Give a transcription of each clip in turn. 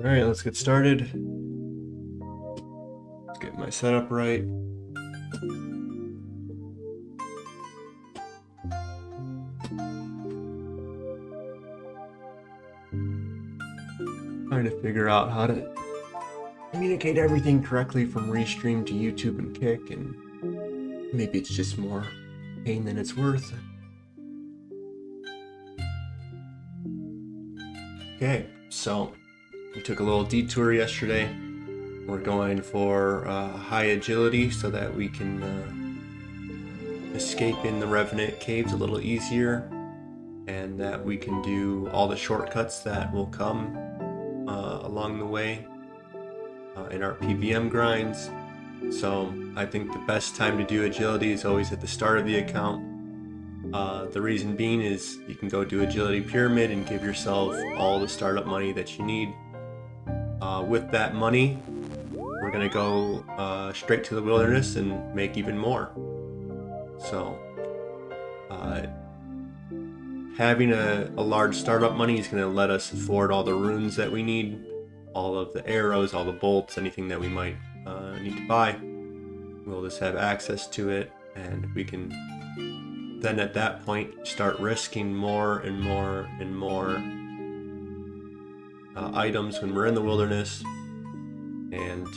Alright, let's get started. Let's get my setup right. Trying to figure out how to communicate everything correctly from Restream to YouTube and Kick, and maybe it's just more pain than it's worth. Okay, so we took a little detour yesterday. We're going for high agility so that we can escape in the Revenant caves a little easier, and that we can do all the shortcuts that will come along the way in our PVM grinds. So I think the best time to do agility is always at the start of the account. The reason being is you can go do agility pyramid and give yourself all the startup money that you need. With that money, we're gonna go straight to the wilderness and make even more. So having a large startup money is going to let us afford all the runes that we need, all of the arrows, all the bolts, anything that we might need to buy. We'll just have access to it, and we can then at that point start risking more and more and more items when we're in the wilderness. And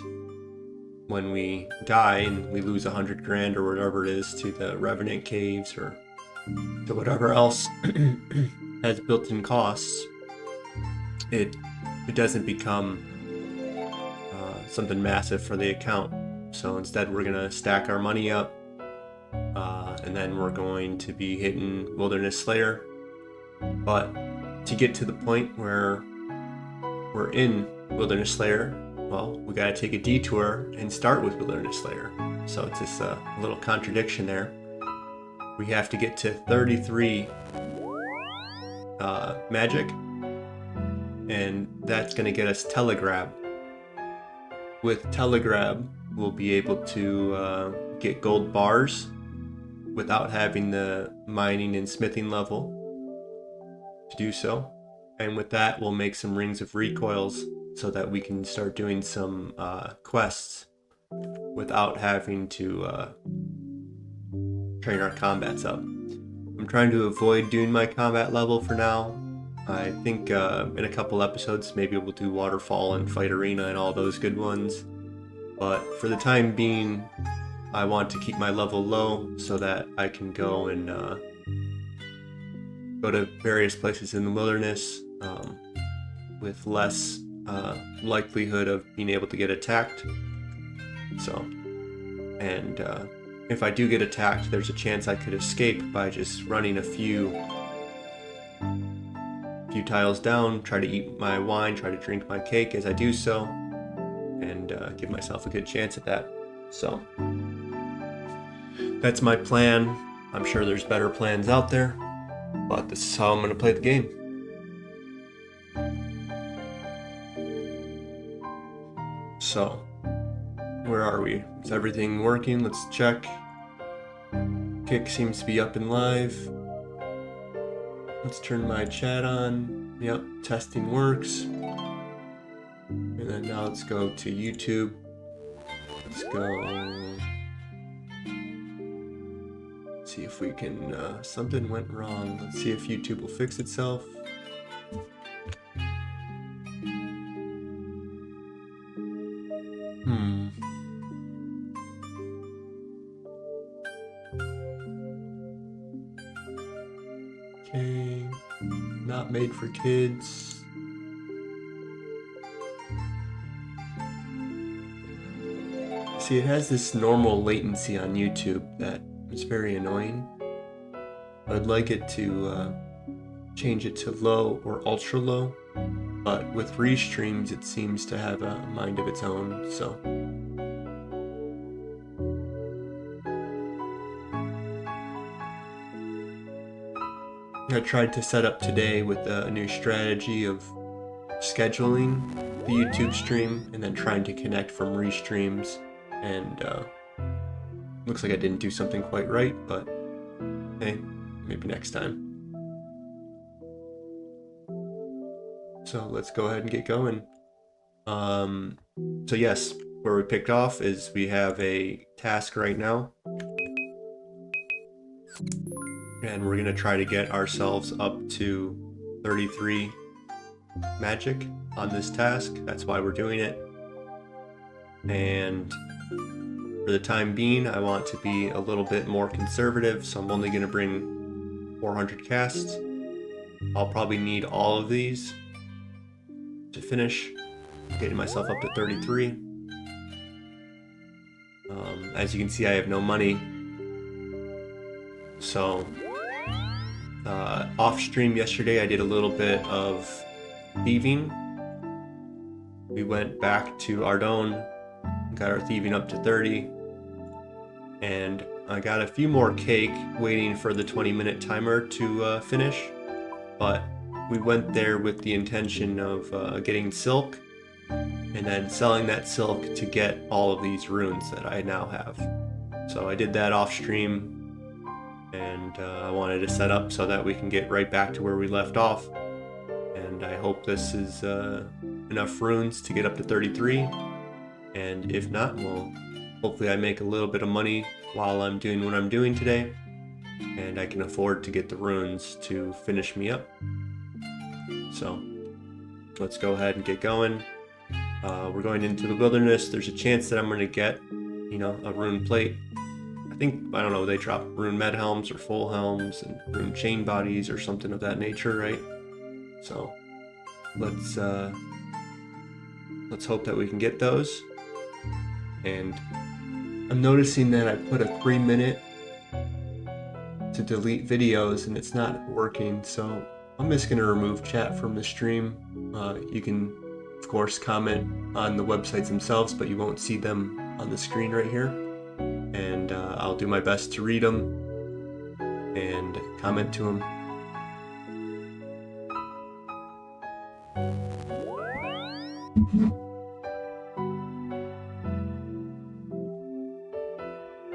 when we die and we lose 100 grand or whatever it is to the Revenant caves or to whatever else has built-in costs, it doesn't become something massive for the account. So instead we're gonna stack our money up, and then we're going to be hitting Wilderness Slayer. But to get to the point where we're in Wilderness Slayer, well, we gotta take a detour and start with Wilderness Slayer. So it's just a little contradiction there. We have to get to 33 magic, and that's going to get us Telegrab. With Telegrab, we'll be able to get gold bars without having the mining and smithing level to do so. And with that, we'll make some rings of recoils so that we can start doing some quests without having to train our combats up. I'm trying to avoid doing my combat level for now. I think in a couple episodes maybe we'll do Waterfall and Fight Arena and all those good ones. But for the time being, I want to keep my level low so that I can go and go to various places in the wilderness with less likelihood of being able to get attacked. So, and if I do get attacked, there's a chance I could escape by just running a few tiles down, try to eat my wine, try to drink my cake as I do so, and give myself a good chance at that. So that's my plan. I'm sure there's better plans out there, but this is how I'm going to play the game. So where are we? Is everything working? Let's check. Kick seems to be up and live. Let's turn my chat on. Yep, testing works. And then now let's go to YouTube. Let's go. See if we can, something went wrong. Let's see if YouTube will fix itself. Okay, not made for kids. See, it has this normal latency on YouTube that is very annoying. I'd like it to change it to low or ultra low, but with restreams it seems to have a mind of its own, so. I tried to set up today with a new strategy of scheduling the YouTube stream and then trying to connect from restreams, and looks like I didn't do something quite right, but hey, maybe next time. So let's go ahead and get going. So yes, where we picked off is we have a task right now, and we're gonna try to get ourselves up to 33 magic on this task. That's why we're doing it. And for the time being, I want to be a little bit more conservative, so I'm only gonna bring 400 casts. I'll probably need all of these to finish getting myself up to 33. As you can see, I have no money. So off stream yesterday, I did a little bit of thieving. We went back to Ardone, got our thieving up to 30, and I got a few more cake waiting for the 20-minute timer to finish, but we went there with the intention of getting silk and then selling that silk to get all of these runes that I now have. So I did that off stream, and I wanted to set up so that we can get right back to where we left off. And I hope this is enough runes to get up to 33. And if not, well, hopefully I make a little bit of money while I'm doing what I'm doing today, and I can afford to get the runes to finish me up. So let's go ahead and get going. We're going into the wilderness. There's a chance that I'm going to get, a rune plate. I don't know, they drop rune med helms or full helms and rune chain bodies or something of that nature, right? So let's hope that we can get those. And I'm noticing that I put a 3-minute to delete videos and it's not working, so I'm just going to remove chat from the stream. You can, of course, comment on the websites themselves, but you won't see them on the screen right here. And I'll do my best to read them and comment to them.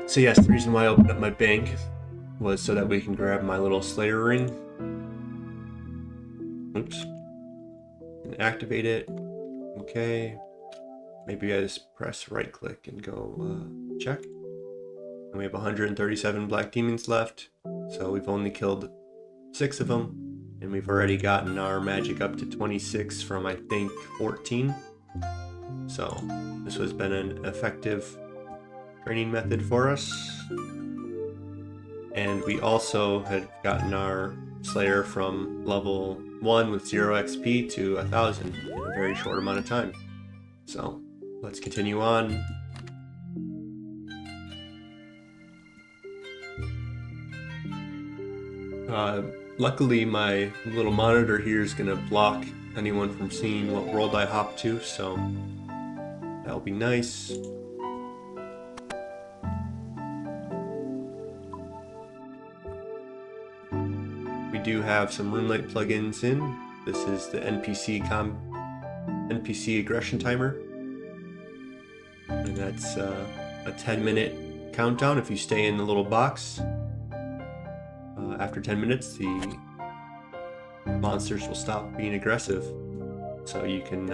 So yes, the reason why I opened up my bank was so that we can grab my little Slayer ring. Oops. And activate it. Okay. Maybe I just press right click and go check. And we have 137 black demons left. So we've only killed 6 of them. And we've already gotten our magic up to 26 from, I think, 14. So this has been an effective training method for us. And we also had gotten our Slayer from level 1 with 0 XP to 1000 in a very short amount of time. So let's continue on. Luckily my little monitor here is going to block anyone from seeing what world I hop to, so that'll be nice. We do have some RuneLite plugins in. This is the NPC aggression timer, and that's a 10-minute countdown if you stay in the little box. After 10 minutes, the monsters will stop being aggressive, so you can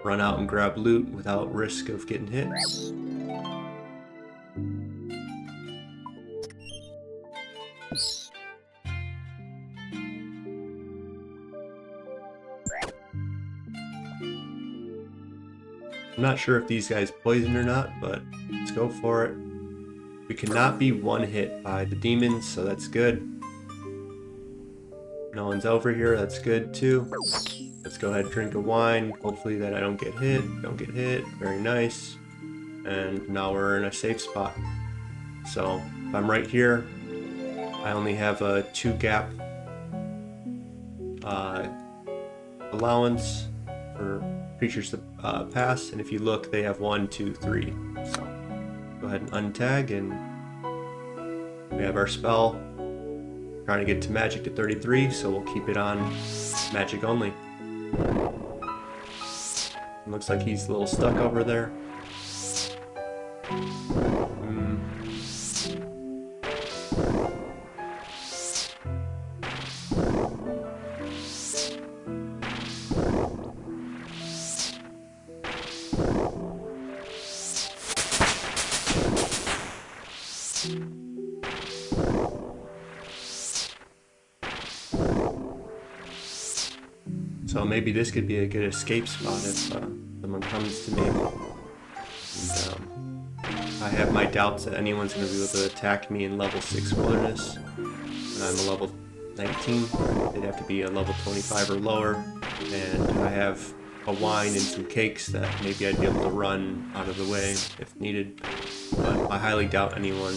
run out and grab loot without risk of getting hit. I'm not sure if these guys poison or not, but let's go for it. We cannot be one hit by the demons, so that's good. No one's over here, that's good too. Let's go ahead and drink a wine. Hopefully that I don't get hit. Don't get hit. Very nice. And now we're in a safe spot. So if I'm right here, I only have a 2-gap allowance for creatures to pass, and if you look, they have 1, 2, 3. So go ahead and untag, and we have our spell. Trying to get to magic to 33, so we'll keep it on magic only. Looks like he's a little stuck over there. So maybe this could be a good escape spot if someone comes to me. And, I have my doubts that anyone's going to be able to attack me in level 6 wilderness. And I'm a level 19. They'd have to be a level 25 or lower. And I have a wine and some cakes that maybe I'd be able to run out of the way if needed. But I highly doubt anyone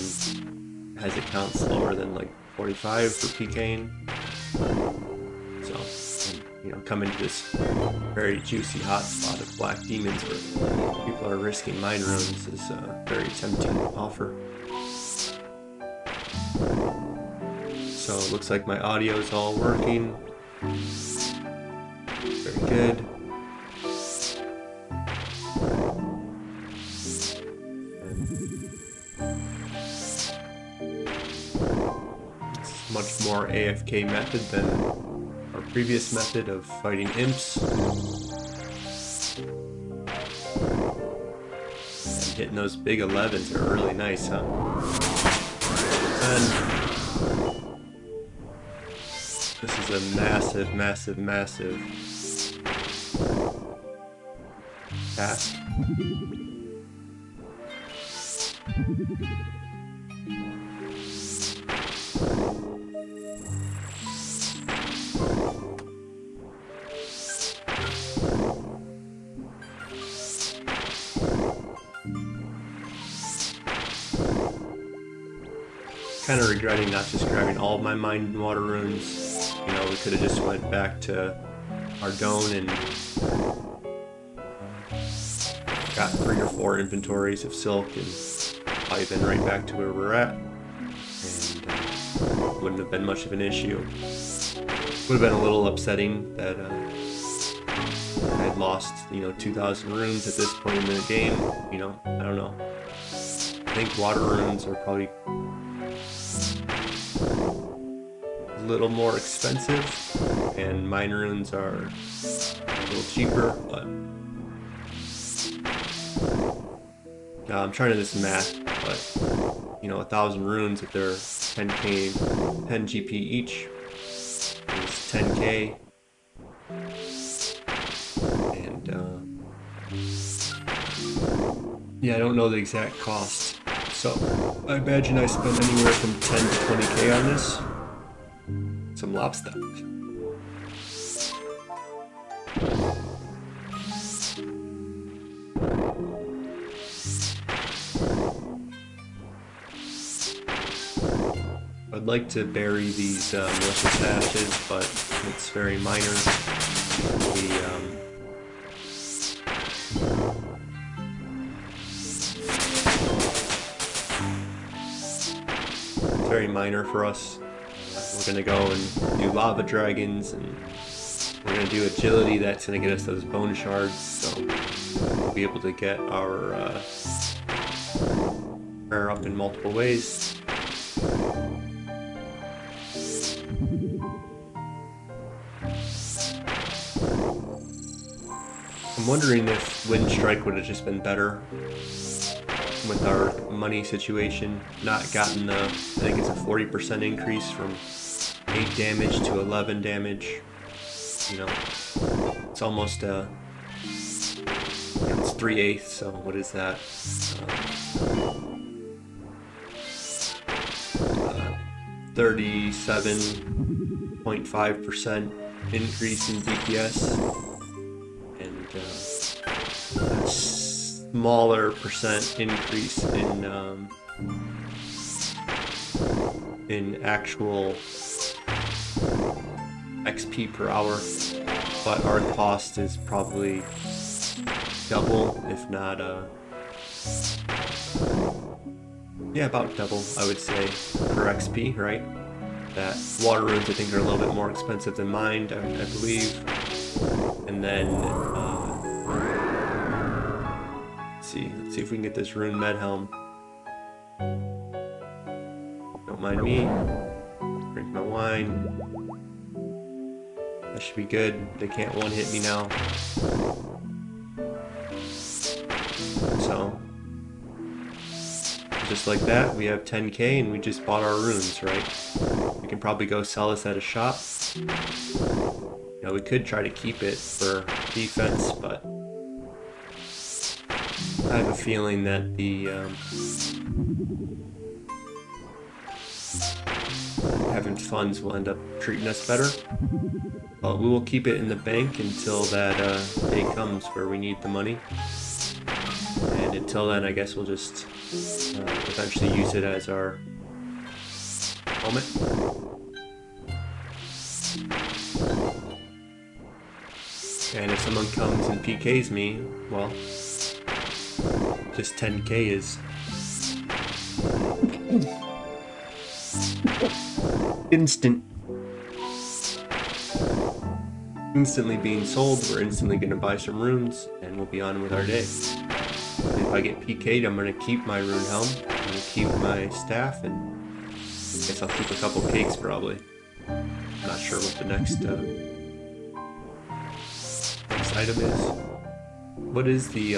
has it count slower than like 45 for PKing. So, you know, come into this very juicy hotspot of black demons where people are risking mine runes is a very tempting offer. So it looks like my audio is all working. Very good. It's much more AFK method than our previous method of fighting imps. And hitting those big 11s are really nice, huh? And this is a massive, massive, massive task. Kind of regretting not just grabbing all of my mind and water runes. You know, we could have just went back to Ardone and got 3 or 4 inventories of silk and probably been right back to where we're at. And wouldn't have been much of an issue. Would have been a little upsetting that I had lost, you know, 2,000 runes at this point in the game. You know, I don't know. I think water runes are probably a little more expensive, and mine runes are a little cheaper, but I'm trying to do this math, but you know, 1,000 runes, if they're 10k, 10 GP each, is 10k, and yeah, I don't know the exact cost, so I imagine I spent anywhere from 10 to 20k on this. Some lobster. I'd like to bury these malicious ashes, but it's very minor. It's very minor for us. We're gonna go and do lava dragons, and we're gonna do agility. That's gonna get us those bone shards, so we'll be able to get our prayer up in multiple ways. I'm wondering if Wind Strike would have just been better with our money situation. Not gotten the, I think it's a 40% increase from 8 damage to 11 damage. You know, it's almost it's 3/8, so what is that? 37.5% increase in DPS, and a smaller percent increase in actual XP per hour, but our cost is probably double, if not yeah, about double, I would say, per XP, right? That water runes, I think, are a little bit more expensive than mine, I believe. And then let's see if we can get this rune med helm. Don't mind me. Drink my wine. That should be good. They can't one-hit me now. So, just like that, we have 10k and we just bought our runes, right? We can probably go sell this at a shop You know, we could try to keep it for defense, but I have a feeling that the having funds will end up treating us better. But we will keep it in the bank until that day comes where we need the money. And until then, I guess we'll just eventually use it as our helmet. And if someone comes and PKs me, well, just 10k is instantly being sold. We're instantly going to buy some runes, and we'll be on with our day. If I get PK'd, I'm going to keep my rune helm, I'm going to keep my staff, and I guess I'll keep a couple cakes probably. I'm not sure what the next item is. What is the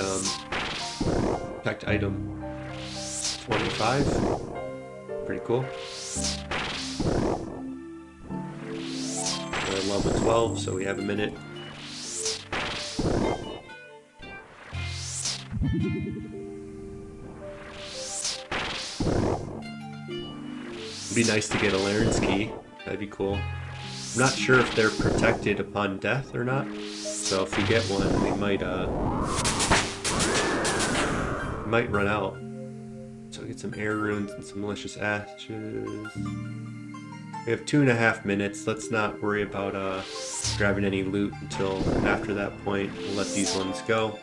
protect item? 25? Pretty cool. We're level 12, so we have a minute. It'd be nice to get a Laren's key. That'd be cool. I'm not sure if they're protected upon death or not. So if we get one, we might run out. So we get some air runes and some malicious ashes. We have 2.5 minutes. Let's not worry about grabbing any loot until after that point. We'll let these ones go.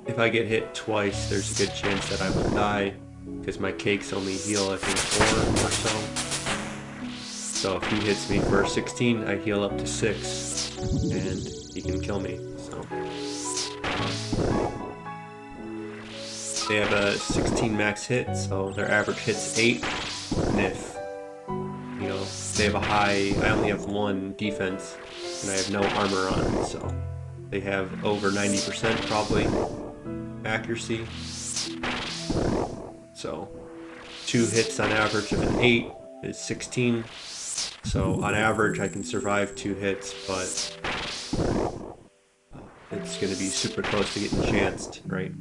If I get hit twice, there's a good chance that I will die because my cakes only heal, I think, 4 or so. So if he hits me for 16, I heal up to 6, and he can kill me. So they have a 16 max hit, so their average hit's 8. And if, you know, they have a high, I only have 1 defense, and I have no armor on, so they have over 90% probably accuracy. So 2 hits on average of an 8 is 16. So on average I can survive 2 hits, but it's going to be super close to getting chanced, right?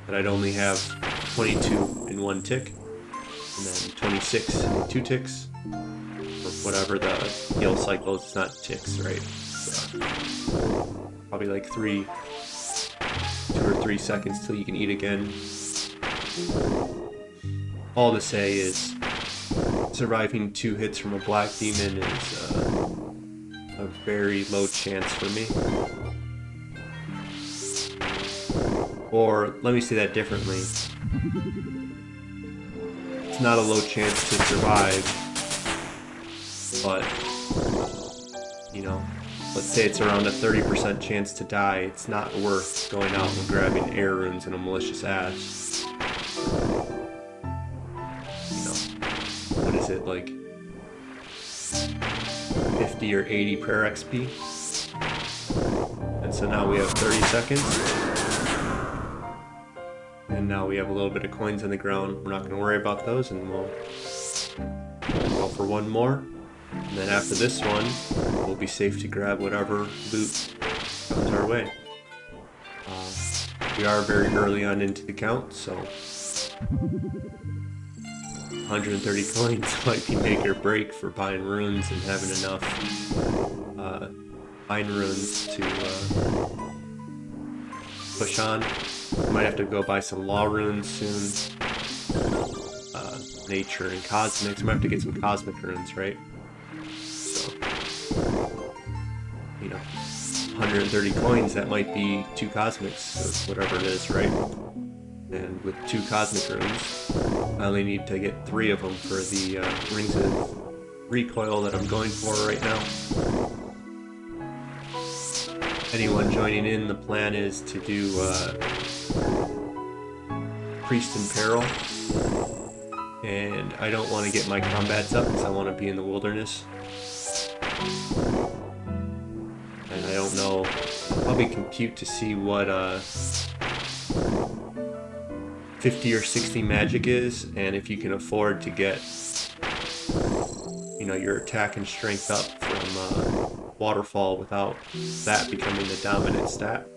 But I'd only have 22 in 1 tick, and then 26 in 2 ticks, or whatever the heal cycle is. It's not ticks, right? So probably like 2 or 3 seconds till you can eat again. All to say is, surviving 2 hits from a black demon is a very low chance for me. Or, let me say that differently. It's not a low chance to survive, but, you know, let's say it's around a 30% chance to die. It's not worth going out and grabbing air runes and a malicious ash. What is it, like 50 or 80 prayer XP? And so now we have 30 seconds. And now we have a little bit of coins on the ground. We're not going to worry about those, and we'll go for one more. And then after this one, we'll be safe to grab whatever loot comes our way. We are very early on into the count, so 130 coins might be make or break for buying runes and having enough fine runes to push on. Might have to go buy some law runes soon. Nature and cosmics. Might have to get some cosmic runes, right? So, you know, 130 coins, that might be 2 cosmics, or whatever it is, right? And with 2 cosmic runes, I only need to get 3 of them for the rings of recoil that I'm going for right now. Anyone joining in, the plan is to do Priest in Peril, and I don't want to get my combats up because I want to be in the wilderness. And I don't know, I'll probably compute to see what 50 or 60 magic is, and if you can afford to get, your attack and strength up from waterfall without that becoming the dominant stat.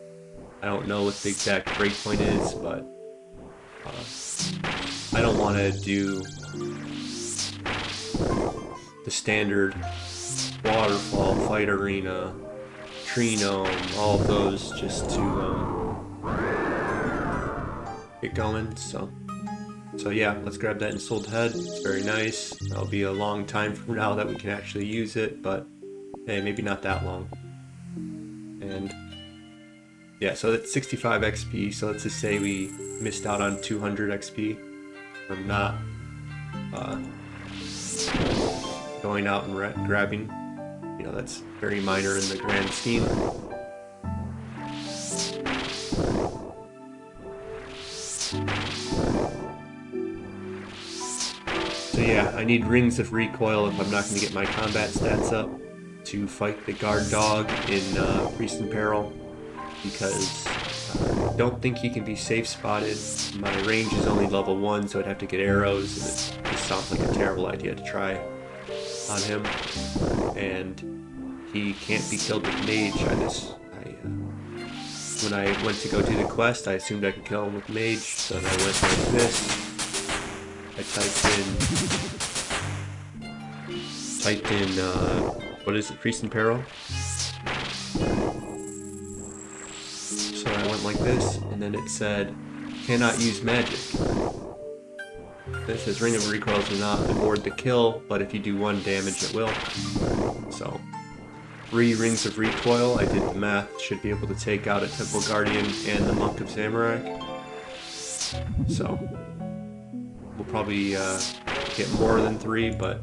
I don't know what the exact breakpoint is, but I don't want to do the standard waterfall, fight arena, tree gnome, all of those just to get going. So yeah, let's grab that ensouled head. It's very nice. That'll be a long time from now that we can actually use it, but hey, maybe not that long. And yeah, so that's 65 XP, so let's just say we missed out on 200 XP from not going out and grabbing. That's very minor in the grand scheme. So yeah, I need rings of recoil if I'm not going to get my combat stats up to fight the guard dog in Priest in Peril, because I don't think he can be safe spotted. My range is only level 1, so I'd have to get arrows, and it just sounds like a terrible idea to try on him. And he can't be killed with mage. When I went to go do the quest, I assumed I could kill him with mage, so then I went like this. I typed in what is it, Priest in Peril? So I went like this, and then it said, cannot use magic. This says ring of recoil does not avoid the kill, but if you do 1 damage it will. So 3 rings of recoil, I did the math, should be able to take out a Temple Guardian and the Monk of Zamorak. So we'll probably get more than 3, but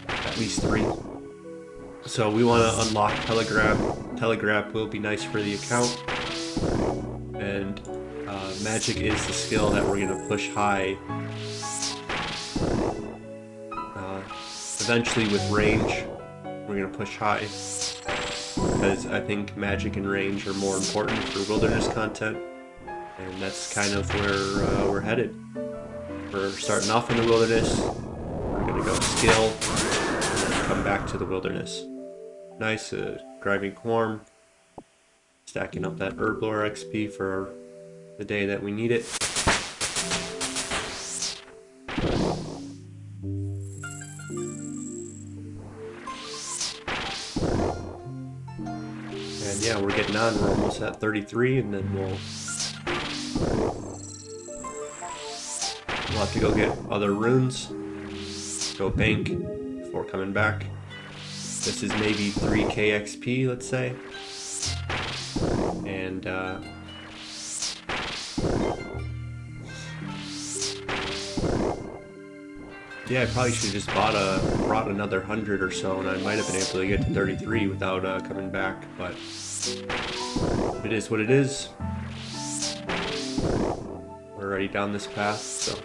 at least 3. So we want to unlock Telegraph. Telegraph will be nice for the account, and magic is the skill that we're going to push high. Eventually with range, we're going to push high, because I think magic and range are more important for wilderness content, and that's kind of where we're headed. We're starting off in the wilderness, we're going to go skill, and then come back to the wilderness. Nice, grinding Quorm, stacking up that Herblore XP for the day that we need it. And yeah, we're getting on, we're almost at 33, and then we'll have to go get other runes, go bank before coming back. This is maybe 3k XP, let's say. And yeah, I probably should have just brought another 100 or so, and I might have been able to get to 33 without coming back, but it is what it is. We're already down this path, so.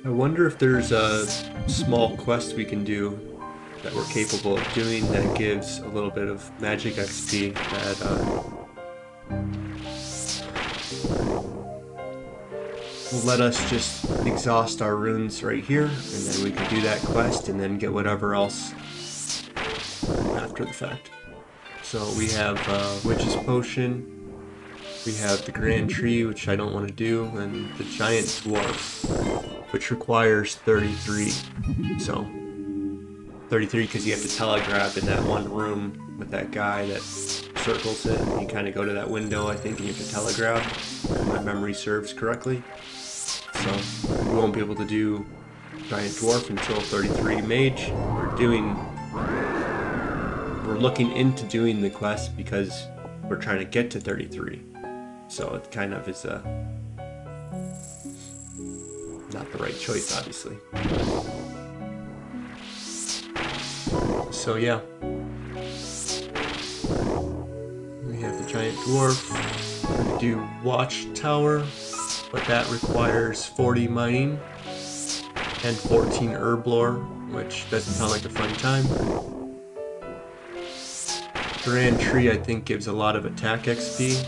I wonder if there's a small quest we can do that we're capable of doing that gives a little bit of magic XP that will let us just exhaust our runes right here, and then we can do that quest and then get whatever else after the fact. So we have Witch's Potion, we have the Grand Tree, which I don't want to do, and the Giant Dwarf, which requires 33. So 33 because you have to telegraph in that one room with that guy that circles it. You kind of go to that window, I think, and you have to telegraph, if my memory serves correctly. So we won't be able to do Giant Dwarf until 33 Mage. We're looking into doing the quest because we're trying to get to 33. So it kind of is not the right choice, obviously. So yeah, we have the Giant Dwarf. We do Watchtower, but that requires 40 mining and 14 Herblore, which doesn't sound like a fun time. Grand Tree, I think, gives a lot of attack XP,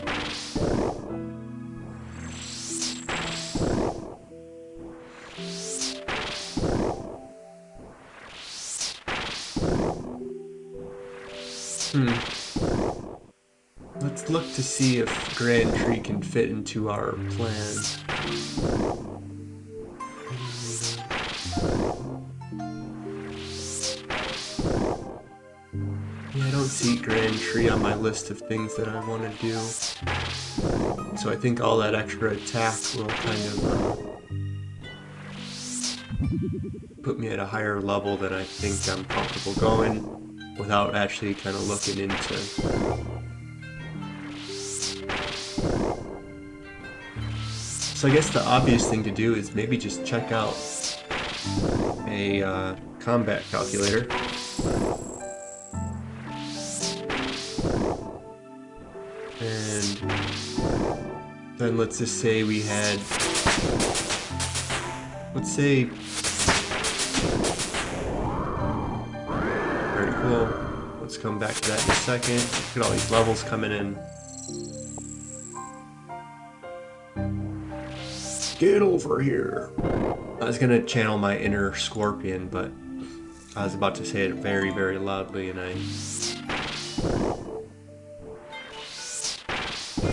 Let's look to see if Grand Tree can fit into our plan. Yeah, I don't see Grand Tree on my list of things that I want to do. So I think all that extra attack will kind of put me at a higher level than I think I'm comfortable going without actually kind of looking into. So I guess the obvious thing to do is maybe just check out a combat calculator. And then let's just say we had, let's say, very cool. Let's come back to that in a second. Look at all these levels coming in. Get over here. I was gonna channel my inner scorpion, but I was about to say it very, very loudly, and I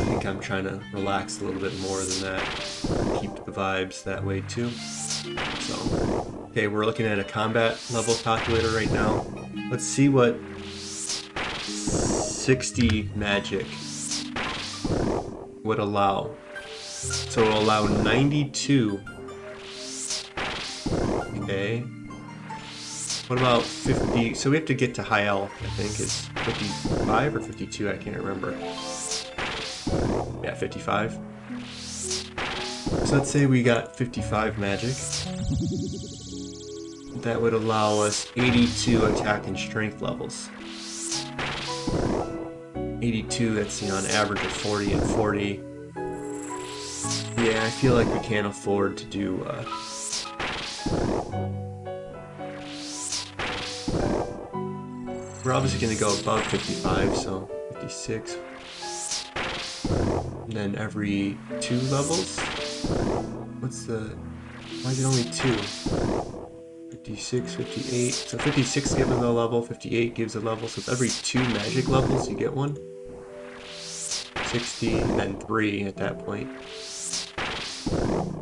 think I'm trying to relax a little bit more than that. Keep the vibes that way too. So, okay, we're looking at a combat level calculator right now. Let's see what 60 magic would allow. So it'll allow 92. Okay. What about 50? So we have to get to high L, I think. It's 55 or 52, I can't remember. Yeah, 55. So let's say we got 55 magic. That would allow us 82 attack and strength levels. 82, that's, you know, an average of 40 and 40. Yeah, I feel like we can't afford to do we're obviously going to go above 55, so 56. And then every 2 levels? What's the... Why is it only 2? 56, 58. So 56 gives a level, 58 gives a level, so it's every 2 magic levels you get one. 60, and then 3 at that point.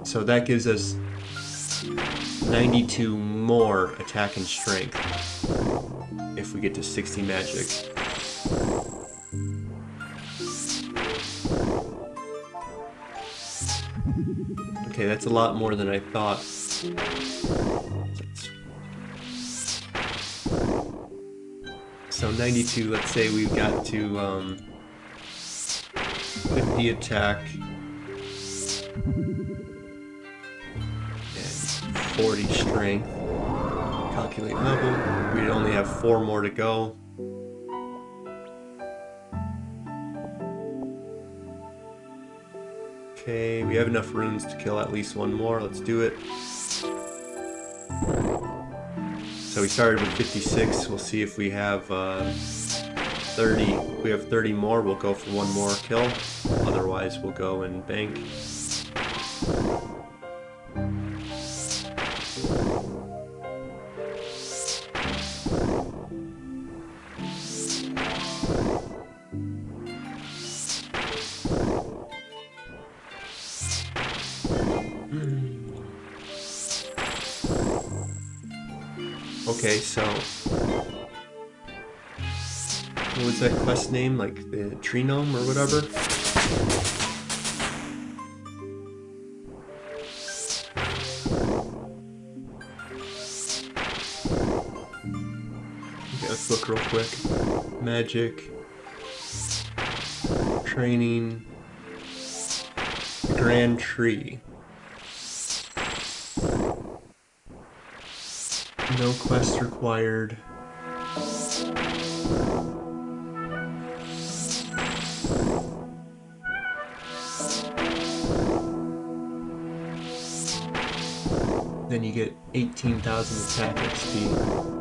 So that gives us 92 more attack and strength if we get to 60 magic. Okay, that's a lot more than I thought. So 92, let's say we've got to 50 attack and 40 strength. Calculate level. We only have 4 more to go. Okay, we have enough runes to kill at least 1 more. Let's do it. So we started with 56. We'll see if we have 30. If we have 30 more, we'll go for 1 more kill. Otherwise, we'll go and bank. Okay, so what was that quest name? Like the tree gnome or whatever? Okay, let's look real quick. Magic, training, Grand Tree. No quest required. Then you get 18,000 attack XP.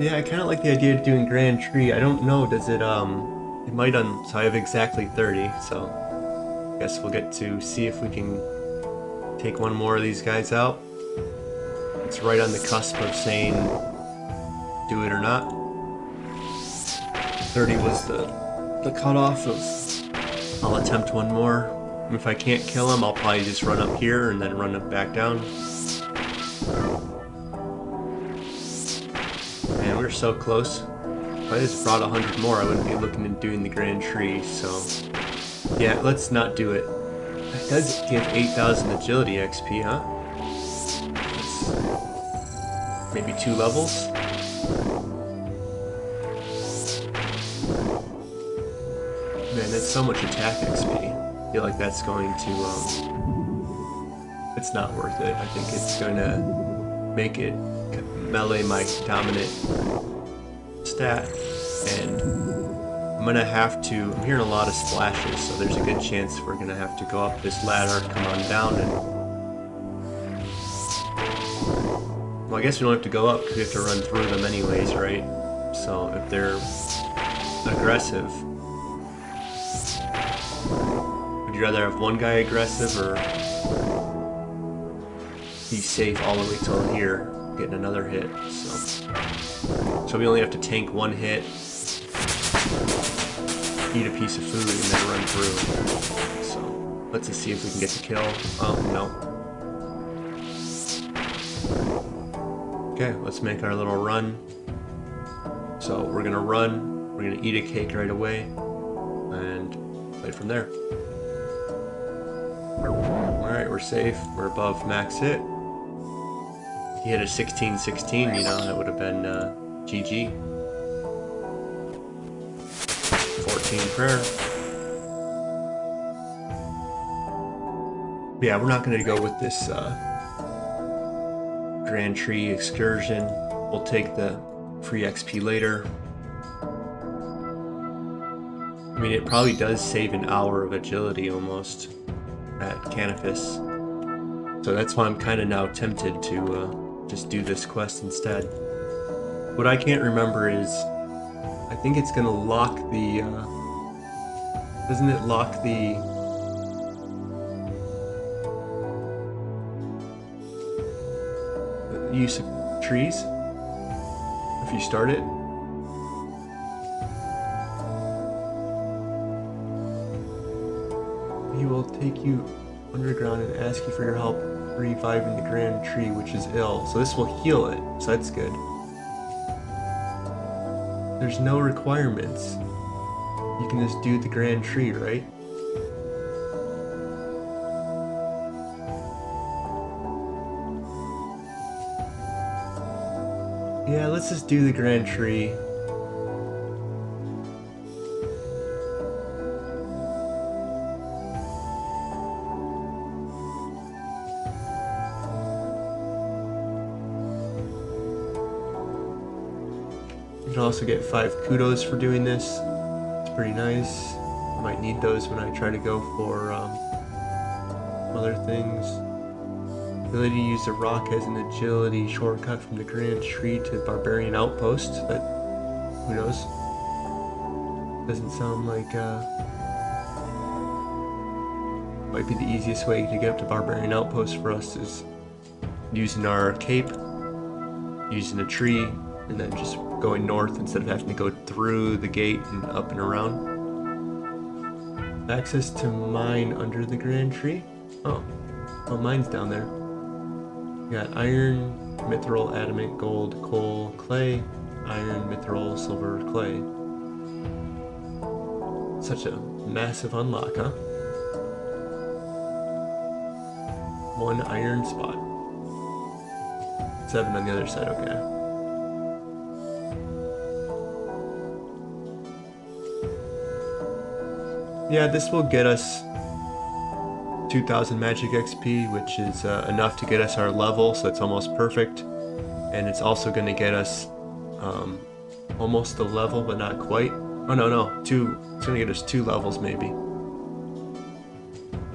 Yeah, I kind of like the idea of doing Grand Tree. I don't know, does it, it might so I have exactly 30, so guess we'll get to see if we can take one more of these guys out. It's right on the cusp of saying do it or not. 30 was the cutoff of I'll attempt one more. If I can't kill him, I'll probably just run up here and then run up back down. Man, we're so close. If I just brought 100 more, I wouldn't be looking at doing the Grand Tree, so yeah, let's not do it. It does give 8,000 agility XP, huh? That's maybe 2 levels? Man, that's so much attack XP. I feel like that's going to, it's not worth it. I think it's going to make it melee my dominant stat, and I'm gonna have to, I'm hearing a lot of splashes, so there's a good chance we're gonna have to go up this ladder, come on down, and well, I guess we don't have to go up because we have to run through them anyways, right? So if they're aggressive, would you rather have one guy aggressive or be safe all the way till here, getting another hit? So we only have to tank one hit, eat a piece of food, and then run through. So let's just see if we can get the kill. Oh, no. Okay, let's make our little run. So we're gonna run, we're gonna eat a cake right away, and play from there. Alright, we're safe, we're above max hit. He hit a 16-16, you know, that would have been GG. 14 prayer. Yeah, we're not going to go with this Grand Tree excursion. We'll take the free XP later. I mean, it probably does save an hour of agility almost at Canopus. So that's why I'm kind of now tempted to just do this quest instead. What I can't remember is, I think it's gonna lock the, doesn't it lock the use of trees if you start it? He will take you underground and ask you for your help reviving the Grand Tree, which is ill. So this will heal it, so that's good. There's no requirements. You can just do the Grand Tree, right? Yeah, let's just do the Grand Tree. You can also get 5 kudos for doing this. It's pretty nice. I might need those when I try to go for other things. Ability to use the rock as an agility shortcut from the Grand Tree to Barbarian Outpost. That, who knows? Doesn't sound like might be the easiest way to get up to Barbarian Outpost for us is using our cape, using a tree, and then just going north instead of having to go through the gate and up and around. Access to mine under the Grand Tree? Oh, mine's down there. You got iron, mithril, adamant, gold, coal, clay, iron, mithril, silver, clay. Such a massive unlock, huh? 1 iron spot. 7 on the other side, okay. Yeah, this will get us 2,000 magic XP, which is enough to get us our level, so it's almost perfect. And it's also going to get us almost the level, but not quite. Oh no, 2. It's going to get us 2 levels maybe.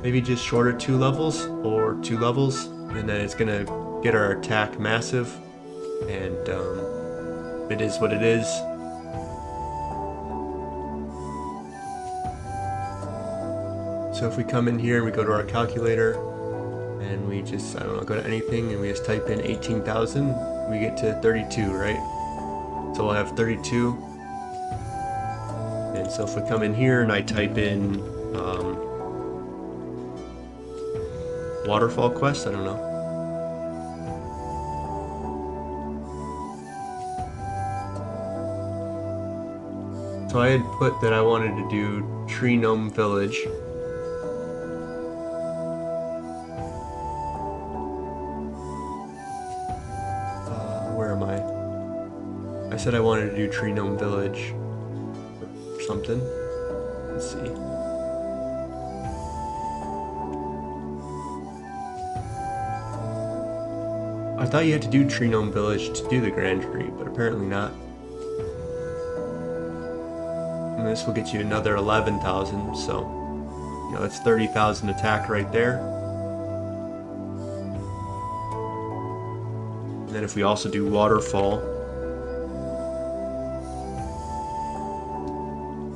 Maybe just shorter 2 levels, or 2 levels, and then it's going to get our attack massive, and it is what it is. So if we come in here and we go to our calculator and we just, I don't know, go to anything and we just type in 18,000, we get to 32, right? So we'll have 32. And so if we come in here and I type in waterfall quest, I don't know. So I had put that I wanted to do Tree Gnome Village. Where am I? I said I wanted to do Tree Gnome Village or something. Let's see. I thought you had to do Tree Gnome Village to do the Grand Tree, but apparently not. And this will get you another 11,000, so you know that's 30,000 attack right there. And then if we also do Waterfall,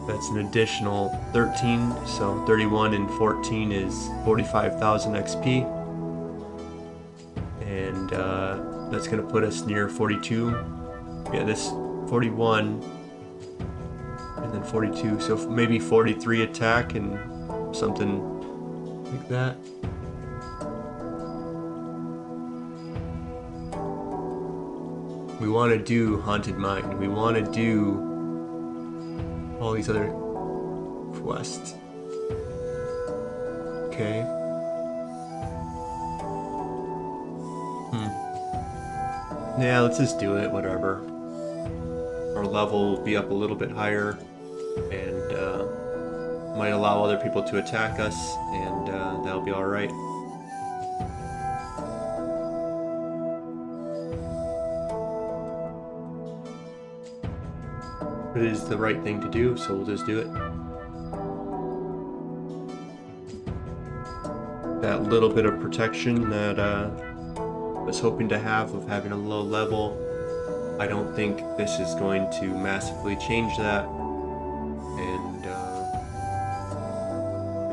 that's an additional 13, so 31 and 14 is 45,000 XP. And that's going to put us near 42. Yeah, this 41 and then 42, so maybe 43 attack and something like that. We want to do Haunted Mine. We want to do all these other quests. Okay. Yeah, let's just do it, whatever. Our level will be up a little bit higher and might allow other people to attack us, and that'll be alright. It is the right thing to do, so we'll just do it. That little bit of protection that I was hoping to have of having a low level, I don't think this is going to massively change that. And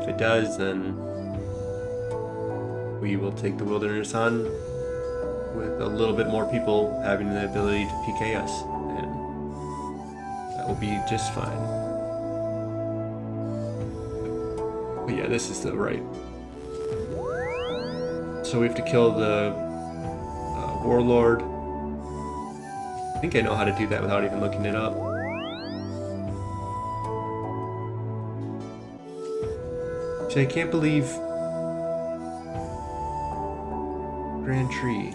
if it does, then we will take the wilderness on with a little bit more people having the ability to PK us, and that will be just fine. But yeah, this is the right. So we have to kill the Warlord. I think I know how to do that without even looking it up. See, I can't believe Grand Tree.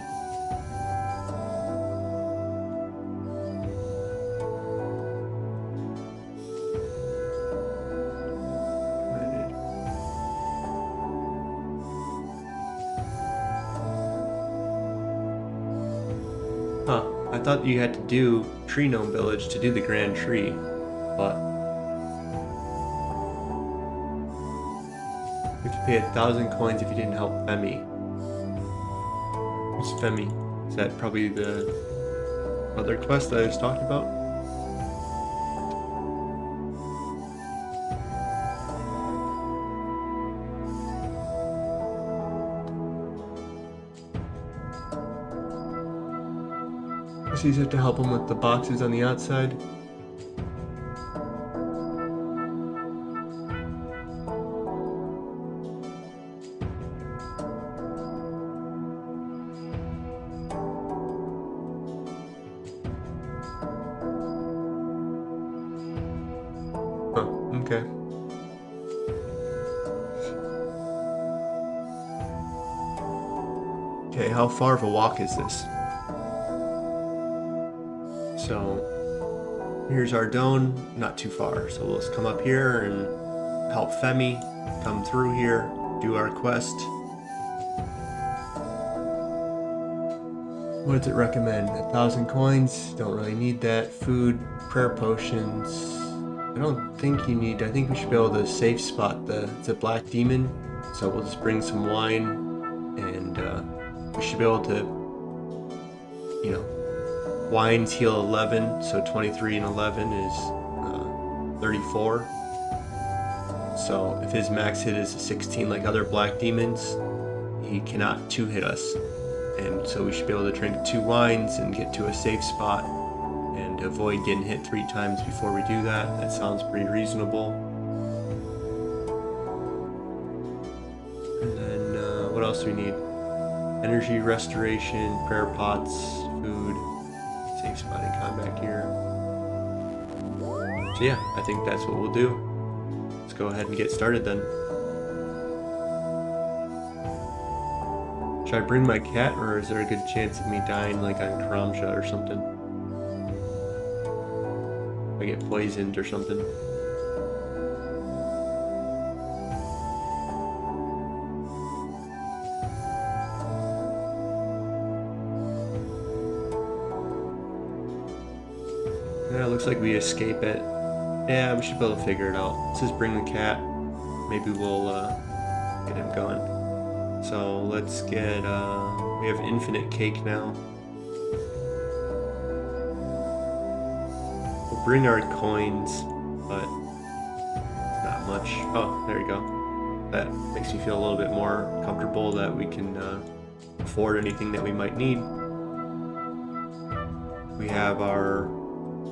Huh, I thought you had to do Tree Gnome Village to do the Grand Tree, but you have to pay 1,000 coins if you didn't help Femi. Who's Femi? Is that probably the other quest that I was talking about? So you have to help him with the boxes on the outside. Oh, okay. Okay, how far of a walk is this? So here's our Doan, not too far. So we'll just come up here and help Femi come through here, do our quest. What does it recommend? 1,000 coins, don't really need that. Food, prayer potions. I don't think you need, I think we should be able to safe spot the black demon. So we'll just bring some wine and we should be able to, you know, wines heal 11, so 23 and 11 is 34. So if his max hit is a 16 like other black demons, he cannot 2-hit us. And so we should be able to drink 2 wines and get to a safe spot and avoid getting hit 3 times before we do that. That sounds pretty reasonable. And then what else do we need? Energy restoration, prayer pots, food, safe spot in combat gear. So yeah, I think that's what we'll do. Let's go ahead and get started then. Should I bring my cat, or is there a good chance of me dying like on Karamja or something? I get poisoned or something. Yeah, it looks like we escape it. Yeah, we should be able to figure it out. Let's just bring the cat. Maybe we'll get him going. So let's get, we have infinite cake now. We'll bring our coins, but not much. Oh, there you go. That makes me feel a little bit more comfortable that we can afford anything that we might need. We have our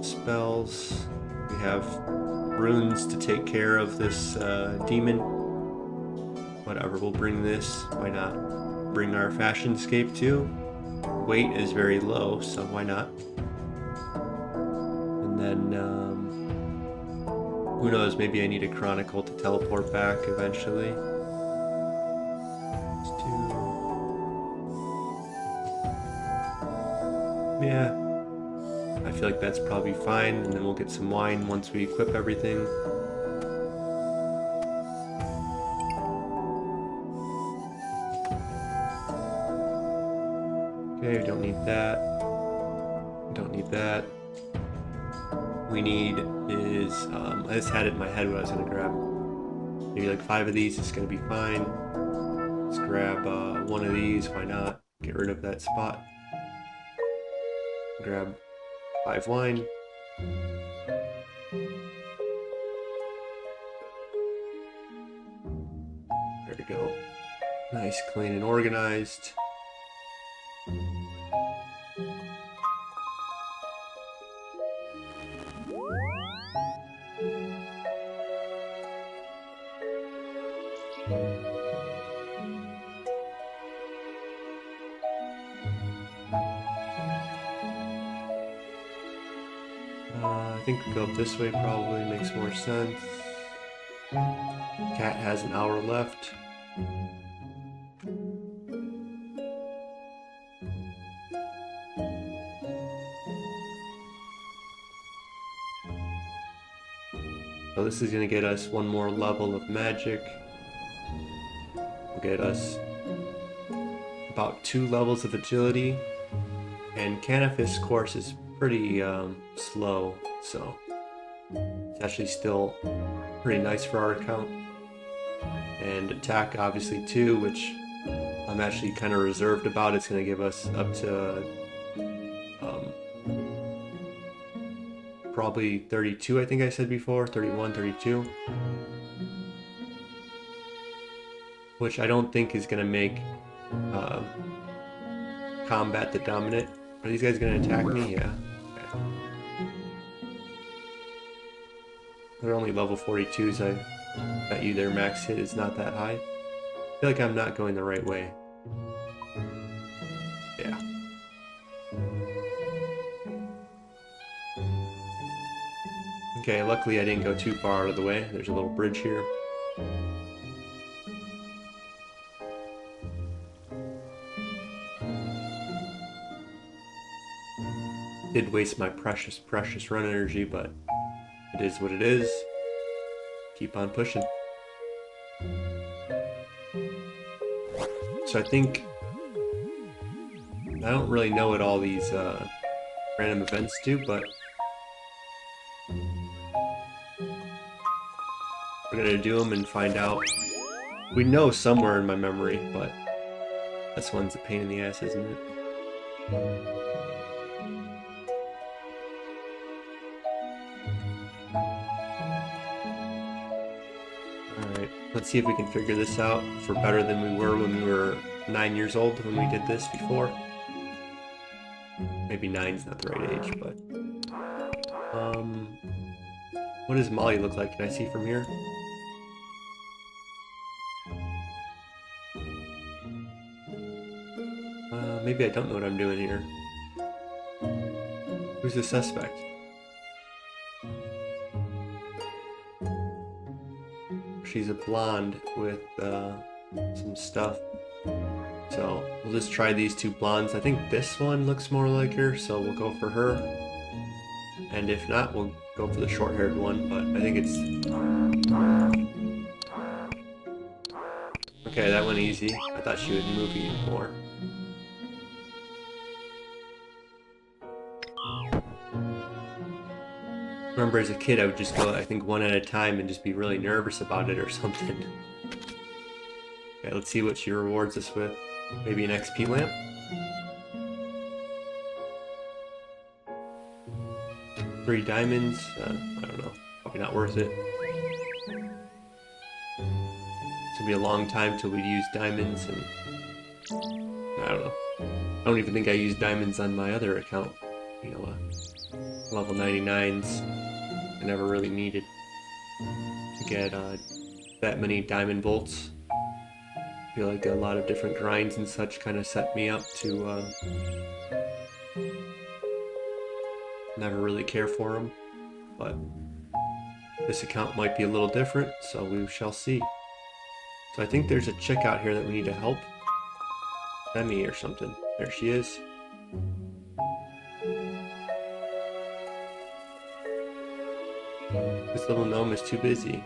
spells. We have runes to take care of this demon. Whatever, we'll bring this. Why not? Bring our fashionscape too. Weight is very low, so why not? And then, who knows, maybe I need a chronicle to teleport back eventually. Let's do... Yeah. I feel like that's probably fine, and then we'll get some wine once we equip everything. Okay, we don't need that. We don't need that. We need is, I just had it in my head what I was going to grab. Maybe like 5 of these is going to be fine. Let's grab 1 of these, why not? Get rid of that spot. Grab 5 wine. There we go. Nice, clean, and organized. I think we go up this way probably makes more sense. Cat has an hour left. So this is going to get us 1 more level of magic. Will get us about 2 levels of agility. And Canifis course is pretty slow, so it's actually still pretty nice for our account. And attack obviously too, which I'm actually kind of reserved about. It's going to give us up to probably 32, I think I said before, 31, 32. Which I don't think is going to make combat the dominant. Are these guys going to attack me? Yeah. Okay. They're only level 42s. I bet you their max hit is not that high. I feel like I'm not going the right way. Yeah. Okay, luckily I didn't go too far out of the way. There's a little bridge here. Did waste my precious run energy, but it is what it is. Keep on pushing. So I think I don't really know what all these random events do, but we're gonna do them and find out. We know somewhere in my memory, but this one's a pain in the ass, isn't it? Let's see if we can figure this out for better than we were when we were 9 years old when we did this before. Maybe 9's not the right age, but... what does Molly look like? Can I see from here? Maybe I don't know what I'm doing here. Who's the suspect? She's a blonde with some stuff. So we'll just try these two blondes. I think this one looks more like her, so we'll go for her. And if not, we'll go for the short-haired one, but I think it's... Okay, that went easy. I thought she would move even more. Remember as a kid I would just go, I think, one at a time and just be really nervous about it or something. Okay, let's see what she rewards us with. Maybe an XP lamp? $3 diamonds? I don't know. Probably not worth it. It's gonna be a long time till we use diamonds, and I don't know. I don't even think I used diamonds on my other account. You know, level 99s. I never really needed to get that many diamond bolts. I feel like a lot of different grinds and such kind of set me up to never really care for them. But this account might be a little different, so we shall see. So I think there's a chick out here that we need to help. Emmy or something. There she is. This little gnome is too busy.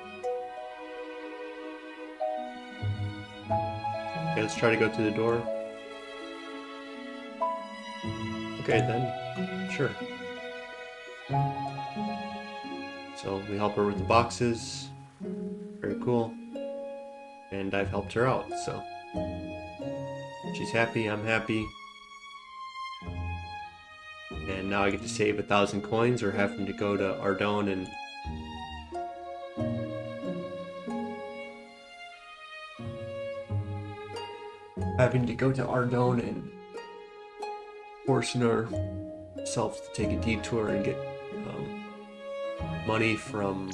Okay, let's try to go through the door. Okay then, sure. So we help her with the boxes. Very cool. And I've helped her out, so she's happy, I'm happy. And now I get to save 1,000 coins or having to go to Ardone and forcing ourselves to take a detour and get money from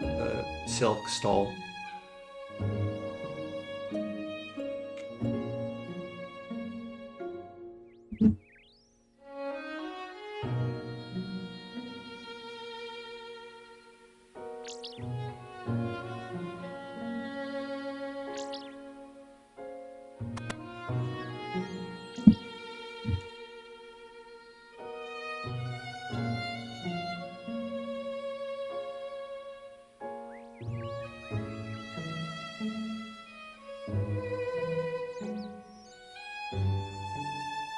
the silk stall.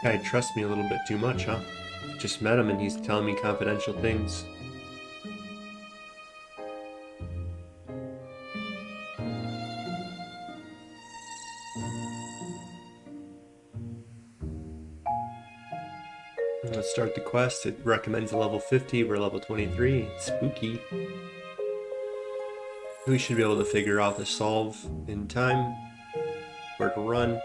Guy trusts me a little bit too much, huh? Just met him and he's telling me confidential things. Let's start the quest. It recommends a level 50. We're level 23. Spooky. We should be able to figure out the solve in time. Where to run.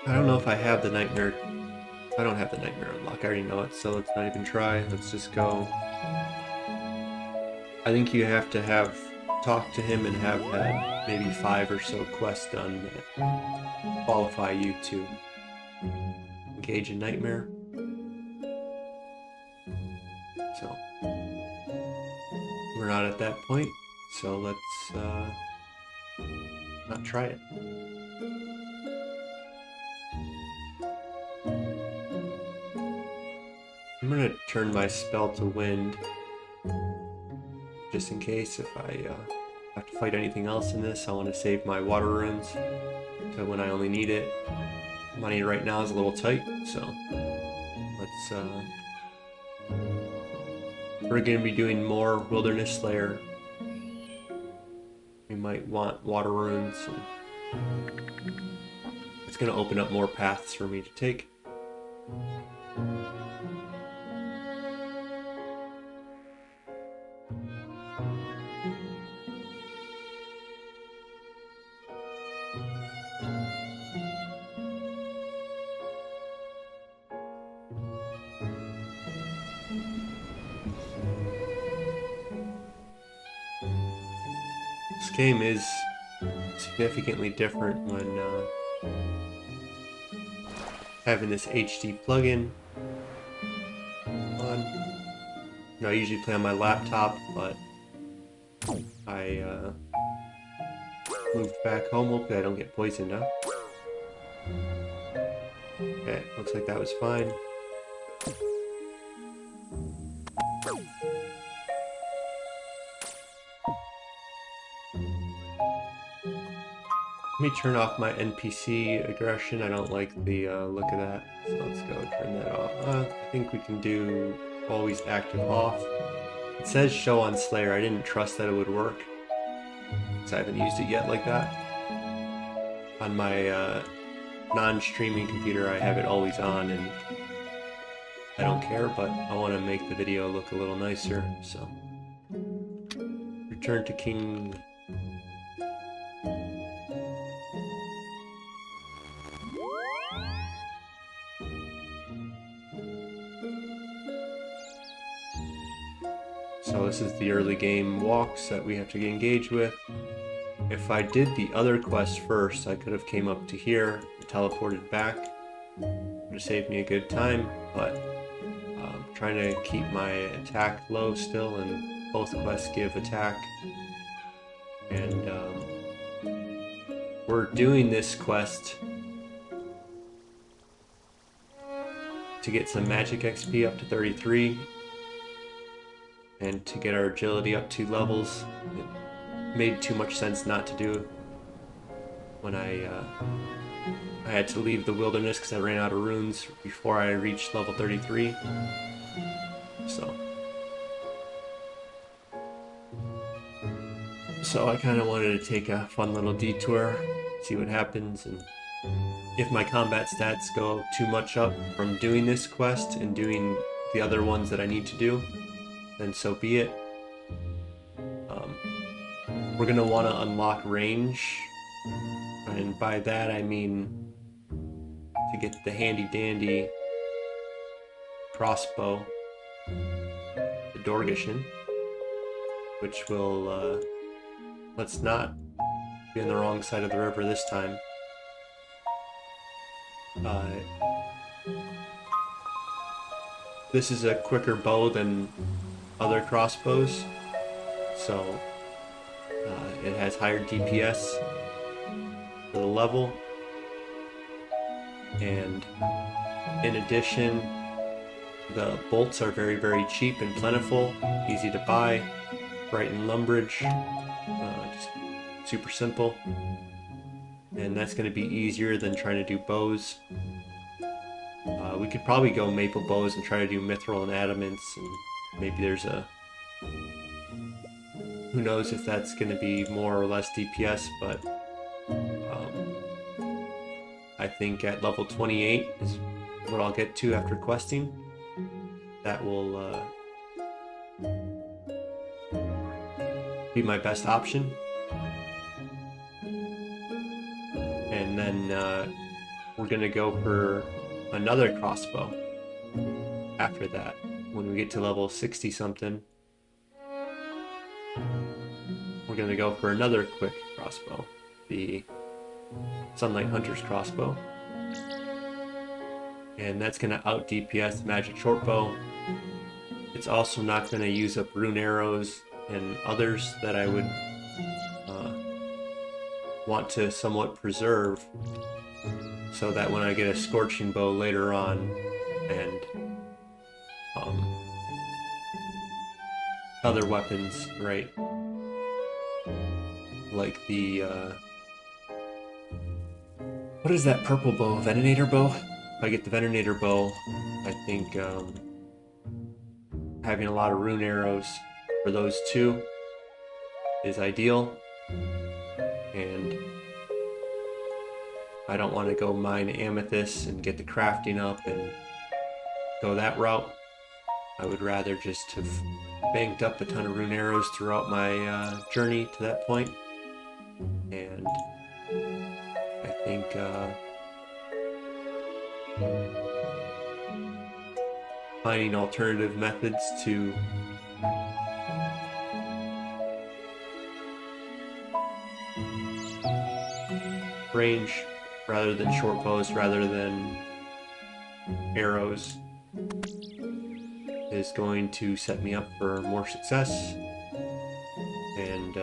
I don't know if I have the nightmare. I don't have the nightmare unlock. I already know it, so let's not even try. Let's just go. I think you have to have talked to him and have had maybe 5 or so quests done that qualify you to engage in nightmare. So we're not at that point, so let's not try it. I'm gonna turn my spell to wind, just in case if I have to fight anything else in this. I want to save my water runes to when I only need it. Money right now is a little tight, so let's we're gonna be doing more Wilderness Slayer. We might want water runes and It's going to open up more paths for me to take. This game is significantly different when having this HD plugin on. You know, I usually play on my laptop, but I moved back home. Hopefully I don't get poisoned, huh? Okay, looks like that was fine. Let me turn off my NPC aggression. I don't like the look of that. So let's go turn that off. I think we can do always active off. It says show on Slayer. I didn't trust that it would work, because I haven't used it yet like that. On my non-streaming computer, I have it always on, and I don't care, but I want to make the video look a little nicer, so. Return to King. So this is the early game walks that we have to engage with. If I did the other quest first, I could have came up to here and teleported back. Would have saved me a good time, but I'm trying to keep my attack low still, and both quests give attack. And we're doing this quest to get some magic XP up to 33. And to get our agility up 2 levels. It made too much sense not to do when I had to leave the wilderness because I ran out of runes before I reached level 33. So I kind of wanted to take a fun little detour, see what happens, and if my combat stats go too much up from doing this quest and doing the other ones that I need to do, then so be it. We're going to want to unlock range, and by that I mean to get the handy-dandy crossbow, the Dorgeshin, which will, let's not be on the wrong side of the river this time. This is a quicker bow than other crossbows, so it has higher DPS for the level, and in addition the bolts are very, very cheap and plentiful, easy to buy, right in Lumbridge, just super simple, and that's going to be easier than trying to do bows. We could probably go maple bows and try to do mithril and adamants, and maybe there's a, who knows if that's going to be more or less DPS, but I think at level 28 is what I'll get to after questing. That will be my best option. And then we're going to go for another crossbow after that when we get to level 60 something. We're going to go for another quick crossbow, the Sunlight Hunter's crossbow, and that's going to out DPS magic shortbow. It's also not going to use up rune arrows and others that I would want to somewhat preserve, so that when I get a scorching bow later on and other weapons, right, like the what is that purple bow? Venenator bow? If I get the Venenator bow, I think having a lot of rune arrows for those two is ideal. And I don't want to go mine amethyst and get the crafting up and go that route. I would rather just have banked up a ton of rune arrows throughout my journey to that point. And I think finding alternative methods to range rather than short bows, rather than arrows, is going to set me up for more success. And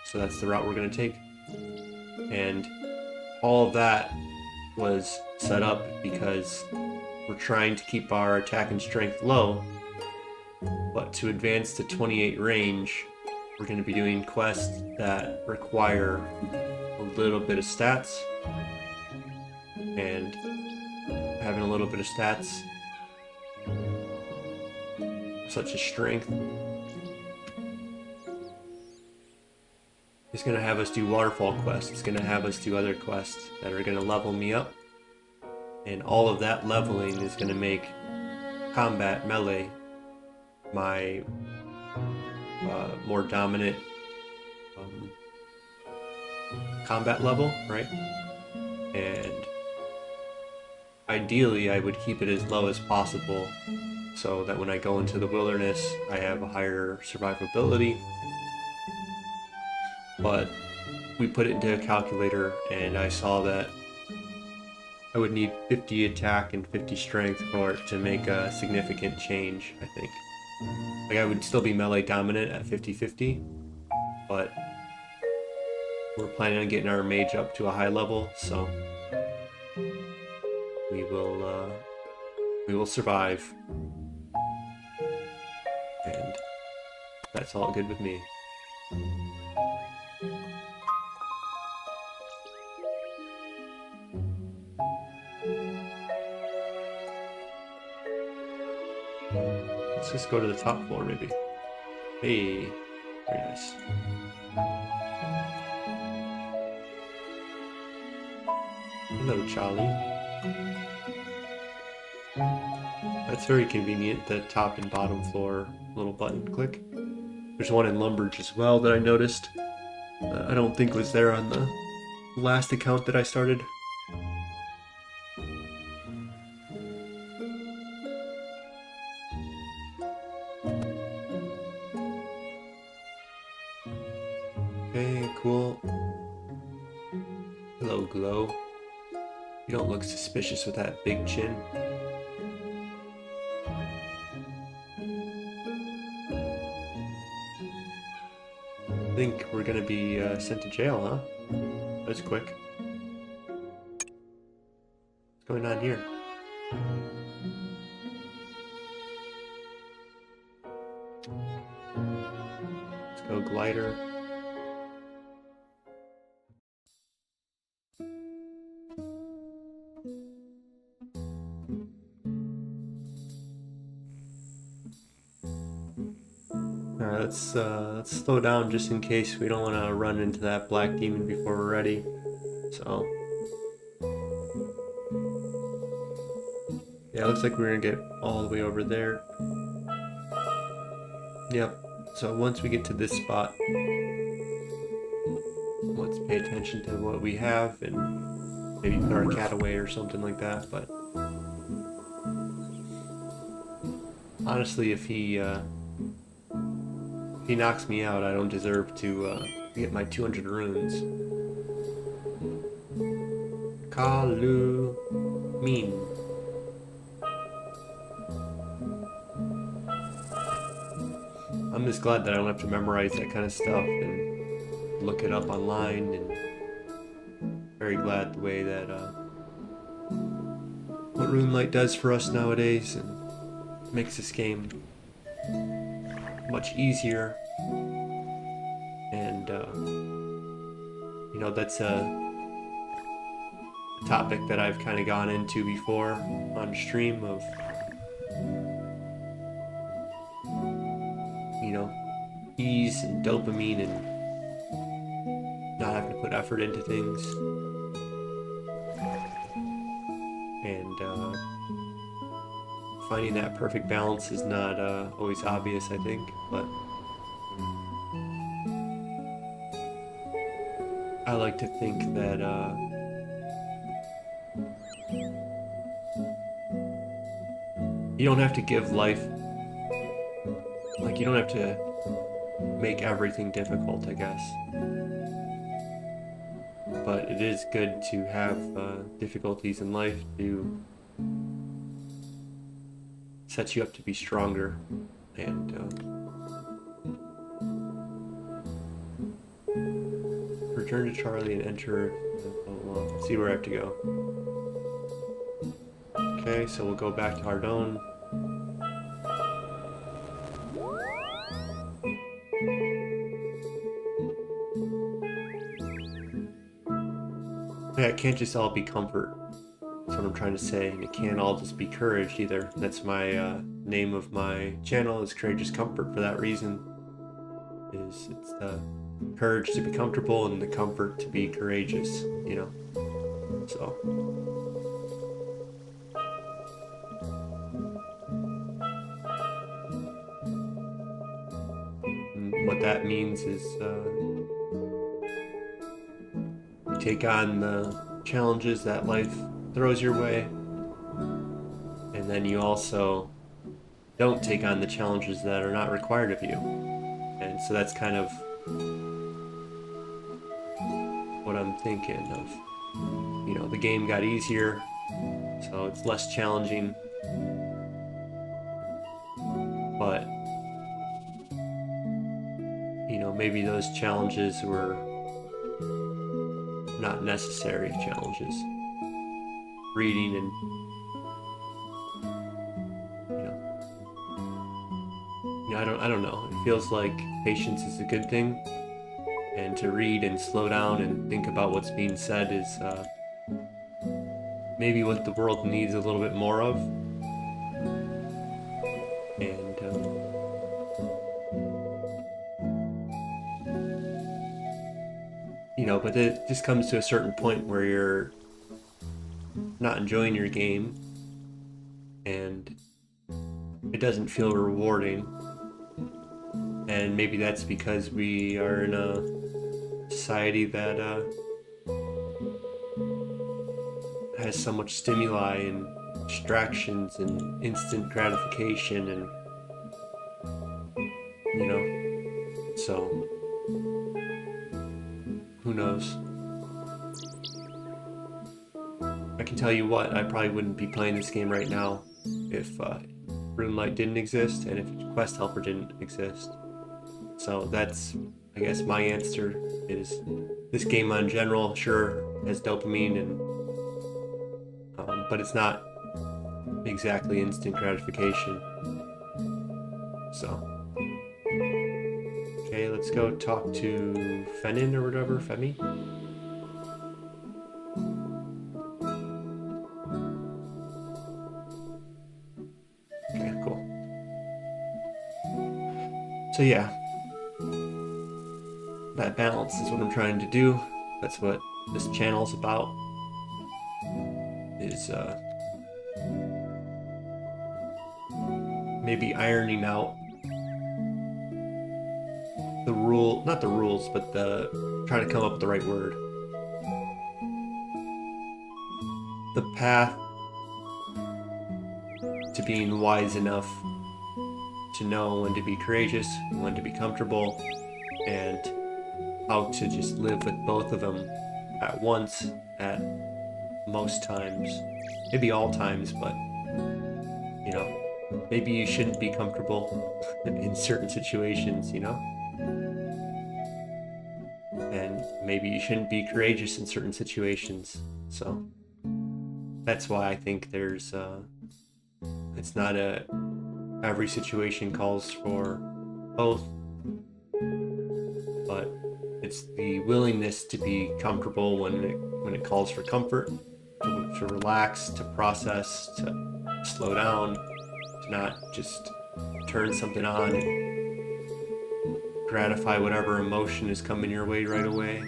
so that's the route we're going to take. And all of that was set up because we're trying to keep our attack and strength low, but to advance to 28 range, we're going to be doing quests that require a little bit of stats, and having a little bit of stats, such as strength, is going to have us do waterfall quests. It's going to have us do other quests that are going to level me up, and all of that leveling is going to make combat melee my more dominant combat level, right? And ideally I would keep it as low as possible so that when I go into the wilderness I have a higher survivability. But we put it into a calculator and I saw that I would need 50 attack and 50 strength for it to make a significant change, I think. Like, I would still be melee dominant at 50-50, but we're planning on getting our mage up to a high level, so we will survive, and that's all good with me. Let's just go to the top floor, maybe. Hey, very nice. Hello, Charlie. That's very convenient, the top and bottom floor little button click. There's one in Lumbridge as well that I noticed. I don't think was there on the last account that I started. Okay, cool. Hello, Glow. You don't look suspicious with that big chin. I think we're gonna be sent to jail, huh? That's quick. What's going on here? Let's go glider. Let's slow down just in case we don't want to run into that black demon before we're ready. So yeah, it looks like we're gonna get all the way over there. Yep. So once we get to this spot, let's pay attention to what we have and maybe put our cat away or something like that. But honestly, if he knocks me out, I don't deserve to get my 200 runes. Kalu Min. I'm just glad that I don't have to memorize that kind of stuff and look it up online, and very glad the way that what RuneLight does for us nowadays and makes this game much easier. And you know, that's a topic that I've kind of gone into before on stream of, you know, ease and dopamine and not having to put put effort into things. And finding that perfect balance is not always obvious, I think, but I like to think that you don't have to give life, like, you don't have to make everything difficult, I guess. But it is good to have difficulties in life to set you up to be stronger. And return to Charlie and enter. Let's see where I have to go. Okay, so we'll go back to Ardone. Yeah, it can't just all be comfort. That's what I'm trying to say. And it can't all just be courage either. That's my name of my channel, is Courageous Comfort, for that reason. It's the courage to be comfortable and the comfort to be courageous, you know. So and what that means is you take on the challenges that life throws your way, and then you also don't take on the challenges that are not required of you. And so that's kind of what I'm thinking of. You know, the game got easier, so it's less challenging, but you know, maybe those challenges were not necessary challenges. Reading and, I don't know. It feels like patience is a good thing, and to read and slow down and think about what's being said is maybe what the world needs a little bit more of. And you know, but it just comes to a certain point where you're not enjoying your game and it doesn't feel rewarding. And maybe that's because we are in a society that has so much stimuli and distractions and instant gratification, and you know, so who knows? I can tell you what, I probably wouldn't be playing this game right now if RuneLight didn't exist and if Quest Helper didn't exist. So that's, I guess, my answer is this game in general sure has dopamine, and but it's not exactly instant gratification. So okay, let's go talk to Fenin or whatever, Femi. Okay, cool. So yeah, that balance is what I'm trying to do. That's what this channel's about, is maybe ironing out the not the rules, but trying to come up with the right word. The path to being wise enough to know when to be courageous, when to be comfortable, and how to just live with both of them at once, at most times. Maybe all times, but you know, maybe you shouldn't be comfortable in certain situations, you know? And maybe you shouldn't be courageous in certain situations. So that's why I think there's it's not every situation calls for both, but it's the willingness to be comfortable when it calls for comfort, to relax, to process, to slow down, to not just turn something on and gratify whatever emotion is coming your way right away.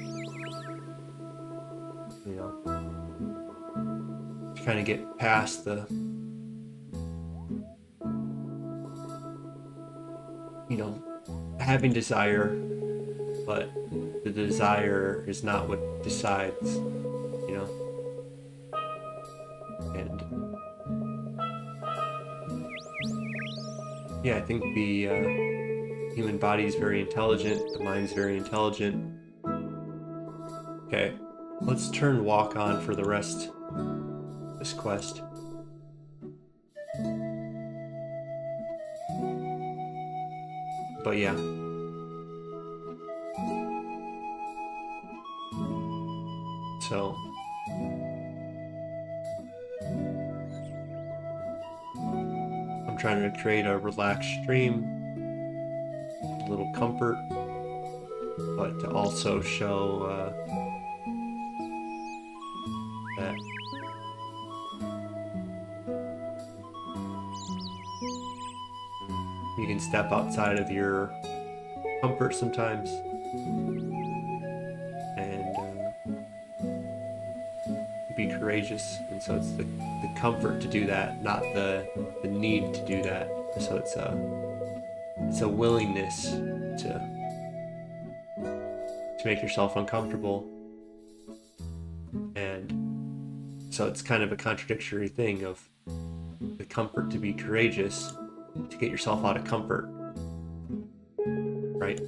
kind of get past the, you know, having desire, but the desire is not what decides, you know. And yeah, I think the human body is very intelligent, the mind is very intelligent. Okay, let's turn walk on for the rest of this quest. But yeah. So I'm trying to create a relaxed stream, a little comfort, but to also show that you can step outside of your comfort sometimes, and be courageous. And so it's the comfort to do that, not the need to do that. So it's a willingness to make yourself uncomfortable. And so it's kind of a contradictory thing of the comfort to be courageous, to get yourself out of comfort, right?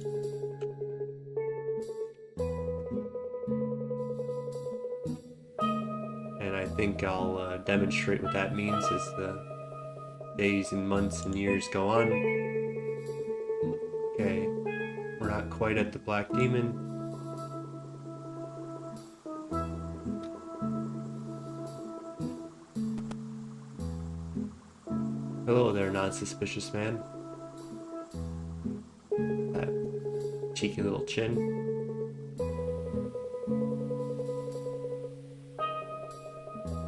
And I think I'll demonstrate what that means as the days and months and years go on. Okay, we're not quite at the Black Demon. Hello there, non-suspicious man. That cheeky little chin.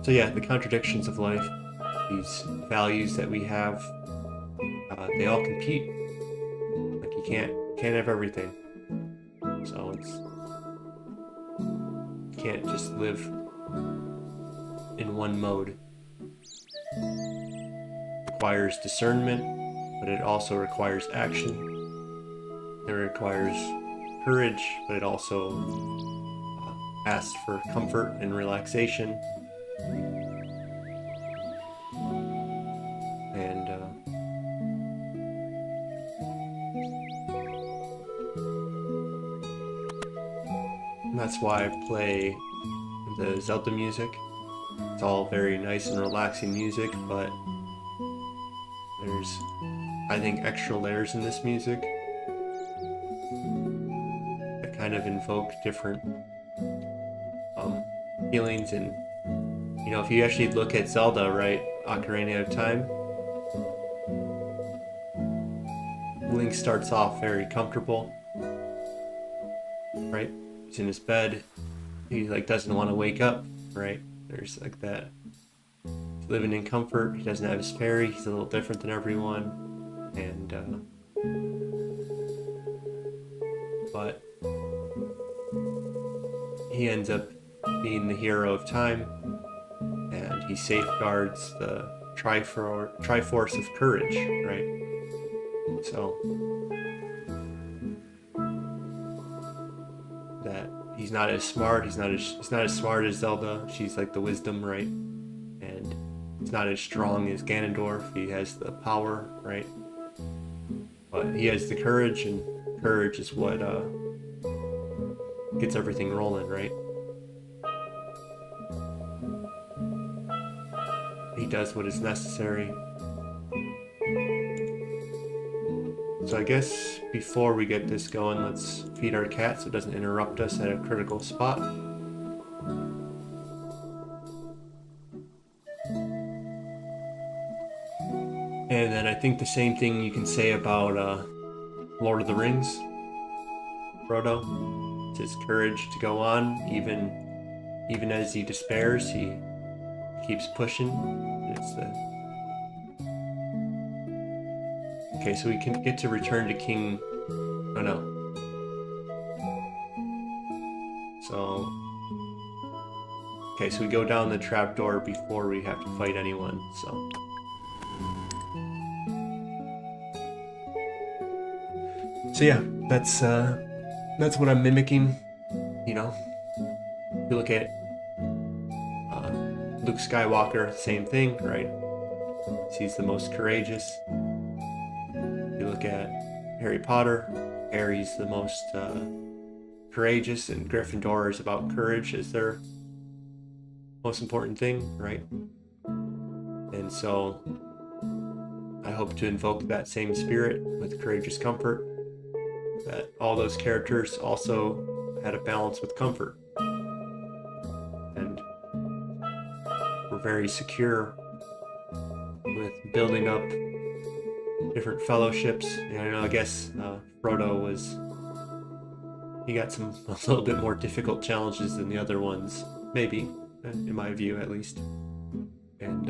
So yeah, the contradictions of life, these values that we have, they all compete. Like you can't have everything. So you can't just live in one mode. It requires discernment, but it also requires action. It requires courage, but it also asks for comfort and relaxation. And that's why I play the Zelda music. It's all very nice and relaxing music, but there's, I think, extra layers in this music that kind of invoke different feelings. And you know, if you actually look at Zelda, right, Ocarina of Time, Link starts off very comfortable, right? He's in his bed. He like doesn't want to wake up, right? There's like that. He's living in comfort. He doesn't have his fairy. He's a little different than everyone, and but he ends up being the hero of time, and he safeguards the Triforce of courage, right? So that he's not as smart. He's not as smart as Zelda. She's like the wisdom, right? And he's not as strong as Ganondorf. He has the power, right? But he has the courage, and courage is what gets everything rolling, right? He does what is necessary. So I guess before we get this going, let's feed our cat so it doesn't interrupt us at a critical spot. And then I think the same thing you can say about Lord of the Rings. Frodo, it's his courage to go on, even as he despairs, he keeps pushing. It's the okay, so we can get to return to King. Oh no. So Okay, so we go down the trapdoor before we have to fight anyone, so. So yeah, that's what I'm mimicking, you know. If you look at Luke Skywalker, same thing, right? He's the most courageous. You look at Harry Potter, Harry's the most courageous, and Gryffindor is about courage as their most important thing, right? And so I hope to invoke that same spirit with Courageous Comfort, that all those characters also had a balance with comfort. And we're very secure with building up different fellowships. And I guess Frodo he got a little bit more difficult challenges than the other ones, maybe, in my view at least. And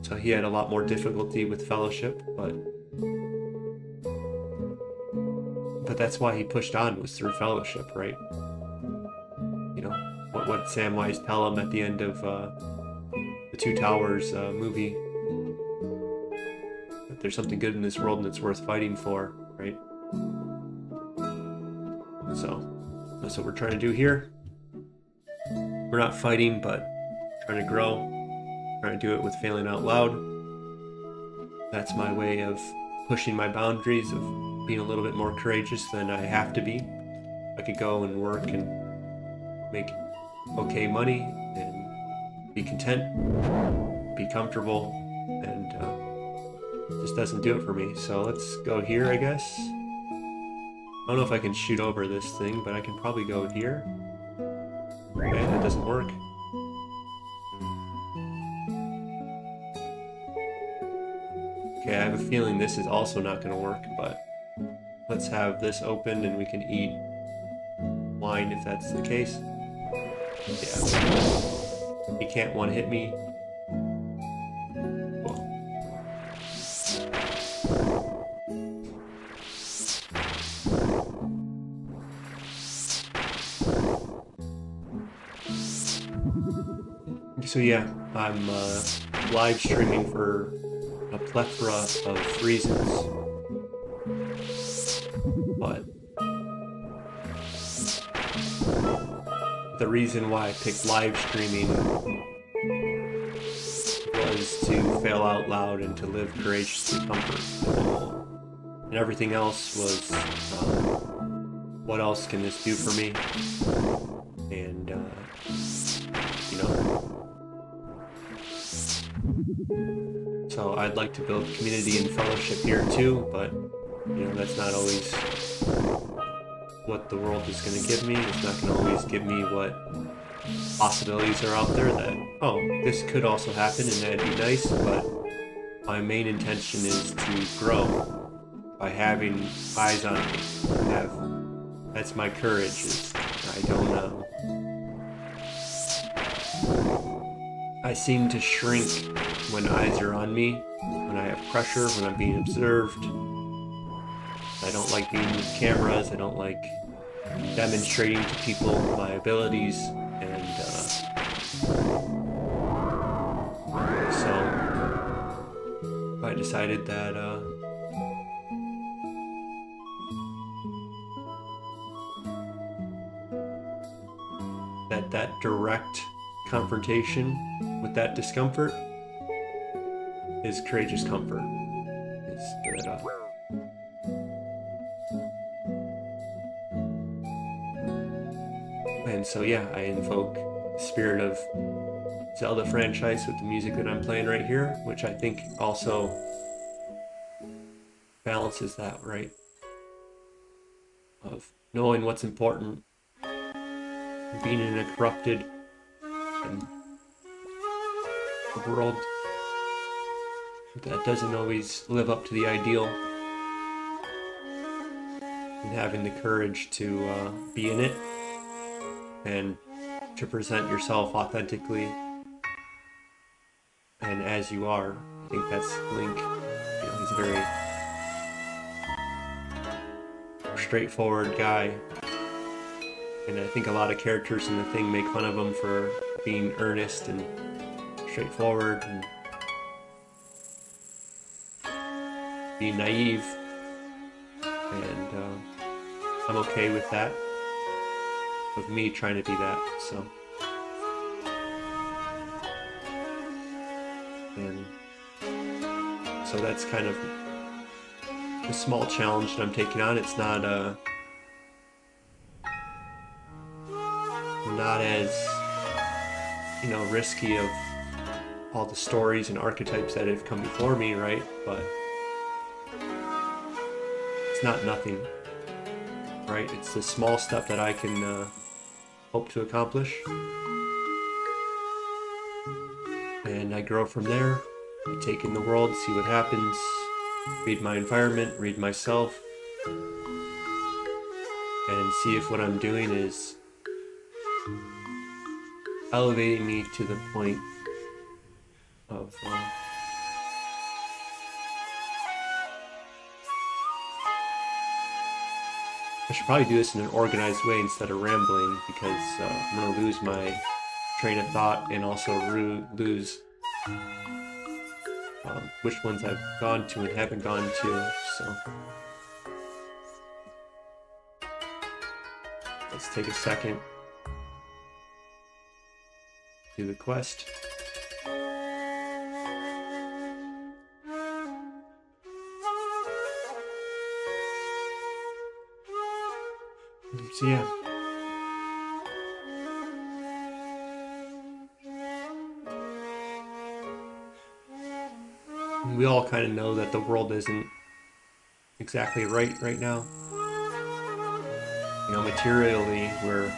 so he had a lot more difficulty with fellowship, but that's why he pushed on, was through fellowship, right? You know, what Samwise tell him at the end of the Two Towers movie, that there's something good in this world and it's worth fighting for, right? So that's what we're trying to do here. We're not fighting, but trying to grow, trying to do it with Failing Out Loud. That's my way of pushing my boundaries, of being a little bit more courageous than I have to be. I could go and work and make okay money and be content, be comfortable, and just doesn't do it for me. So let's go here, I guess. I don't know if I can shoot over this thing, but I can probably go here. Okay, that doesn't work. Okay, I have a feeling this is also not going to work, but let's have this open and we can eat wine if that's the case. Yeah. He can't one-hit me. Cool. So yeah, I'm live streaming for a plethora of reasons, but the reason why I picked live streaming was to fail out loud and to live courageously comfort. And everything else was, what else can this do for me? And, you know. So I'd like to build community and fellowship here too, but, you know, that's not always what the world is going to give me. It's not going to always give me what possibilities are out there that, oh, this could also happen and that'd be nice, but my main intention is to grow by having eyes on me. That's my courage, is I don't know. I seem to shrink when eyes are on me, when I have pressure, when I'm being observed. I don't like being with cameras, I don't like demonstrating to people my abilities, and so I decided that that direct confrontation with that discomfort is courageous comfort. And so yeah, I invoke the spirit of Zelda franchise with the music that I'm playing right here, which I think also balances that, right? Of knowing what's important, being in a corrupted and a world that doesn't always live up to the ideal, and having the courage to be in it and to present yourself authentically and as you are. I think that's Link. You know, he's a very straightforward guy, And I think a lot of characters in the thing make fun of him for being earnest and straightforward and being naive. And I'm okay with that, with me trying to be that. And so that's kind of a small challenge that I'm taking on. It's not as, you know, risky of all the stories and archetypes that have come before me, right? But it's not nothing, right? It's a small step that I can hope to accomplish, and I grow from there. I take in the world, see what happens, read my environment, read myself, and see if what I'm doing is elevating me to the point of I should probably do this in an organized way instead of rambling, because I'm going to lose my train of thought and also lose which ones I've gone to and haven't gone to. So let's take a second, do the quest. So yeah. We all kind of know that the world isn't exactly right now. You know, materially, we're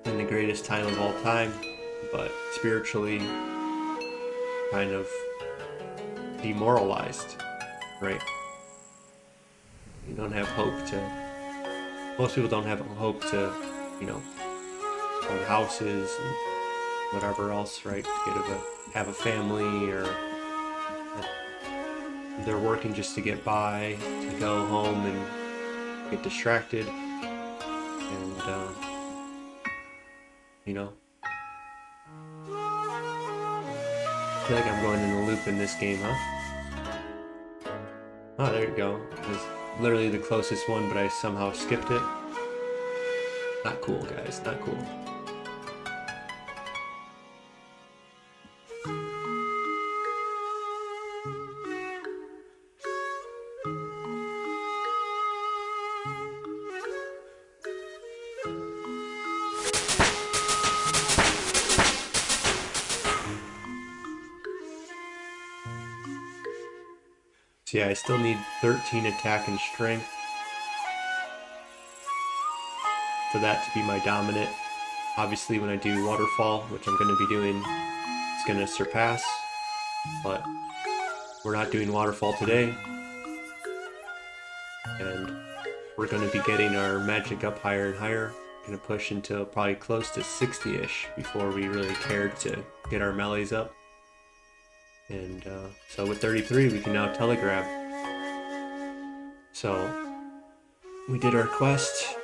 in the greatest time of all time, but spiritually, kind of demoralized, right? You don't have hope to, most people don't have hope to, you know, own houses and whatever else, right? To have a family, or they're working just to get by, to go home and get distracted, and you know, I feel like I'm going in a loop in this game, huh? Oh, there you go. It was literally the closest one, but I somehow skipped it. Not cool, guys, not cool. So yeah, I still need 13 attack and strength for that to be my dominant. Obviously, when I do waterfall, which I'm going to be doing, it's going to surpass, but we're not doing waterfall today, and we're going to be getting our magic up higher and higher. Going to push until probably close to 60-ish before we really care to get our melees up. And so with 33, we can now telegrab. So we did our quest,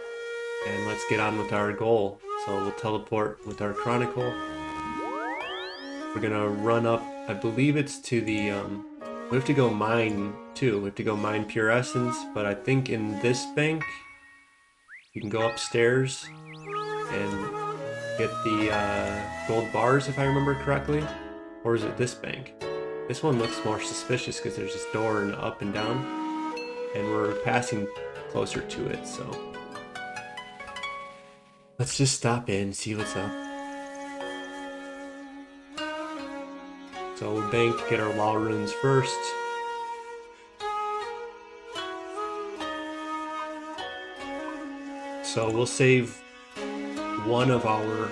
and let's get on with our goal. So we'll teleport with our chronicle. We're gonna run up, I believe it's to the, we have to go mine too. We have to go mine pure essence, but I think in this bank, you can go upstairs and get the gold bars, if I remember correctly. Or is it this bank? This one looks more suspicious because there's this door and up and down, and we're passing closer to it, so let's just stop in, see what's up. So we'll bank, get our law runes first. So we'll save one of our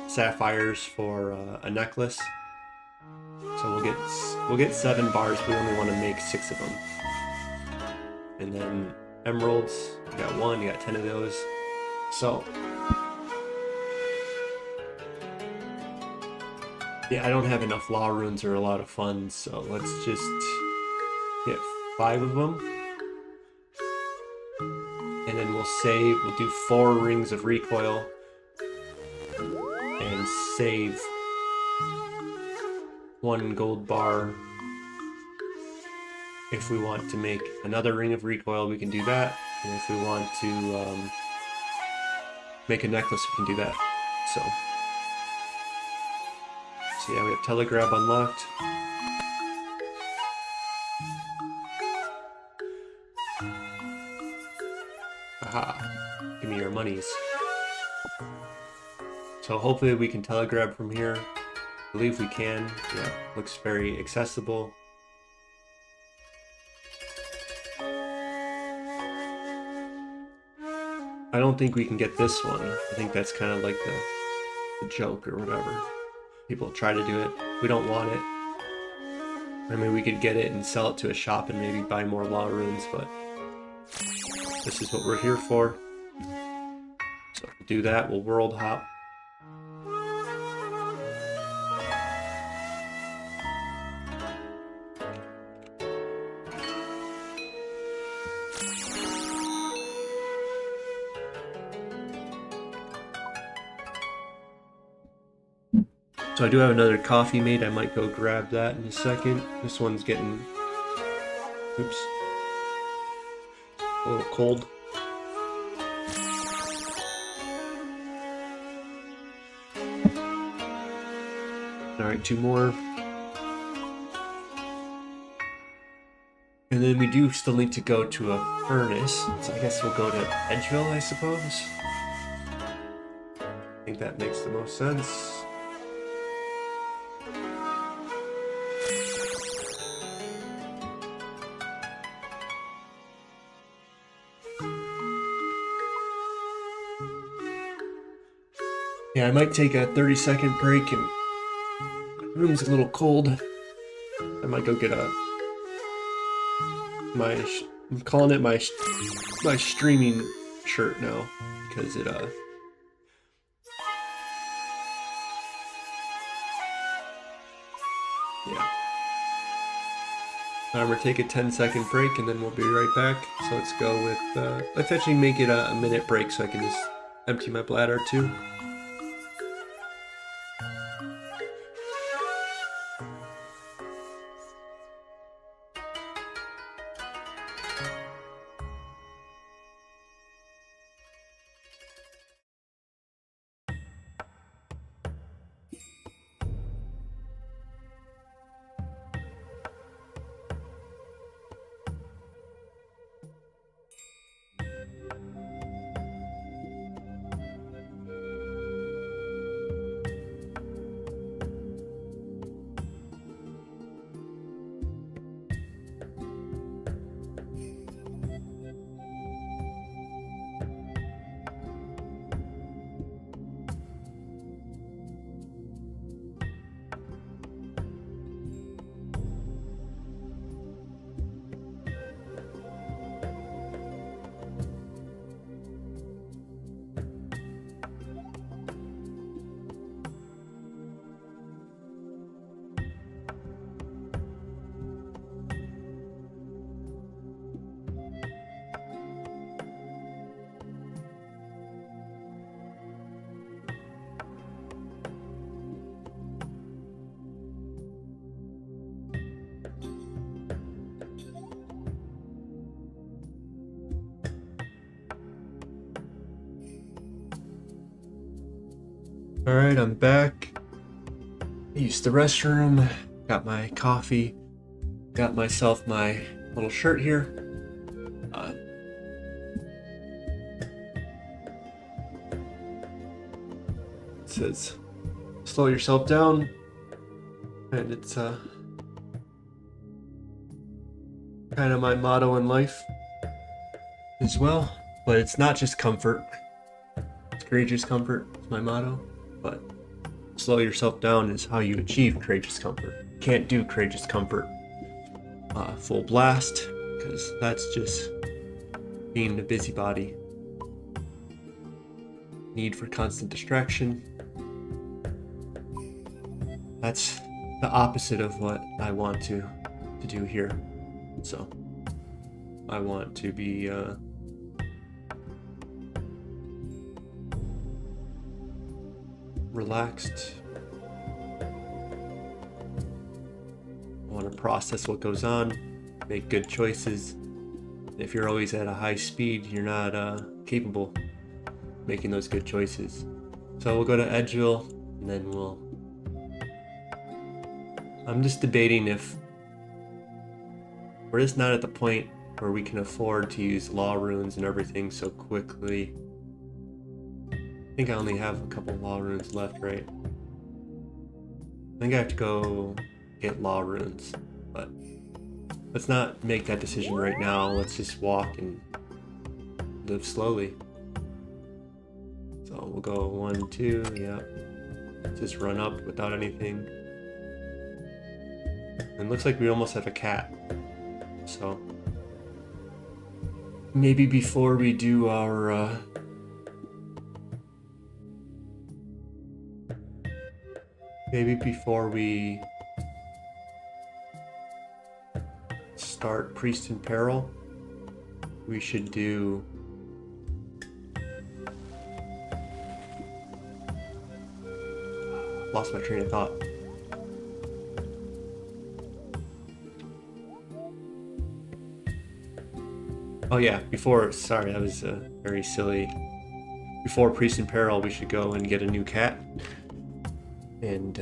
sapphires for a necklace. So we'll get 7 bars, but we only want to make 6 of them. And then emeralds, you got 1, you got 10 of those. So yeah, I don't have enough law runes or a lot of funds, so let's just get 5 of them. save. We'll do 4 rings of recoil and save 1 gold bar. If we want to make another ring of recoil, we can do that. And if we want to make a necklace, we can do that. So yeah, we have Telegrab unlocked. Aha, give me your monies. So hopefully we can Telegrab from here. I believe we can. Yeah, looks very accessible. I don't think we can get this one. I think that's kind of like the joke or whatever. People try to do it. We don't want it. I mean, we could get it and sell it to a shop and maybe buy more law runes, but this is what we're here for. So to do that, we'll world hop. So I do have another coffee made. I might go grab that in a second. This one's getting, oops, a little cold. Alright, 2 more. And then we do still need to go to a furnace. So I guess we'll go to Edgeville, I suppose. I think that makes the most sense. Yeah, I might take a 30-second break, and the room's a little cold. I might go get I'm calling it my streaming shirt now, because it yeah. We're gonna take a 10-second break, and then we'll be right back. So let's go with let's actually make it a minute break so I can just empty my bladder too. Alright, I'm back. Used the restroom, got my coffee, got myself my little shirt here. It says, slow yourself down, and it's kind of my motto in life as well. But it's not just comfort, it's courageous comfort, it's my motto. But slow yourself down is how you achieve courageous comfort. You can't do courageous comfort full blast, because that's just being a busybody. Need for constant distraction. That's the opposite of what I want to do here. So I want to be relaxed. I want to process what goes on, make good choices. If you're always at a high speed, you're not capable of making those good choices. So we'll go to Edgeville, and then I'm just debating if we're just not at the point where we can afford to use law runes and everything so quickly. I think I only have a couple law runes left, right? I think I have to go get law runes, but let's not make that decision right now. Let's just walk and live slowly. So we'll go 1, 2, yeah. Just run up without anything. And looks like we almost have a cat. So maybe before we do our start Priest in Peril, we should do lost my train of thought. Oh yeah, sorry, that was very silly. Before Priest in Peril, we should go and get a new cat. And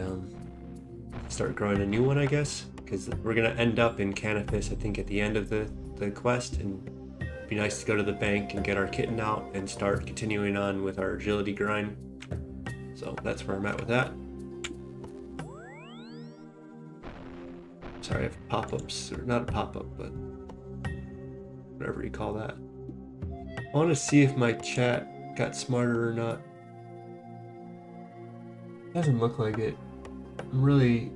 start growing a new one, I guess. Because we're going to end up in Canifis, I think, at the end of the quest. And it'd be nice to go to the bank and get our kitten out and start continuing on with our agility grind. So that's where I'm at with that. Sorry, I have pop-ups. Or not a pop-up, but whatever you call that. I want to see if my chat got smarter or not. Doesn't look like it. I'm really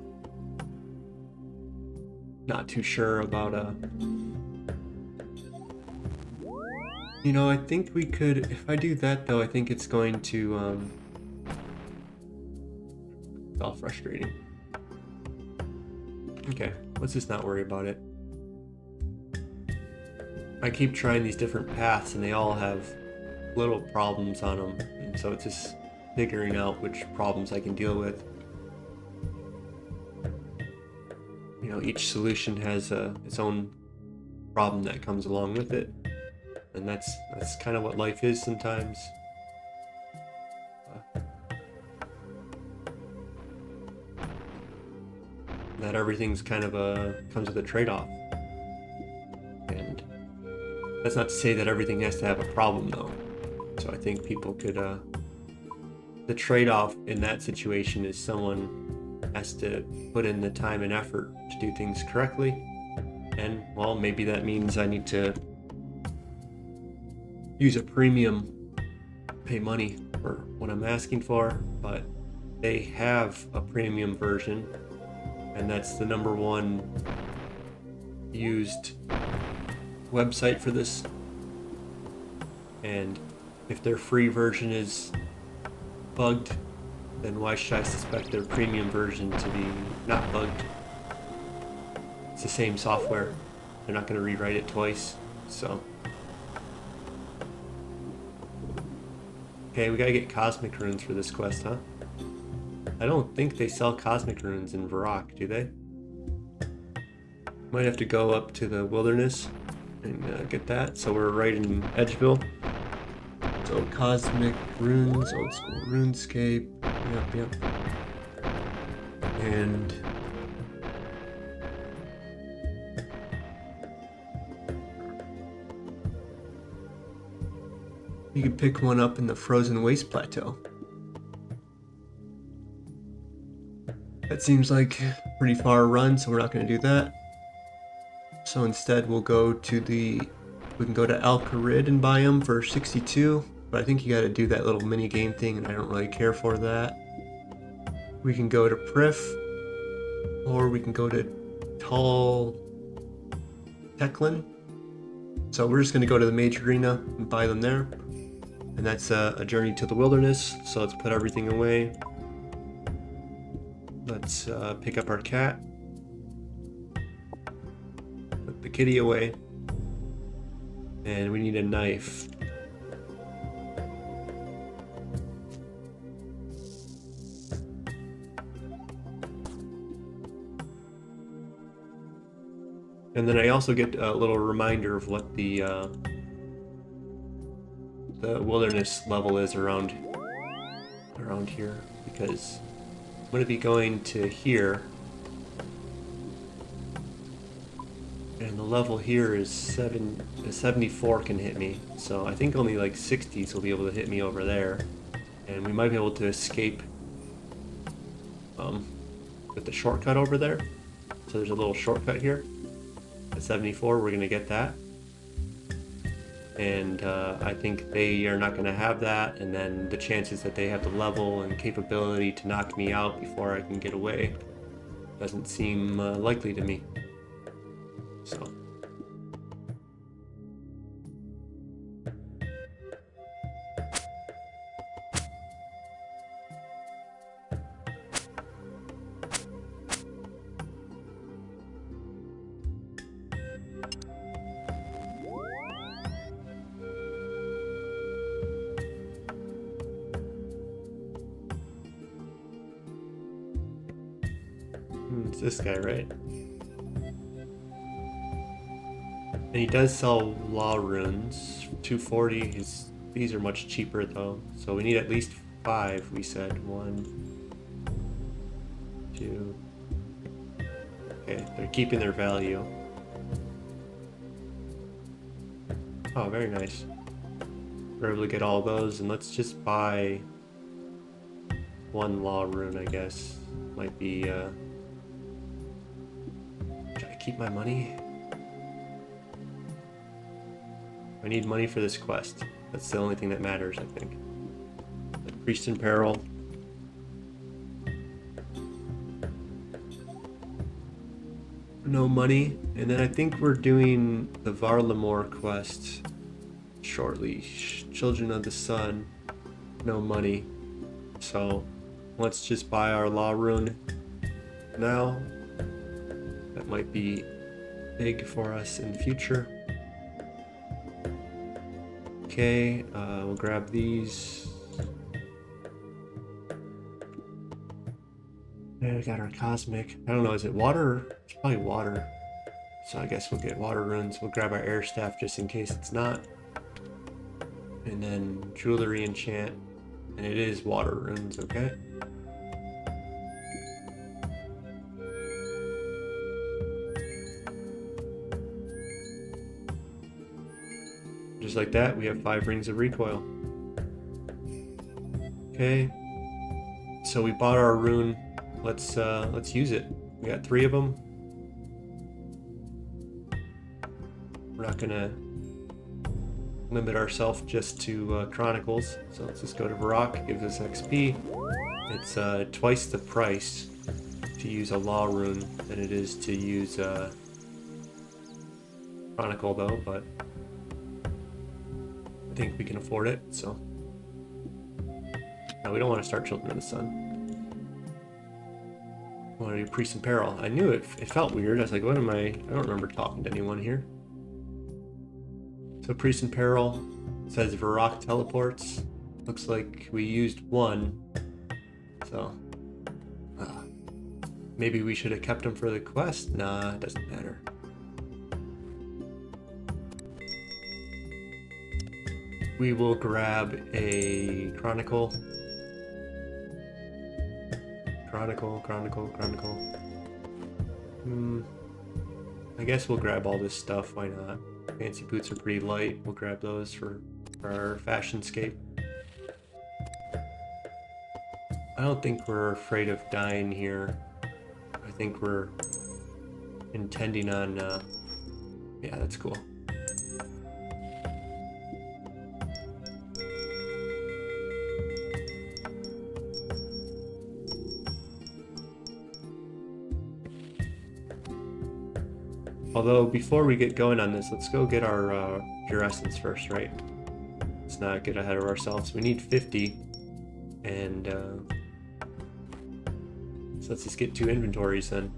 not too sure about I think we could, if I do that though, I think it's going to it's all frustrating. Okay, let's just not worry about it. I keep trying these different paths and they all have little problems on them, and so it's just figuring out which problems I can deal with. Each solution has its own problem that comes along with it, and that's kind of what life is sometimes. That everything's kind of comes with a trade-off, and that's not to say that everything has to have a problem though. So I think people could the trade-off in that situation is someone has to put in the time and effort to do things correctly, and well, maybe that means I need to use a premium, pay money for what I'm asking for, but they have a premium version, and that's the #1 used website for this, and if their free version is bugged, then why should I suspect their premium version to be not bugged? It's the same software. They're not going to rewrite it twice, so. Okay, we gotta get cosmic runes for this quest, huh? I don't think they sell cosmic runes in Varrock, do they? Might have to go up to the wilderness and get that. So we're right in Edgeville. So cosmic runes, old school RuneScape. Yep. And you can pick one up in the Frozen Waste Plateau. That seems like a pretty far run, so we're not going to do that. So instead we'll go to we can go to Al-Kharid and buy them for 62, but I think you got to do that little mini game thing, and I don't really care for that. We can go to Prif, or we can go to Tall Teklin. So we're just going to go to the major arena and buy them there. And that's a journey to the wilderness, so let's put everything away. Let's pick up our cat. Put the kitty away. And we need a knife. And then I also get a little reminder of what the wilderness level is around here, because I'm going to be going to here, and the level here is 74 can hit me, so I think only like 60s will be able to hit me over there, and we might be able to escape with the shortcut over there. So there's a little shortcut here at 74. We're going to get that. And I think they are not going to have that, and then the chances that they have the level and capability to knock me out before I can get away doesn't seem likely to me. So it's this guy, right? And he does sell law runes, 240. These are much cheaper though, so we need at least 5. We said 1, 2. Okay, they're keeping their value. Oh, very nice. We're able to get all those, and let's just buy 1 law rune, I guess. Might be should I keep my money? I need money for this quest. That's the only thing that matters, I think. The Priest in Peril. No money. And then I think we're doing the Varlamore quest shortly. Children of the Sun. No money. So let's just buy our law rune now. That might be big for us in the future. Okay, we'll grab these. There, we got our cosmic. I don't know, is it water? It's probably water. So I guess we'll get water runes. We'll grab our air staff just in case it's not. And then jewelry enchant. And it is water runes, okay? Just like that, we have 5 rings of recoil. Okay, so we bought our rune. Let's use it. We got 3 of them. We're not gonna limit ourselves just to Chronicles. So let's just go to Varrock. Gives us XP. It's twice the price to use a law rune than it is to use Chronicle, though. But I think we can afford it, so. No, we don't want to start Children of the Sun. We want to do Priest in Peril. I knew it felt weird. I was like, what am I don't remember talking to anyone here. So Priest in Peril says Varrock teleports. Looks like we used 1. So maybe we should have kept him for the quest. Nah, it doesn't matter. We will grab a Chronicle. Chronicle. I guess we'll grab all this stuff, why not? Fancy boots are pretty light. We'll grab those for our fashionscape. I don't think we're afraid of dying here. I think we're intending on, yeah, that's cool. Although, before we get going on this, let's go get our Pure Essence first, right? Let's not get ahead of ourselves. We need 50, and so let's just get 2 inventories then.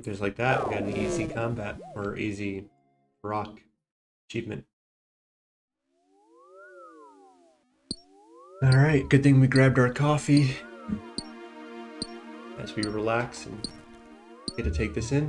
Just like that, we got an easy combat, or easy rock achievement. Alright, good thing we grabbed our coffee as we relax and get to take this in.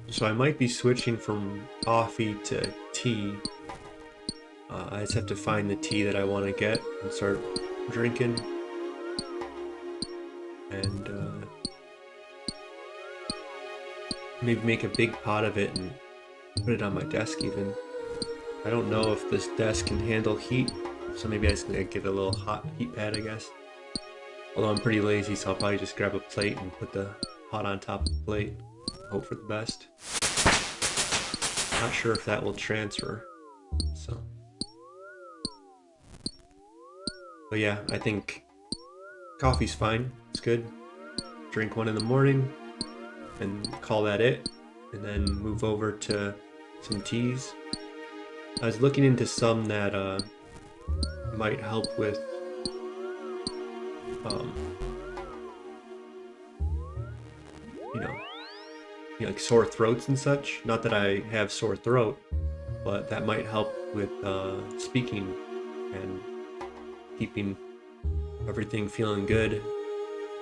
So I might be switching from coffee to tea. I just have to find the tea that I want to get and start drinking. And maybe make a big pot of it and put it on my desk even. I don't know if this desk can handle heat, so maybe I just need to get a little hot heat pad, I guess. Although I'm pretty lazy, so I'll probably just grab a plate and put the pot on top of the plate. Hope for the best. Not sure if that will transfer, so. But yeah, I think coffee's fine. It's good. Drink one in the morning and call that it, and then move over to some teas. I was looking into some that might help with like sore throats and such. Not that I have sore throat, but that might help with speaking and keeping everything feeling good.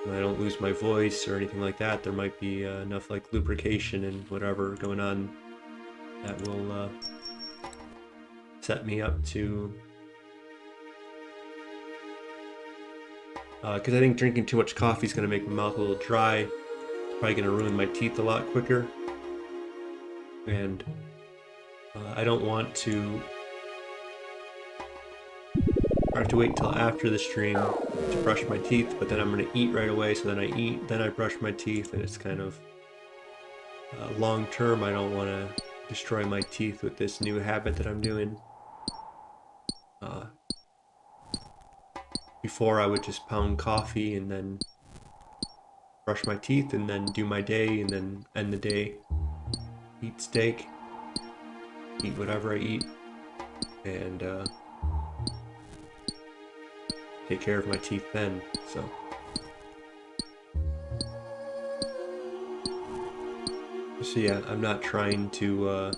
And I don't lose my voice or anything like that. There might be enough like lubrication and whatever going on that will set me up to, because I think drinking too much coffee is going to make my mouth a little dry. Probably going to ruin my teeth a lot quicker, and I don't want to have to wait until after the stream to brush my teeth, but then I'm going to eat right away, so then I eat, then I brush my teeth, and it's kind of long term. I don't want to destroy my teeth with this new habit that I'm doing. Before I would just pound coffee and then brush my teeth and then do my day and then end the day, eat steak, eat whatever I eat, and take care of my teeth then. So yeah, I'm not trying to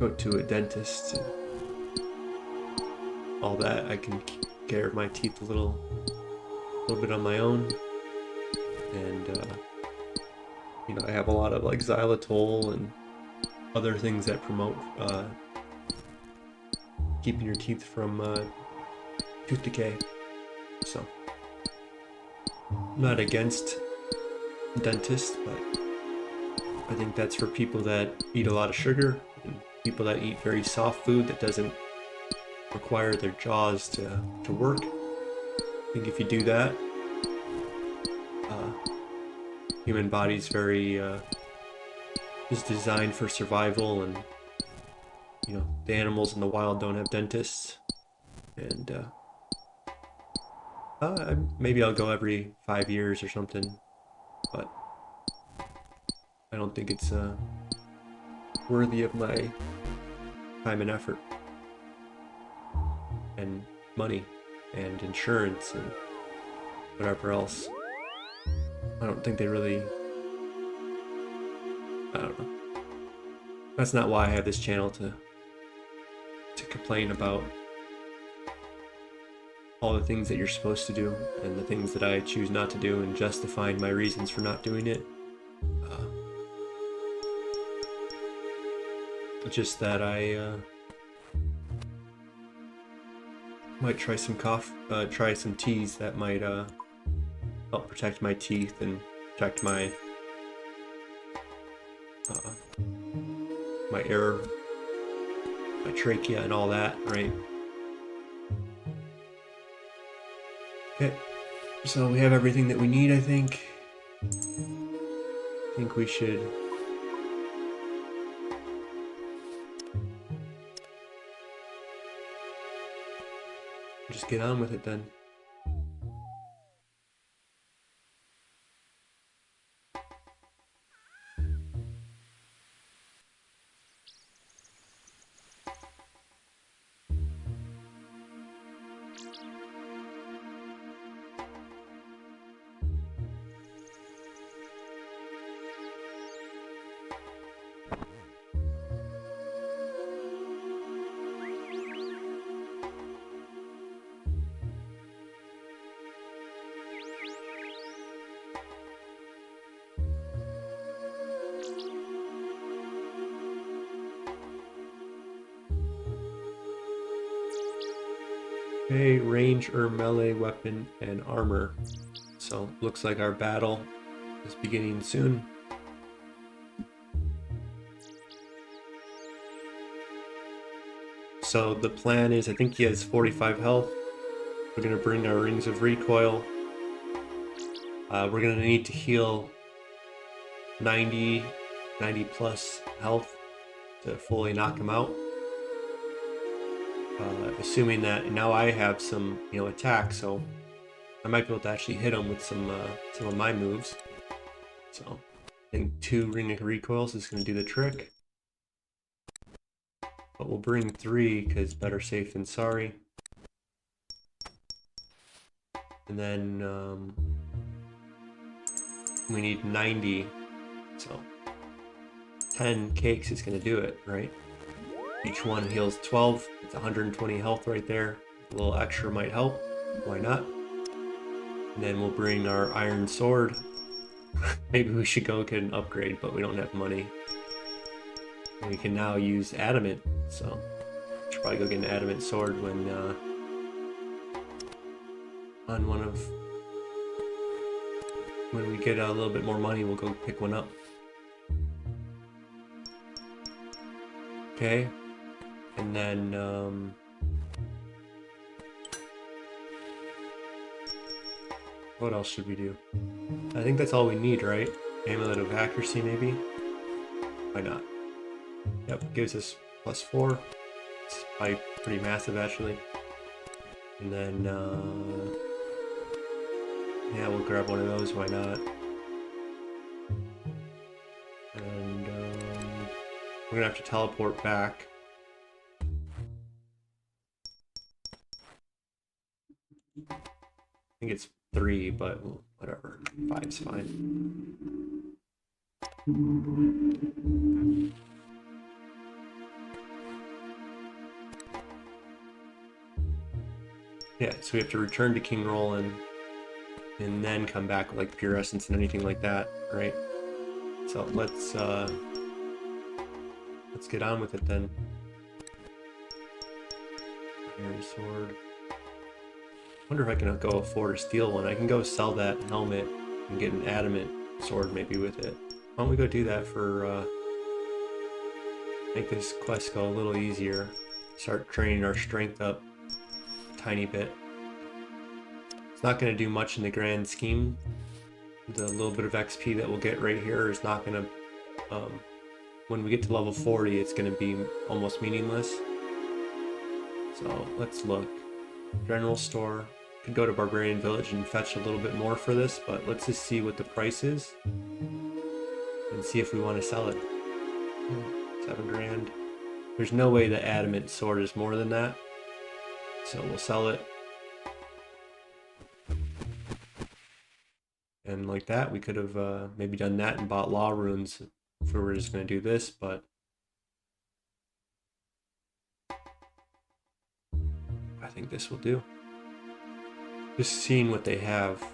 go to a dentist and all that. I can take care of my teeth a little bit on my own, and I have a lot of like xylitol and other things that promote keeping your teeth from tooth decay. So I'm not against dentists, but I think that's for people that eat a lot of sugar and people that eat very soft food that doesn't require their jaws to work. I think if you do that, human body's very is designed for survival, and the animals in the wild don't have dentists, and maybe I'll go every 5 years or something, but I don't think it's worthy of my time and effort and money and insurance and whatever else. I don't think they really, I don't know. That's not why I have this channel, to complain about all the things that you're supposed to do and the things that I choose not to do and justifying my reasons for not doing it. It's just that I might try some try some teas that might help protect my teeth and protect my my air, my trachea and all that, right? Okay, so we have everything that we need, I think. I think we should just get on with it then. Okay, range or melee weapon and armor. So looks like our battle is beginning soon. So the plan is, I think he has 45 health. We're gonna bring our rings of recoil. We're gonna need to heal 90 plus health to fully knock him out. Assuming that now I have some, attack, so I might be able to actually hit him with some of my moves. So I think 2 ring of recoils is going to do the trick. But we'll bring 3 because better safe than sorry. And then we need 90, so 10 cakes is going to do it, right? Each one heals 12. It's 120 health right there. A little extra might help. Why not? And then we'll bring our iron sword. Maybe we should go get an upgrade, but we don't have money. And we can now use adamant, so should probably go get an adamant sword when when we get a little bit more money, we'll go pick one up. Okay. And then, what else should we do? I think that's all we need, right? Amulet of accuracy, maybe? Why not? Yep, gives us +4. It's probably pretty massive, actually. And then, yeah, we'll grab one of those, why not? And, we're gonna have to teleport back. I think it's 3, but whatever. 5's fine. Yeah, so we have to return to King Roland and then come back with like pure essence and anything like that, right? So let's get on with it then. Iron sword. Wonder if I can go afford a steel one. I can go sell that helmet and get an adamant sword maybe with it. Why don't we go do that for make this quest go a little easier. Start training our strength up a tiny bit. It's not going to do much in the grand scheme. The little bit of XP that we'll get right here is not going to when we get to level 40, it's going to be almost meaningless. So let's look. General store. Could go to Barbarian Village and fetch a little bit more for this, but let's just see what the price is and see if we want to sell it. 7 grand. There's no way the adamant sword is more than that, so we'll sell it. And like that, we could have maybe done that and bought law runes if we were just going to do this, but I think this will do. Just seeing what they have.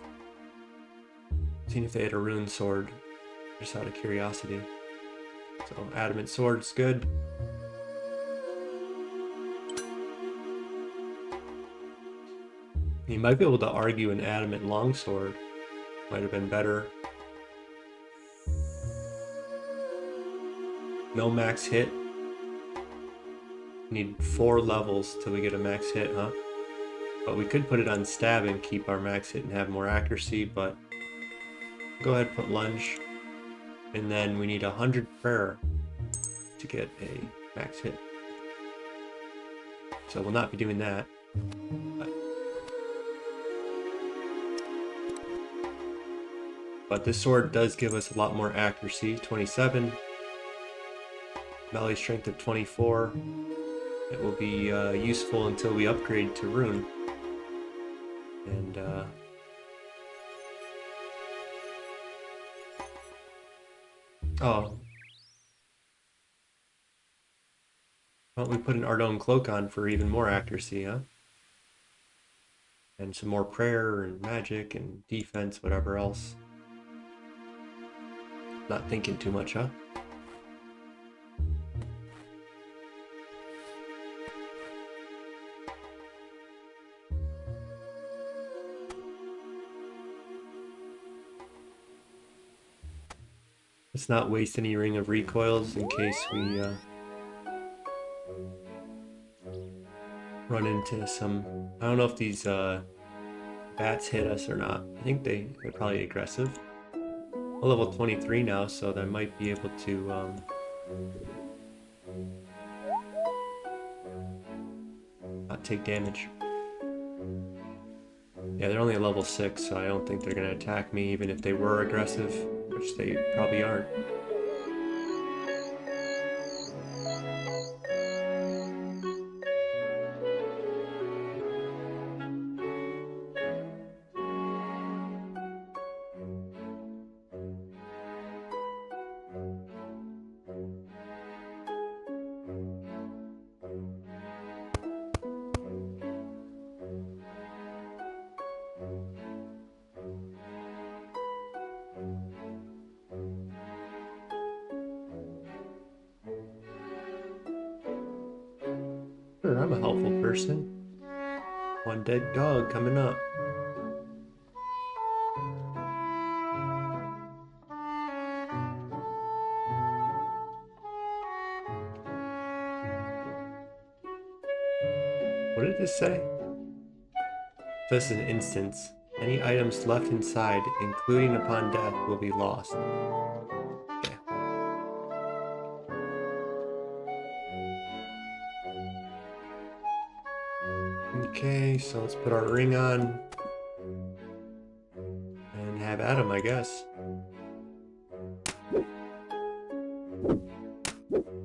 Seeing if they had a rune sword, just out of curiosity. So adamant sword's good. You might be able to argue an adamant longsword might have been better. No max hit. Need 4 levels till we get a max hit, huh? But we could put it on stab and keep our max hit and have more accuracy, but go ahead and put lunge. And then we need 100 prayer to get a max hit. So we'll not be doing that. But this sword does give us a lot more accuracy, 27. Melee strength of 24. It will be useful until we upgrade to rune. And oh, why don't we put an Ardougne cloak on for even more accuracy, huh? And some more prayer and magic and defense, whatever else. Not thinking too much, huh? Let's not waste any ring of recoils in case we run into some... I don't know if these bats hit us or not. I think they're probably aggressive. We're level 23 now, so I might be able to not take damage. Yeah, they're only at level 6, so I don't think they're going to attack me even if they were aggressive, which they probably aren't. Sure, I'm a helpful person. One dead dog coming up. What did this say? This is an instance. Any items left inside, including upon death, will be lost. Okay. Okay, so let's put our ring on and have at him, I guess.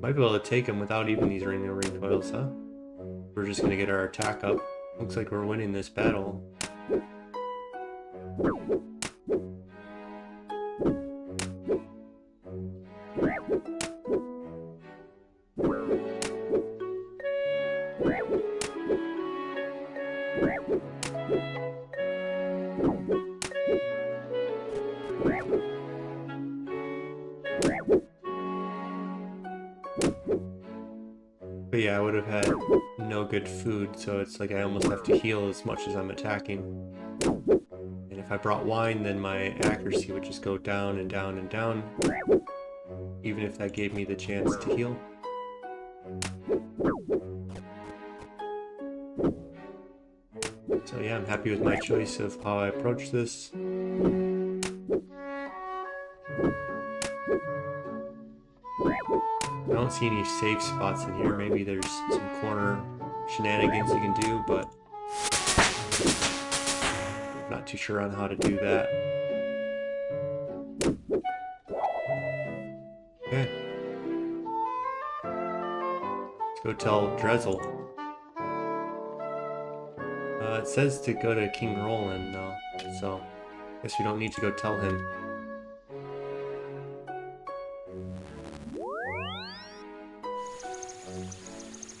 Might be able to take him without even these ring recoils, huh? We're just gonna get our attack up. Looks like we're winning this battle. But yeah, I would have had no good food, so it's like I almost have to heal as much as I'm attacking. And if I brought wine, then my accuracy would just go down and down and down, even if that gave me the chance to heal. So yeah, I'm happy with my choice of how I approach this. I don't see any safe spots in here. Maybe there's some corner shenanigans you can do, but I'm not too sure on how to do that. Okay. Let's go tell Drezel. It says to go to King Roland, though, so I guess we don't need to go tell him.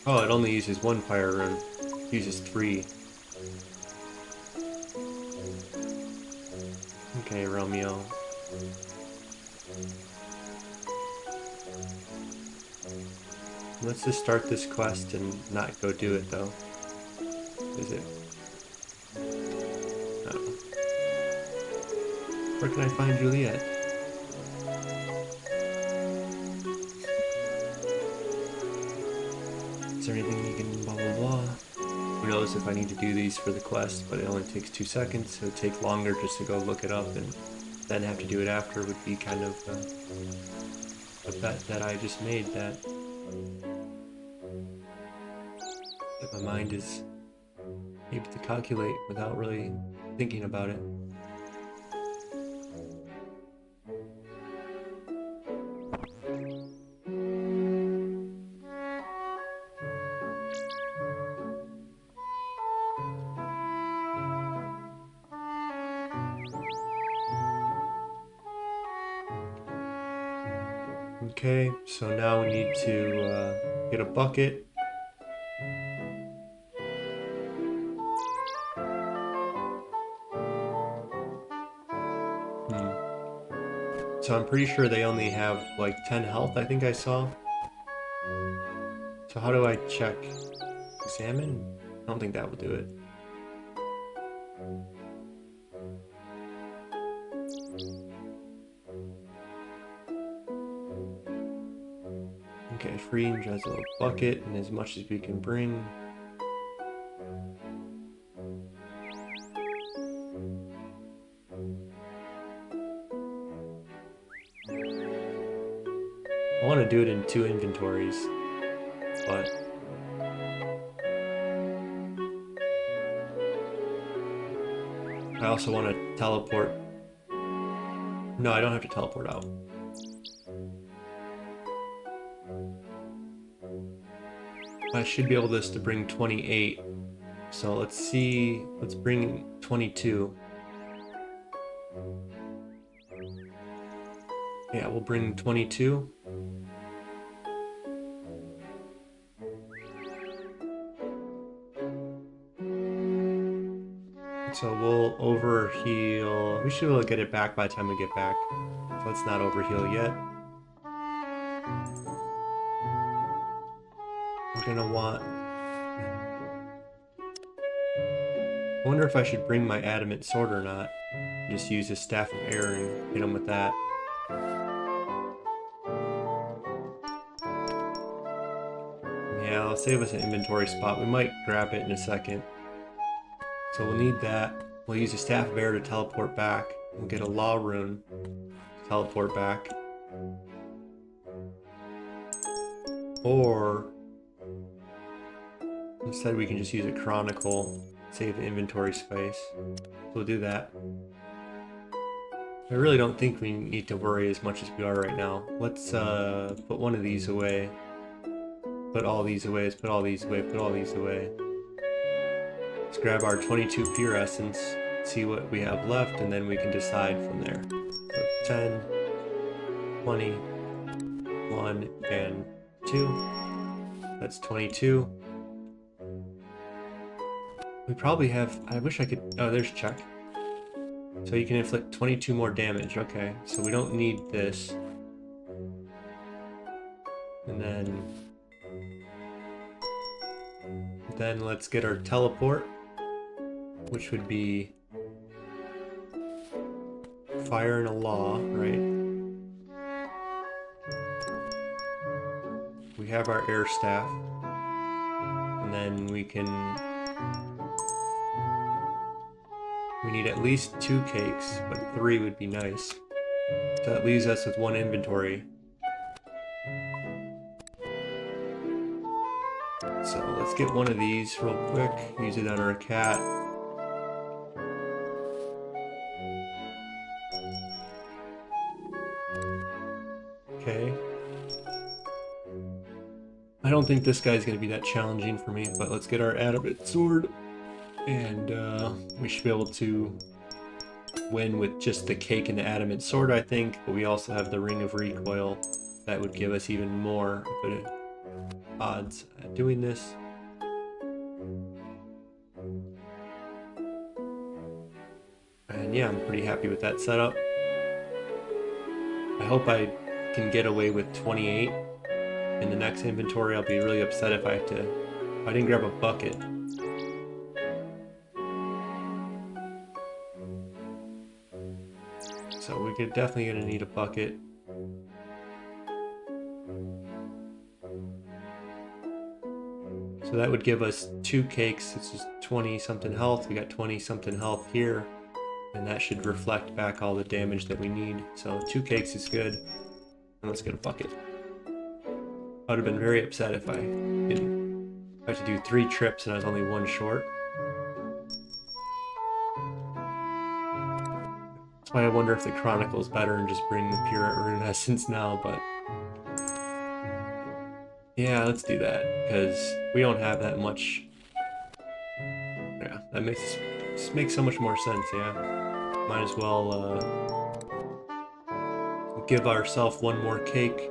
Oh, it only uses one fire rune. It uses 3. Okay, Romeo. Let's just start this quest and not go do it, though. Is it? I don't know. Where can I find Juliet? Is there anything you can blah blah blah? Who knows if I need to do these for the quest, but it only takes 2 seconds, so it'd take longer just to go look it up and then have to do it after would be kind of a bet that I just made that my mind is able to calculate without really thinking about it. Okay, so now we need to get a bucket. So I'm pretty sure they only have like 10 health, I think I saw. So how do I check? Examine? I don't think that will do it. Okay, free and just a bucket and as much as we can bring. I want to do it in 2 inventories, but I also want to teleport. No, I don't have to teleport out. I should be able just to bring 28. So let's see, let's bring 22. Yeah, we'll bring 22. So we'll overheal. We should be able to get it back by the time we get back. So let's not overheal yet. We're gonna want... I wonder if I should bring my adamant sword or not. Just use a staff of air and hit him with that. Yeah, I'll save us an inventory spot. We might grab it in a second. So we'll need that. We'll use a staff of air to teleport back. We'll get a law rune to teleport back. Or instead we can just use a chronicle, save the inventory space. So we'll do that. I really don't think we need to worry as much as we are right now. Let's put one of these away. Put all these away, let's put all these away, put all these away. Let's grab our 22 pure essence, see what we have left, and then we can decide from there. So 10, 20, 1, and 2. That's 22. We probably have... I wish I could... Oh, there's check. So you can inflict 22 more damage. Okay, so we don't need this. And then let's get our teleport, which would be fire and a law, right? We have our air staff, and then we need at least 2 cakes, but 3 would be nice. So that leaves us with 1 inventory. So let's get one of these real quick, use it on our cat. Okay. I don't think this guy's going to be that challenging for me, but let's get our adamant sword. And we should be able to win with just the cake and the adamant sword, I think. But we also have the ring of recoil that would give us even more odds at doing this. And yeah, I'm pretty happy with that setup. I hope I can get away with 28 in the next inventory. I'll be really upset if I didn't grab a bucket. So we're definitely gonna need a bucket. So that would give us 2 cakes. This is 20 something health. We got 20 something health here. And that should reflect back all the damage that we need. So 2 cakes is good. And let's get a bucket. I would have been very upset if I didn't have to do 3 trips and I was only 1 short. That's why I wonder if the Chronicle is better and just bring the pure rune essence now, but yeah, let's do that, because we don't have that much. Yeah, that makes so much more sense, yeah. Might as well give ourselves 1 more cake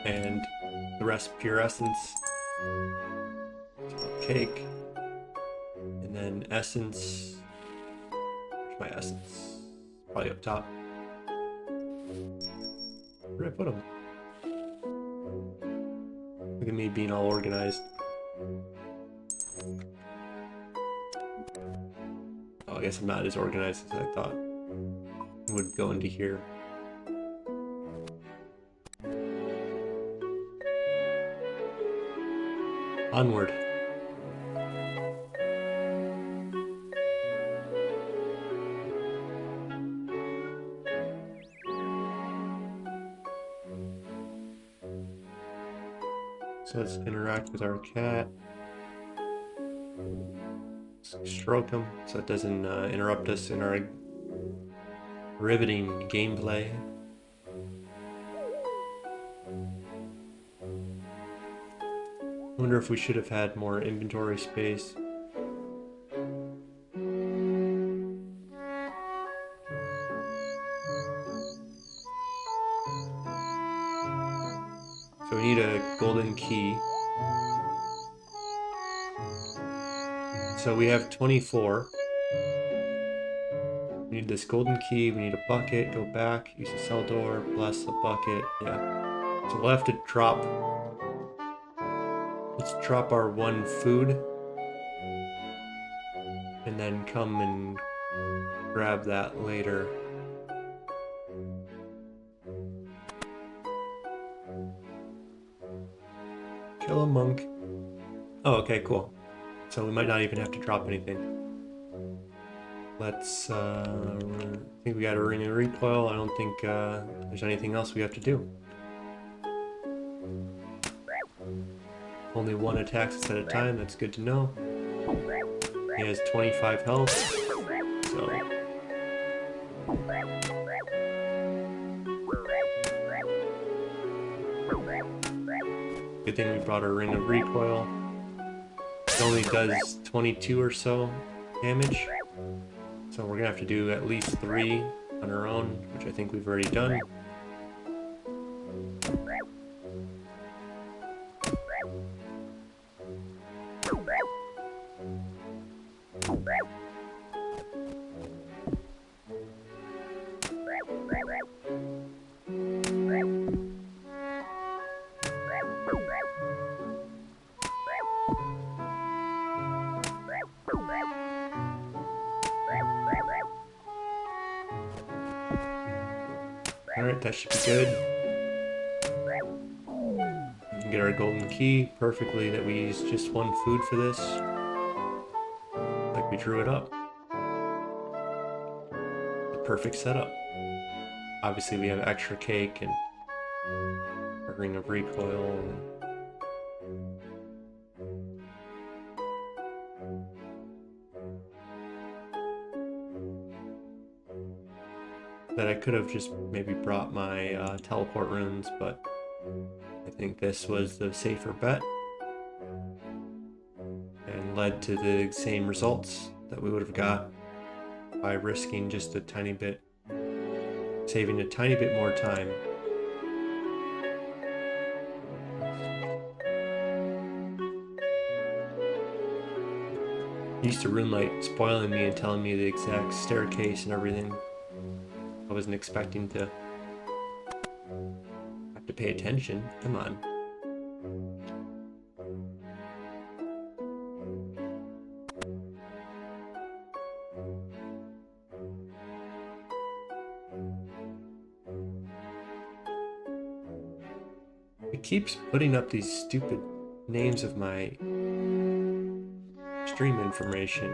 and the rest pure essence. So cake, and then essence. Where's my essence? Probably up top. Where did I put them? Look at me being all organized. Oh, I guess I'm not as organized as I thought. It would go into here. Onward. So let's interact with our cat. Stroke him so it doesn't interrupt us in our riveting gameplay. I wonder if we should have had more inventory space. So we need a golden key. So we have 24. We need this golden key, we need a bucket, go back, use the cell door, plus a bucket, yeah. So we'll have to drop, let's drop our 1 food, and then come and grab that later. Kill a monk. Oh, okay, cool. So we might not even have to drop anything. Let's, I think we got a ring of recoil. I don't think there's anything else we have to do. Only 1 attacks at a time, that's good to know. He has 25 health, so... Good thing we brought our ring of recoil. It only does 22 or so damage. So we're gonna have to do at least 3 on our own, which I think we've already done. Alright, that should be good. We can get our golden key perfectly that we use just 1 food for this. Like we drew it up. The perfect setup. Obviously we have extra cake and a ring of recoil. That I could have just maybe brought my teleport runes, but I think this was the safer bet and led to the same results that we would have got by risking just a tiny bit, saving a tiny bit more time. Used to Runelight spoiling me and telling me the exact staircase and everything. I wasn't expecting to have to pay attention. Come on. It keeps putting up these stupid names of my stream information.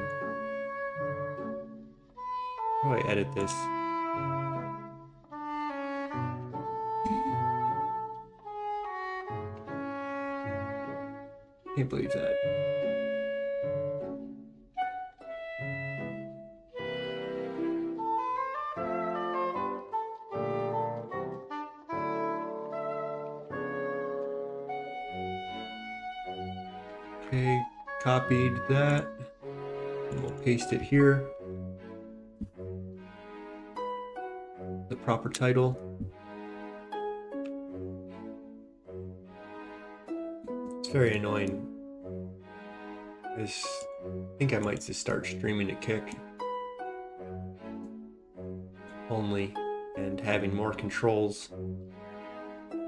How do I edit this? Can't believe that. Okay, copied that. And we'll paste it here. The proper title. It's very annoying. I think I might just start streaming to Kick only and having more controls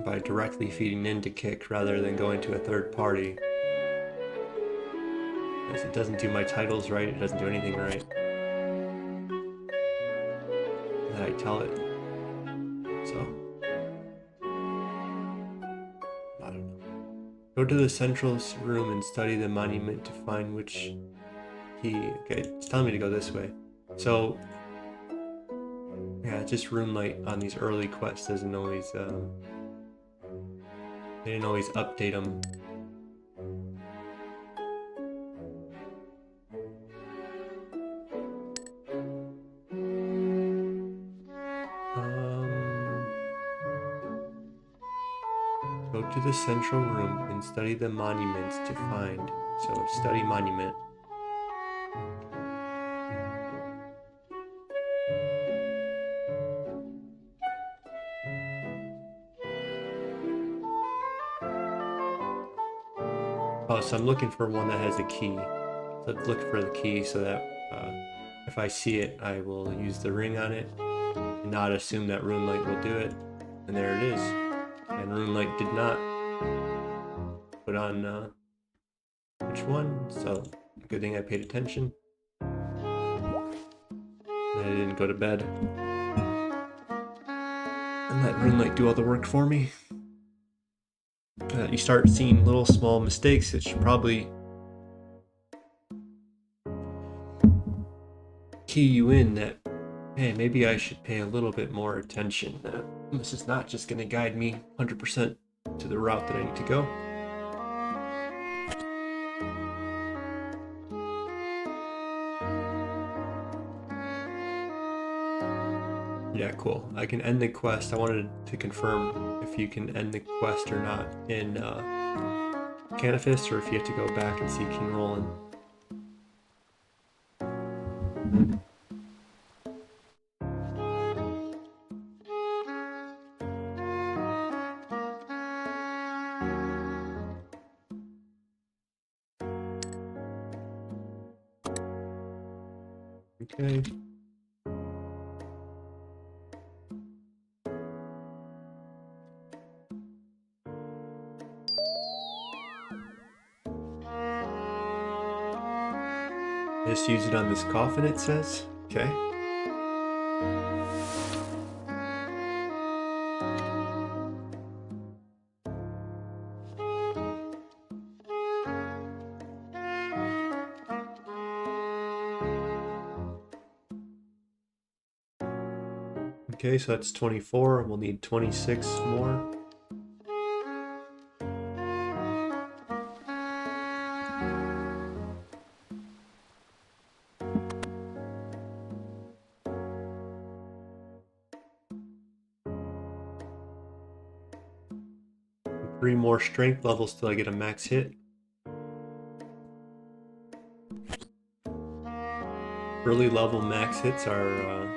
by directly feeding into Kick rather than going to a third party. Because it doesn't do my titles right, it doesn't do anything right that I tell it. So, I don't know. Go to the central room and study the monument to find which key. Okay, it's telling me to go this way. So, yeah, just room light on these early quests doesn't always, they didn't always update them. Go to the central room and study the monuments to find. So, study monument. Oh, so I'm looking for one that has a key. So let's look for the key so that if I see it, I will use the ring on it and not assume that Runelight will do it. And there it is. And Runelight did not put on which one, so good thing I paid attention. And I didn't go to bed. And let Runelight do all the work for me. You start seeing little small mistakes that should probably key you in that, hey, maybe I should pay a little bit more attention. This is not just going to guide me 100% to the route that I need to go. Yeah, cool. I can end the quest. I wanted to confirm if you can end the quest or not in Canifis, or if you have to go back and see King Roland. Okay. Just use it on this coffin, it says. Okay. Okay, so that's 24. We'll need 26 more. Three more strength levels till I get a max hit. Early level max hits are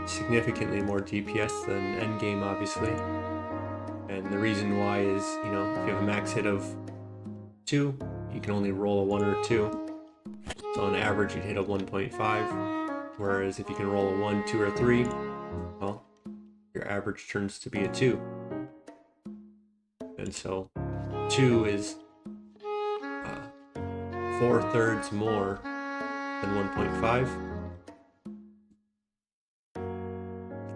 significantly more DPS than endgame, obviously. And the reason why is, you know, if you have a max hit of 2, you can only roll a 1 or 2. So on average, you'd hit a 1.5. Whereas if you can roll a 1, 2, or 3, well, your average turns to be a 2. And so 2 is 4/3 more than 1.5.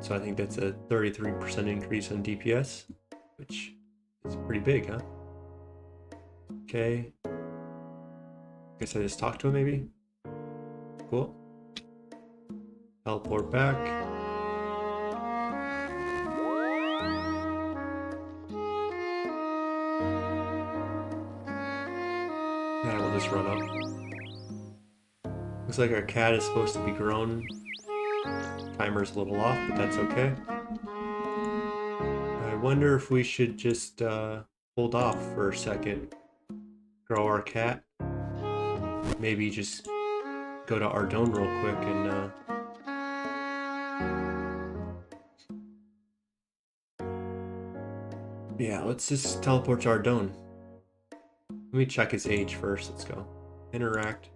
So I think that's a 33% increase on DPS, which is pretty big, huh? Okay. Guess I just talked to him maybe? Cool. Teleport back. Yeah, we'll just run up. Looks like our cat is supposed to be grown. Timer's a little off, but that's okay. I wonder if we should just hold off for a second. Grow our cat. Maybe just go to Ardone real quick and yeah, let's just teleport to Ardone. Let me check his age first. Let's go. Interact.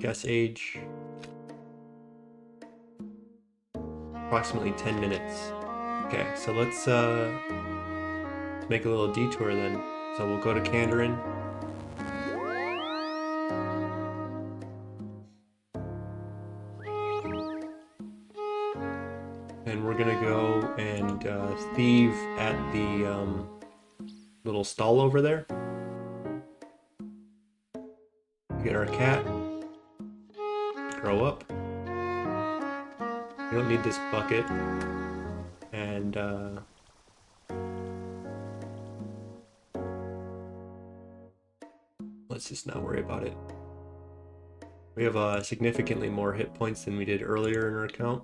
Guess age. Approximately 10 minutes. Okay, so let's make a little detour then. So we'll go to Kandarin. And we're gonna go and thieve at the little stall over there. Get our cat. Grow up. You don't need this bucket. And let's just not worry about it. We have significantly more hit points than we did earlier in our account.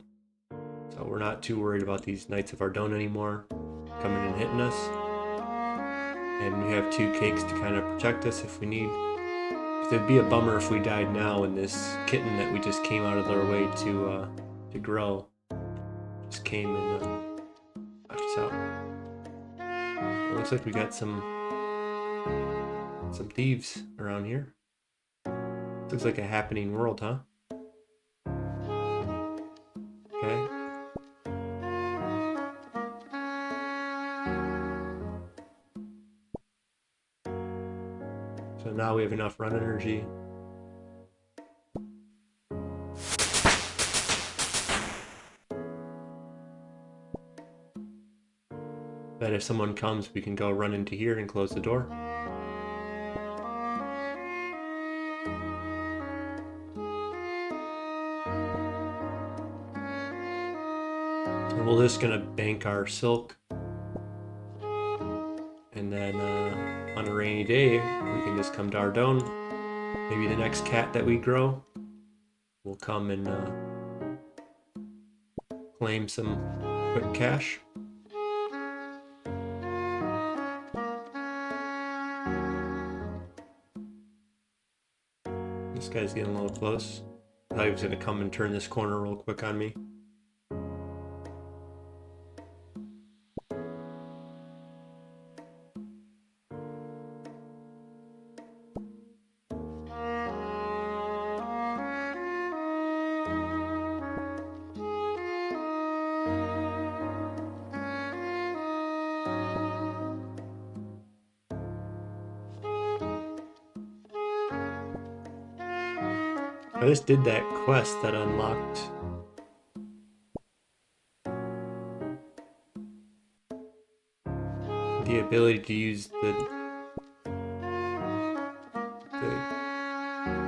So we're not too worried about these Knights of Ardone anymore coming and hitting us. And we have 2 cakes to kind of protect us if we need. Because it'd be a bummer if we died now and this kitten that we just came out of our way to grow just came and knocked us out. It looks like we got some thieves around here. Looks like a happening world, huh? Okay. So now we have enough run energy. That if someone comes, we can go run into here and close the door. And we're just gonna bank our silk. And then on a rainy day, we can just come to Ardone. Maybe the next cat that we grow will come and claim some quick cash. This guy's getting a little close. I thought he was gonna come and turn this corner real quick on me. I just did that quest that unlocked the ability to use the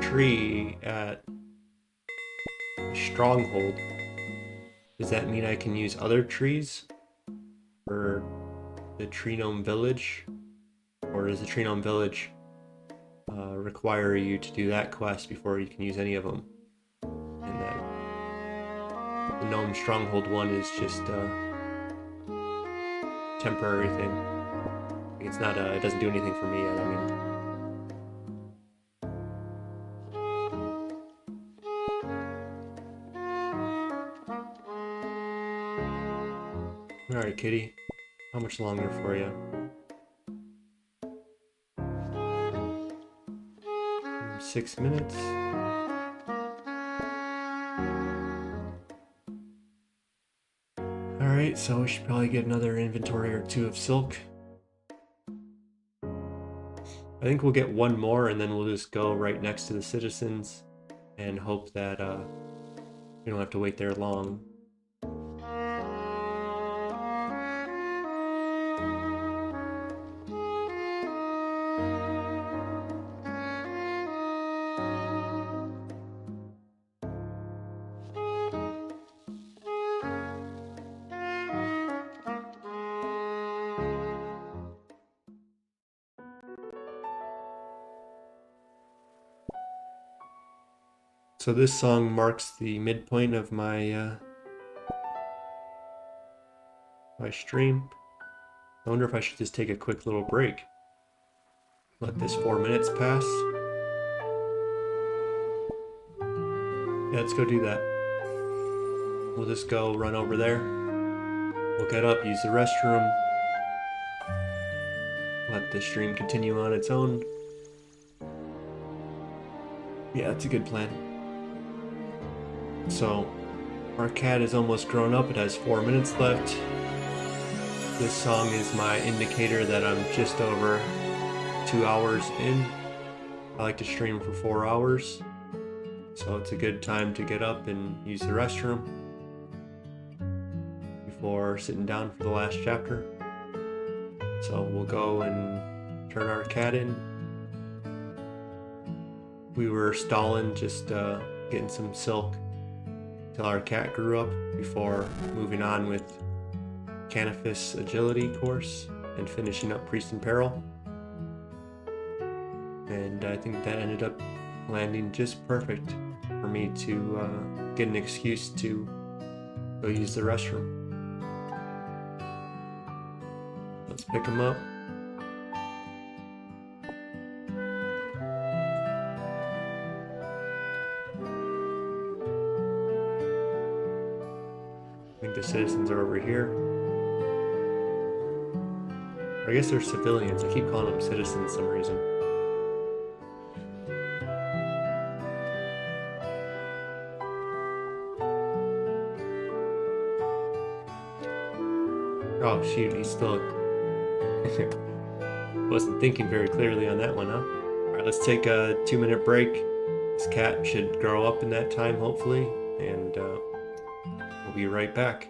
tree at a stronghold. Does that mean I can use other trees for the Tree Gnome Village? Or does the Tree Gnome Village require you to do that quest before you can use any of them? And that the Gnome Stronghold one is just a temporary thing. It's not it doesn't do anything for me yet, I mean. Alright, kitty. How much longer for you? 6 minutes. Alright, so we should probably get another inventory or 2 of silk. I think we'll get 1 more and then we'll just go right next to the citizens and hope that we don't have to wait there long. So this song marks the midpoint of my my stream. I wonder if I should just take a quick little break. Let this 4 minutes pass. Yeah, let's go do that. We'll just go run over there. We'll get up, use the restroom. Let the stream continue on its own. Yeah, that's a good plan. So, our cat is almost grown up. It has 4 minutes left. This song is my indicator that I'm just over 2 hours in. I like to stream for 4 hours. So it's a good time to get up and use the restroom before sitting down for the last chapter. So we'll go and turn our cat in. We were stalling, just getting some silk till our cat grew up before moving on with Canifis Agility course and finishing up Priest in Peril. And I think that ended up landing just perfect for me to get an excuse to go use the restroom. Let's pick him up. I think the citizens are over here. I guess they're civilians. I keep calling them citizens for some reason. Oh shoot, he's still wasn't thinking very clearly on that one, huh? Alright, let's take a 2-minute break. This cat should grow up in that time, hopefully, and we'll be right back.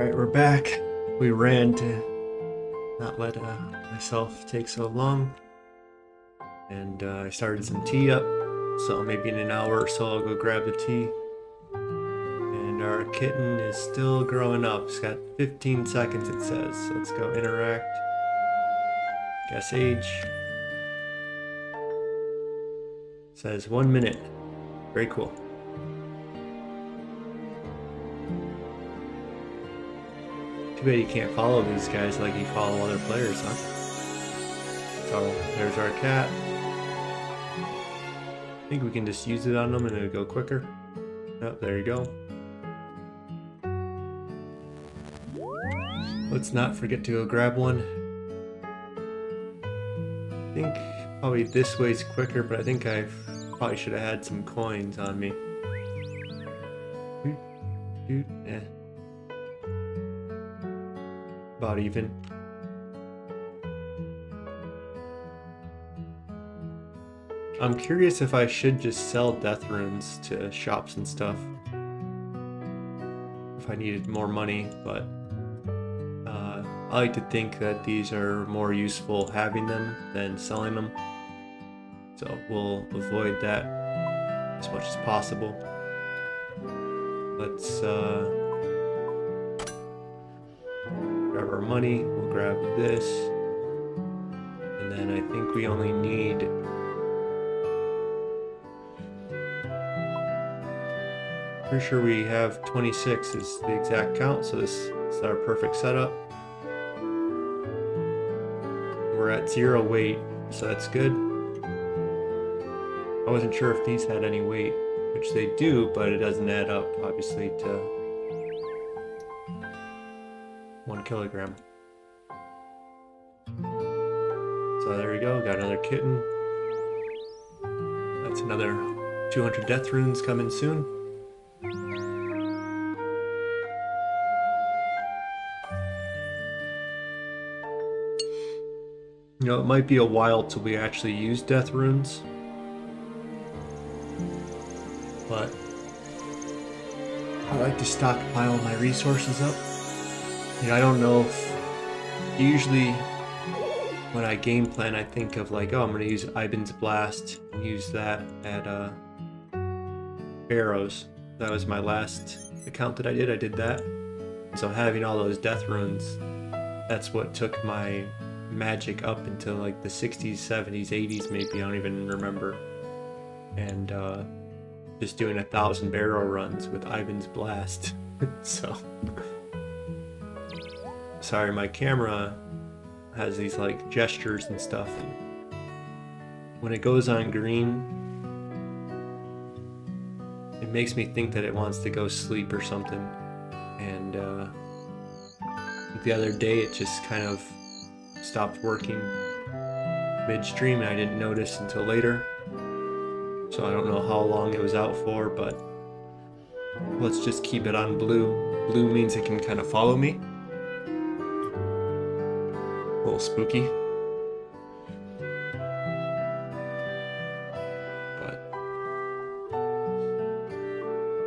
Alright, we're back. We ran to not let myself take so long. And I started some tea up, so maybe in an hour or so I'll go grab the tea. And our kitten is still growing up. It's got 15 seconds, it says. So let's go interact. Guess age. It says 1 minute. Very cool. Too bad you can't follow these guys like you follow other players, huh? So there's our cat. I think we can just use it on them and it'll go quicker. Oh, there you go. Let's not forget to go grab one. I think probably this way's quicker, but I think I probably should have had some coins on me. Eh. About even. I'm curious if I should just sell death runes to shops and stuff. If I needed more money, but I like to think that these are more useful having them than selling them. So we'll avoid that as much as possible. Let's grab our money, we'll grab this, and then I think we only need pretty sure we have 26 is the exact count, so this is our perfect setup. We're at 0 weight, so that's good. I wasn't sure if these had any weight, which they do, but it doesn't add up obviously to 1 kilogram. So there we go, got another kitten. That's another 200 death runes coming soon. You know, it might be a while till we actually use death runes, but I like to stockpile my resources up. You know, I don't know if usually when I game plan, I think of like, oh, I'm going to use Ivan's Blast and use that at Arrows. That was my last account that I did that. So having all those death runes, that's what took my magic up until like the 60s, 70s, 80s maybe, I don't even remember. And just doing 1,000 barrel runs with Ivan's Blast. So sorry, my camera has these like gestures and stuff, and when it goes on green it makes me think that it wants to go sleep or something. And the other day it just kind of stopped working midstream and I didn't notice until later. So I don't know how long it was out for, but let's just keep it on blue. Blue means it can kind of follow me. A little spooky. But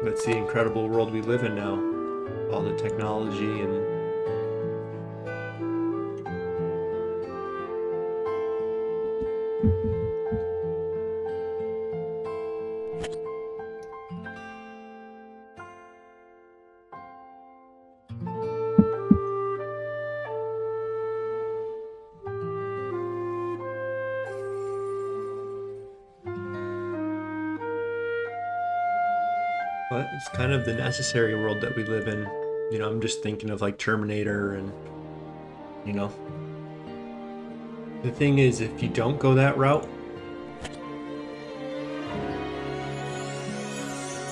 that's the incredible world we live in now. All the technology and but it's kind of the necessary world that we live in. You know, I'm just thinking of like Terminator and, you know. The thing is, if you don't go that route,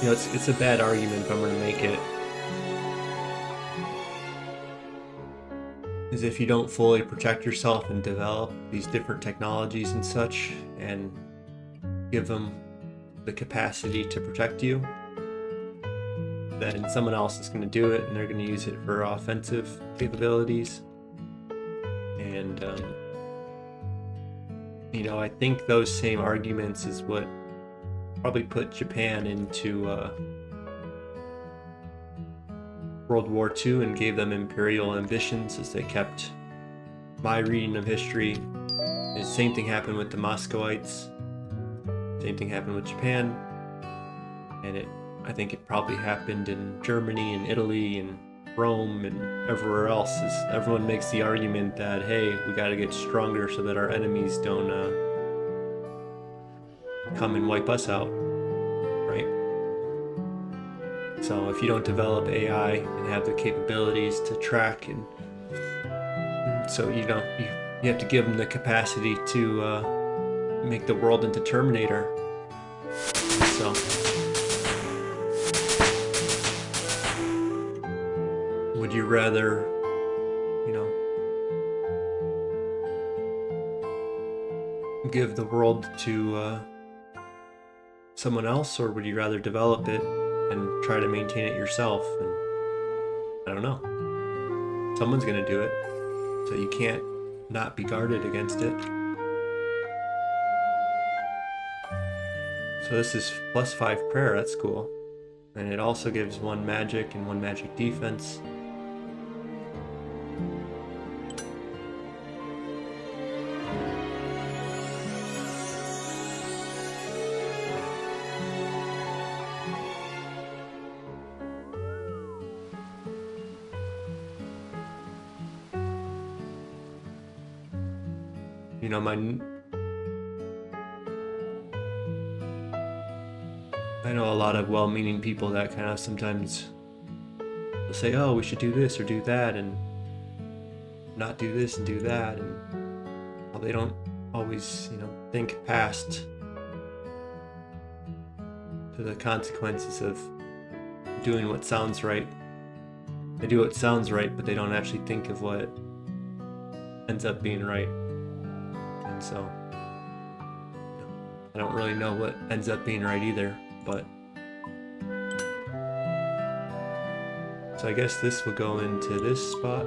you know, it's a bad argument if I'm going to make it. Is if you don't fully protect yourself and develop these different technologies and such, and give them the capacity to protect you, then someone else is going to do it and they're going to use it for offensive capabilities. And you know, I think those same arguments is what probably put Japan into World War II and gave them imperial ambitions as they kept my reading of history. The same thing happened with the Muscovites. Same thing happened with Japan. And I think it probably happened in Germany and Italy and Rome and everywhere else. Everyone makes the argument that, hey, we got to get stronger so that our enemies don't come and wipe us out, right? So if you don't develop AI and have the capabilities to track, and so you have to give them the capacity to make the world into Terminator. So would you rather, give the world to someone else, or would you rather develop it and try to maintain it yourself? And I don't know. Someone's gonna do it, so you can't not be guarded against it. So this is +5 prayer, that's cool. And it also gives 1 magic and 1 magic defense. I know a lot of well-meaning people that kind of sometimes will say, oh, we should do this or do that, and not do this and do that, and well, they don't always, think past to the consequences of doing what sounds right. They do what sounds right, but they don't actually think of what ends up being right. And so I don't really know what ends up being right either, but so I guess this will go into this spot.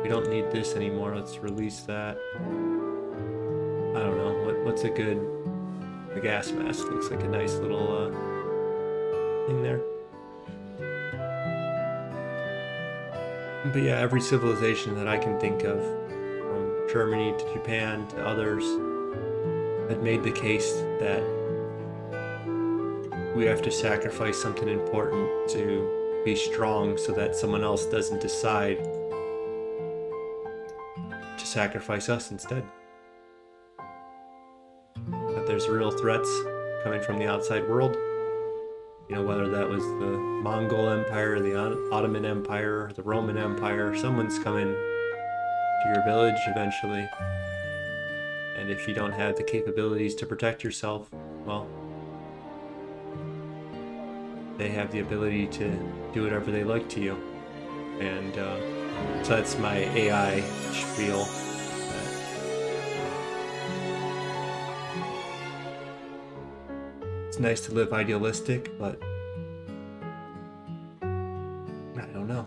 We don't need this anymore. Let's release that. I don't know, what's a good, the gas mask looks like a nice little thing there. But yeah, every civilization that I can think of, from Germany to Japan to others, had made the case that we have to sacrifice something important to be strong so that someone else doesn't decide to sacrifice us instead. That there's real threats coming from the outside world. Whether that was the Mongol Empire, the Ottoman Empire, the Roman Empire, someone's coming to your village eventually. And if you don't have the capabilities to protect yourself, well, they have the ability to do whatever they like to you. And so that's my AI spiel. It's nice to live idealistic, but I don't know.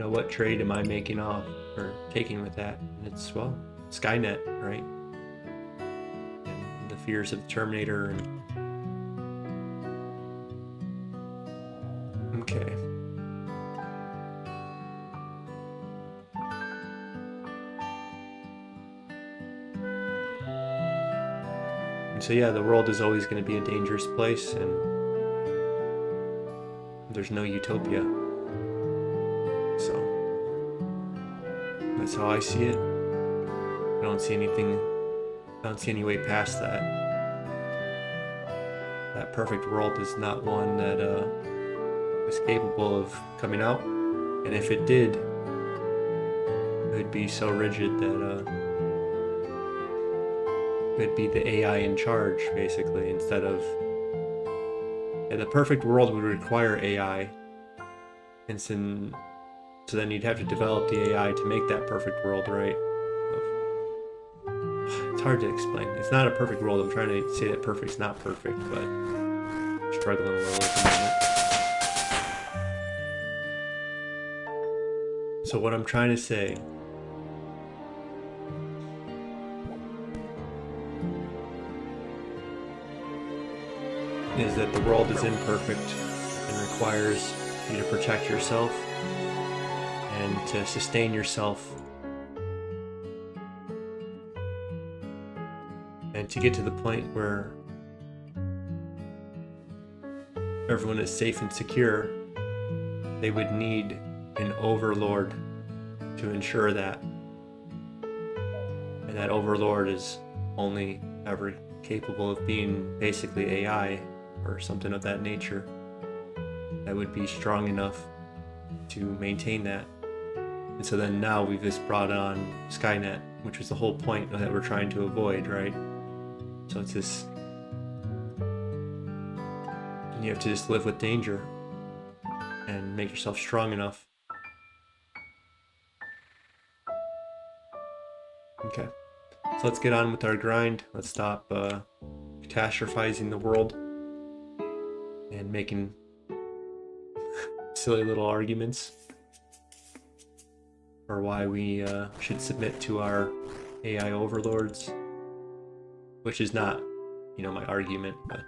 What trade am I making off or taking with that? And it's, well, Skynet, right? And the fears of the Terminator and okay. And so yeah, the world is always going to be a dangerous place, and there's no utopia. So that's how I see it. I don't see any way past that. That perfect world is not one that is capable of coming out. And if it did, it would be so rigid that it'd be the AI in charge, basically, instead of... Yeah, the perfect world would require AI. And so then you'd have to develop the AI to make that perfect world, right? It's hard to explain. It's not a perfect world. I'm trying to say that perfect's not perfect, but I'm struggling a little at the moment. So what I'm trying to say is that the world is imperfect and requires you to protect yourself and to sustain yourself and to get to the point where everyone is safe and secure. They would need an overlord to ensure that. And that overlord is only ever capable of being basically AI or something of that nature that would be strong enough to maintain that. And so then now we've just brought on Skynet, which was the whole point that we're trying to avoid, right? So it's this, you have to just live with danger and make yourself strong enough. Okay, so let's get on with our grind. Let's stop catastrophizing the world and making silly little arguments for why we should submit to our AI overlords, which is not, my argument, but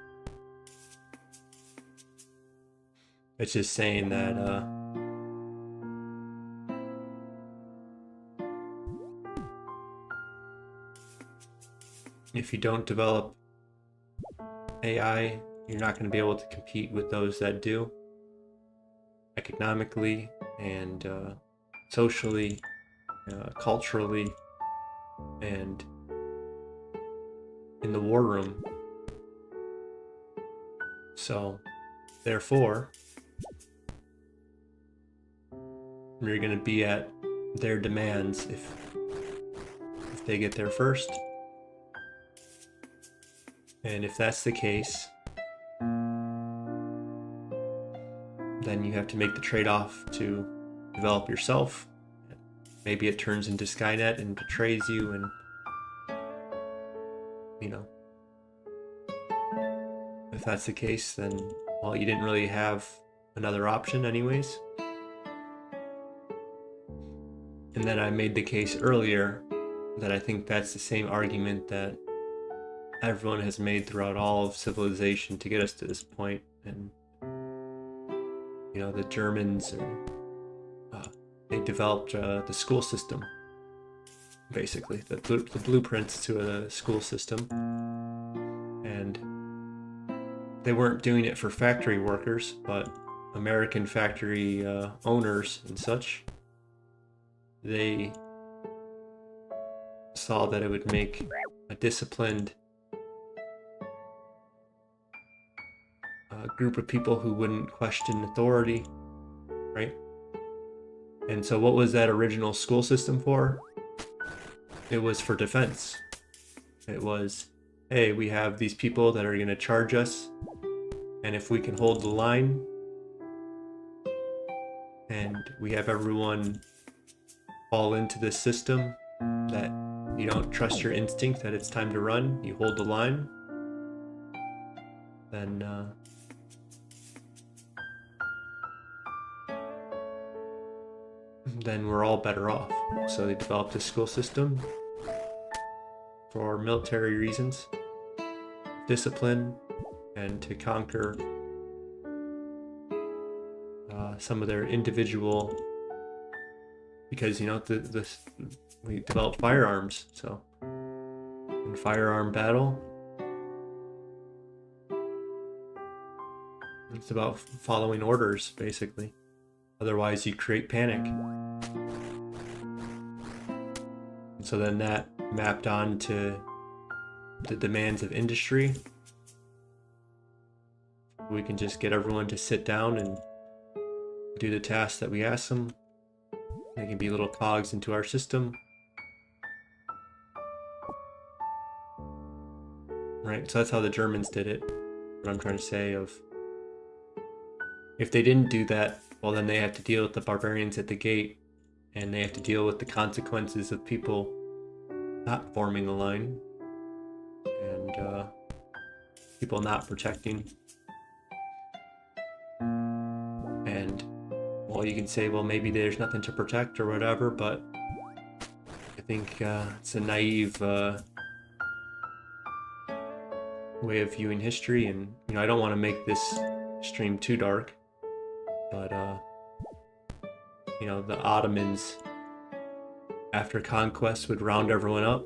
it's just saying that if you don't develop AI, you're not going to be able to compete with those that do, economically and socially, culturally, and in the war room. So, therefore, you're going to be at their demands if they get there first. And if that's the case, then you have to make the trade-off to develop yourself. Maybe it turns into Skynet and betrays you, and if that's the case, then well, you didn't really have another option anyways. And then I made the case earlier that I think that's the same argument that everyone has made throughout all of civilization to get us to this point. And the Germans, they developed the school system, basically the blueprints to a school system, and they weren't doing it for factory workers, but American factory owners and such. They saw that it would make a disciplined group of people who wouldn't question authority, right? And so what was that original school system for? It was for defense. It was, hey, we have these people that are going to charge us, and if we can hold the line and we have everyone fall into this system that you don't trust your instinct that it's time to run, you hold the line, then we're all better off. So they developed a school system for military reasons, discipline, and to conquer some of their individual, because we developed firearms. So in firearm battle, it's about following orders, basically. Otherwise you create panic. And so then that mapped on to the demands of industry. We can just get everyone to sit down and do the tasks that we ask them. They can be little cogs into our system. Right, so that's how the Germans did it. What I'm trying to say of, if they didn't do that, well then they have to deal with the barbarians at the gate, and they have to deal with the consequences of people not forming the line, and people not protecting. And well, you can say, well, maybe there's nothing to protect or whatever, but I think it's a naive way of viewing history, and I don't want to make this stream too dark, but the Ottomans, after conquest, would round everyone up.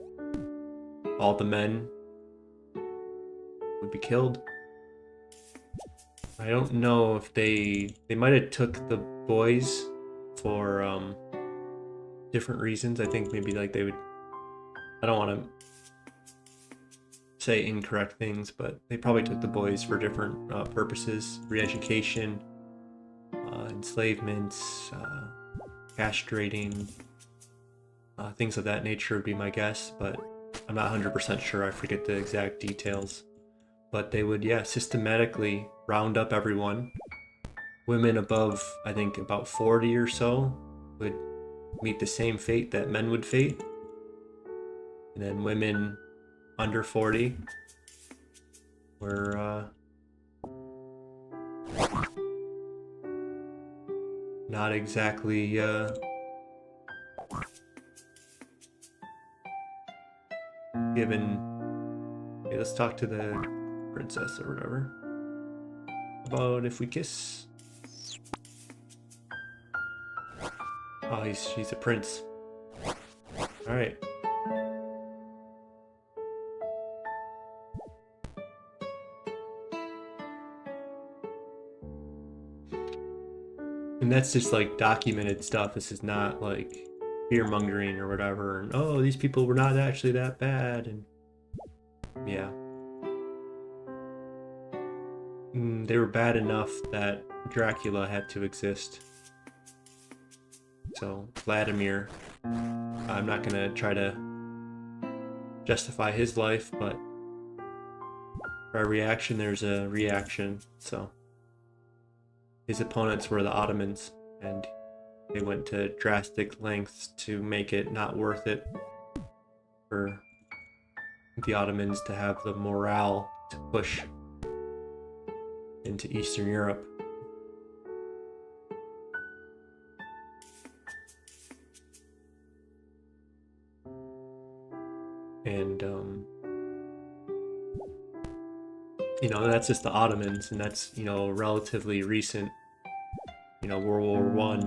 All the men would be killed. I don't know if they might have took the boys for different reasons. I think maybe like they would, I don't want to say incorrect things, but they probably took the boys for different purposes: re-education, enslavement, castrating, things of that nature would be my guess, but I'm not 100% sure. I forget the exact details. But they would, systematically round up everyone. Women above, I think, about 40 or so would meet the same fate that men would fate. And then women under 40 were not exactly given. Okay, let's talk to the princess or whatever. About if we kiss. Oh, she's a prince. All right. And that's just like documented stuff. This is not like fear mongering or whatever. And oh, these people were not actually that bad. And yeah. They were bad enough that Dracula had to exist. So, Vladimir, I'm not gonna try to justify his life, but for a reaction, there's a reaction. So, his opponents were the Ottomans, and they went to drastic lengths to make it not worth it for the Ottomans to have the morale to push into Eastern Europe. And that's just the Ottomans, and that's relatively recent, World War I.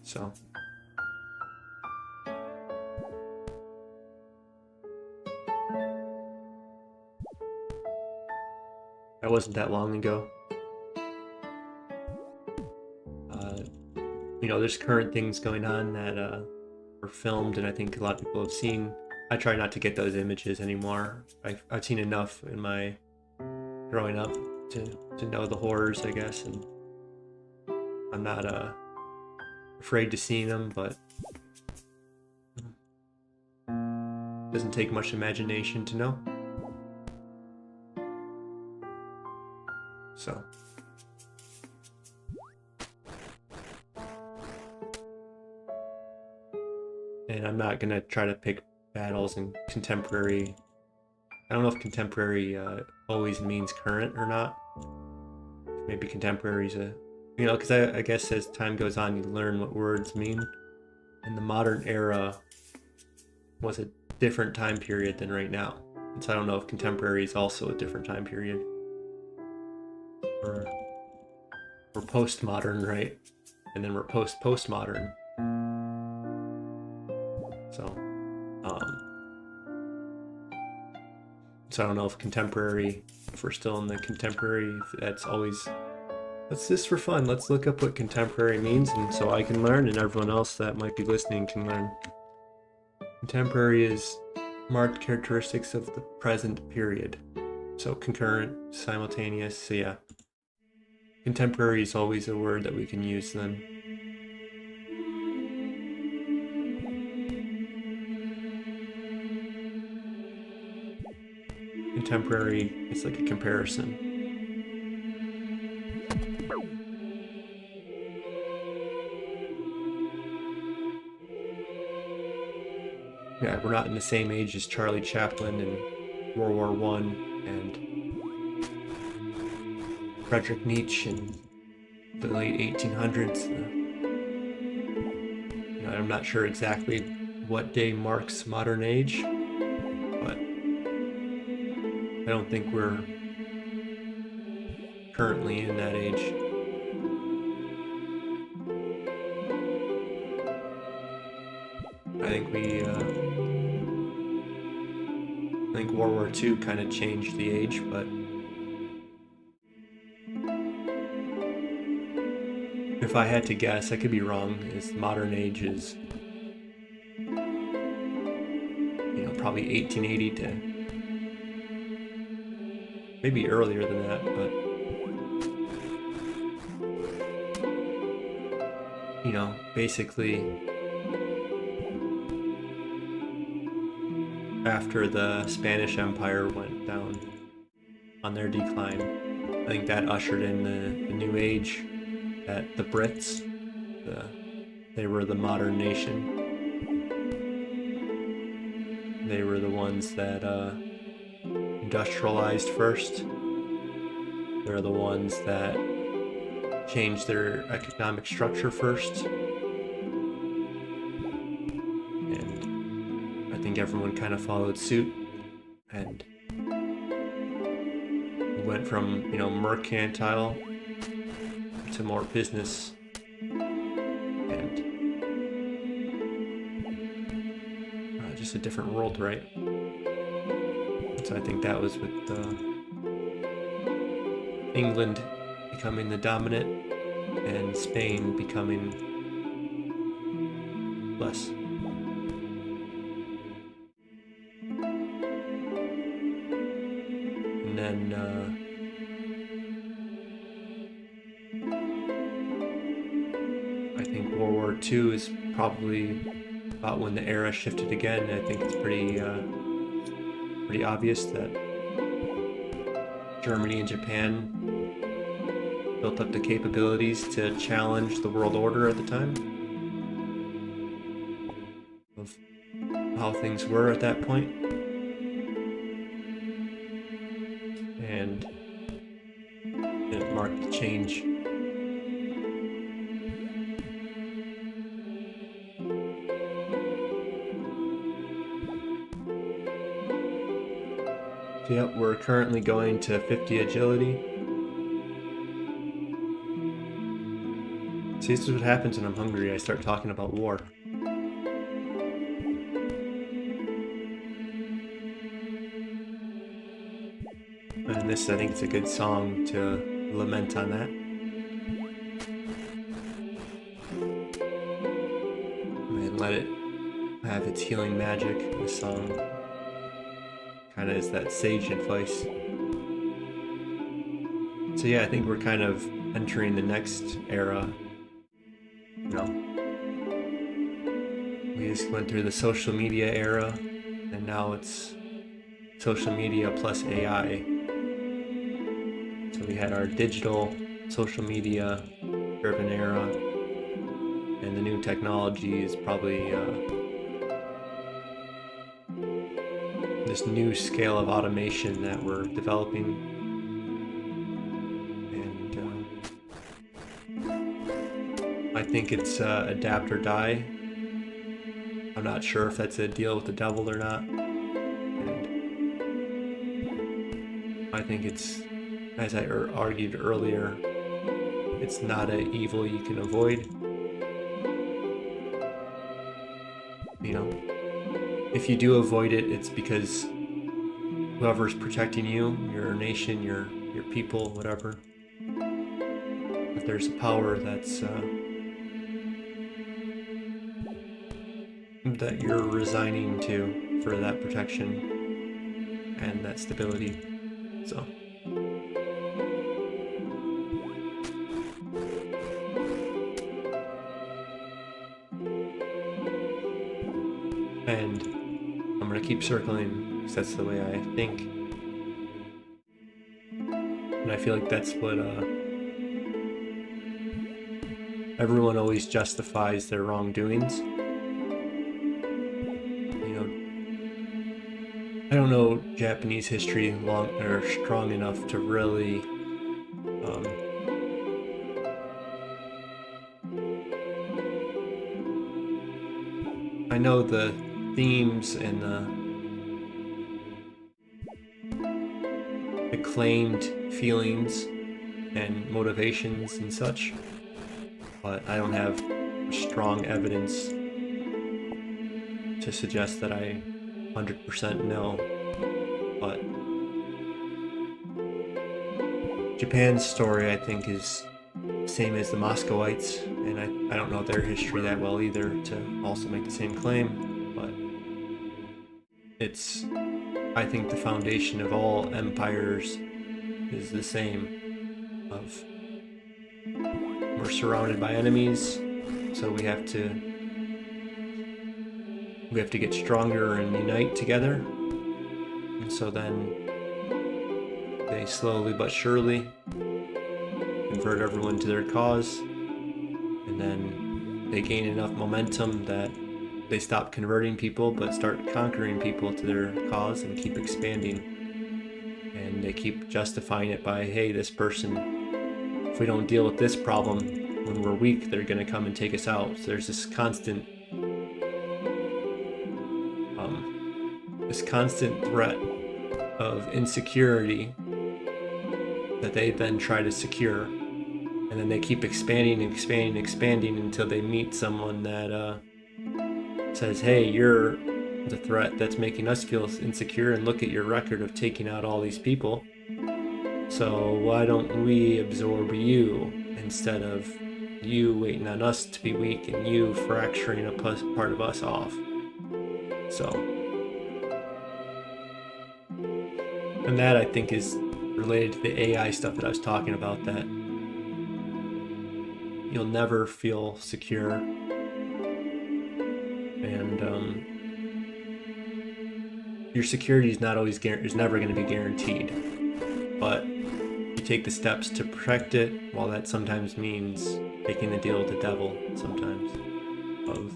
So that wasn't that long ago. There's current things going on that were filmed, and I think a lot of people have seen. I try not to get those images anymore. I've seen enough in my growing up to know the horrors, I guess, and I'm not afraid to see them, but it doesn't take much imagination to know. So and I'm not gonna try to pick battles in contemporary. I don't know if contemporary always means current or not. Maybe contemporary is because I guess as time goes on, you learn what words mean. And the modern era was a different time period than right now. And so I don't know if contemporary is also a different time period. Or we're postmodern, right? And then we're postmodern. So I don't know if contemporary, if we're still in the contemporary, that's always, let's just for fun, let's look up what contemporary means, and so I can learn and everyone else that might be listening can learn. Contemporary is marked characteristics of the present period. So concurrent, simultaneous, so yeah. Contemporary is always a word that we can use then. Contemporary is like a comparison. Yeah, we're not in the same age as Charlie Chaplin in World War I and Friedrich Nietzsche in the late 1800s. I'm not sure exactly what day marks modern age, but I don't think we're currently in that age. I think World War II kind of changed the age, but if I had to guess, I could be wrong, is modern age is, probably 1880 to maybe earlier than that, but basically after the Spanish Empire went down on their decline, I think that ushered in the new age that the Brits, they were the modern nation. They were the ones that industrialized first. They're the ones that changed their economic structure first. And I think everyone kind of followed suit. And we went from, mercantile to more business. And just a different world, right? So I think that was with England becoming the dominant and Spain becoming less. And then I think World War II is probably about when the era shifted again. I think it's pretty obvious that Germany and Japan built up the capabilities to challenge the world order at the time of how things were at that point. And it marked the change. So yep, we're currently going to 50 agility. See, this is what happens when I'm hungry. I start talking about war. And this, I think it's a good song to lament on that. And let it have its healing magic. This song kind of is that sage advice. So yeah, I think we're kind of entering the next era. We just went through the social media era, and now it's social media plus AI. So we had our digital social media driven era, and the new technology is probably this new scale of automation that we're developing. And I think it's adapt or die. I'm not sure if that's a deal with the devil or not. And I think it's, as I argued earlier, it's not an evil you can avoid. If you do avoid it, it's because whoever's protecting you, your nation, your people, whatever, if there's a power that's that you're resigning to for that protection and that stability. So and I'm gonna keep circling because that's the way I think, and I feel like that's what everyone always justifies their wrongdoings. don't know Japanese history long or strong enough to really I know the themes and the claimed feelings and motivations and such, but I don't have strong evidence to suggest that I 100% know. But Japan's story, I think, is the same as the Muscovites, and I don't know their history that well either to also make the same claim, but it's, I think, the foundation of all empires is the same, of we're surrounded by enemies, so we have to get stronger and unite together. And so then they slowly but surely convert everyone to their cause, and then they gain enough momentum that they stop converting people but start conquering people to their cause and keep expanding. And they keep justifying it by, hey, this person, if we don't deal with this problem when we're weak, they're going to come and take us out. So there's this constant threat of insecurity that they then try to secure, and then they keep expanding and expanding and expanding until they meet someone that says, hey, you're the threat that's making us feel insecure, and look at your record of taking out all these people, so why don't we absorb you instead of you waiting on us to be weak and you fracturing a part of us off. So, and that, I think, is related to the AI stuff that I was talking about, that you'll never feel secure, and your security is not always is never going to be guaranteed, but you take the steps to protect it, while that sometimes means making the deal with the devil sometimes, of,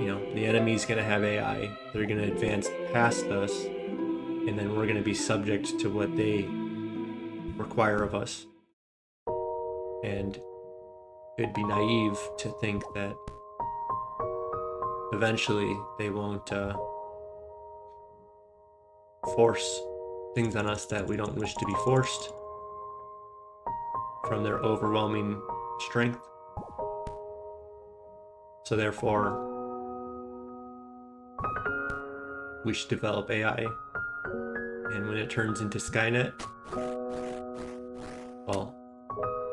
you know, the enemy's going to have AI, they're going to advance past us, and then we're going to be subject to what they require of us. And it'd be naive to think that eventually they won't force things on us that we don't wish to be forced from their overwhelming strength. So therefore, we should develop AI. And when it turns into Skynet, well,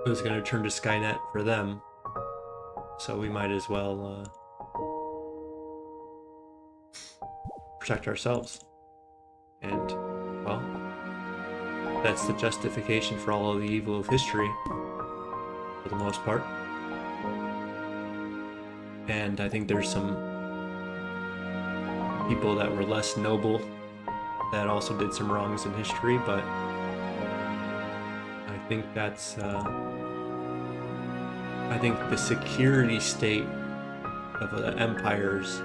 it was going to turn to Skynet for them, so we might as well protect ourselves. And, well, that's the justification for all of the evil of history, for the most part. And I think there's some people that were less noble that also did some wrongs in history, but I think that's I think the security state of the empires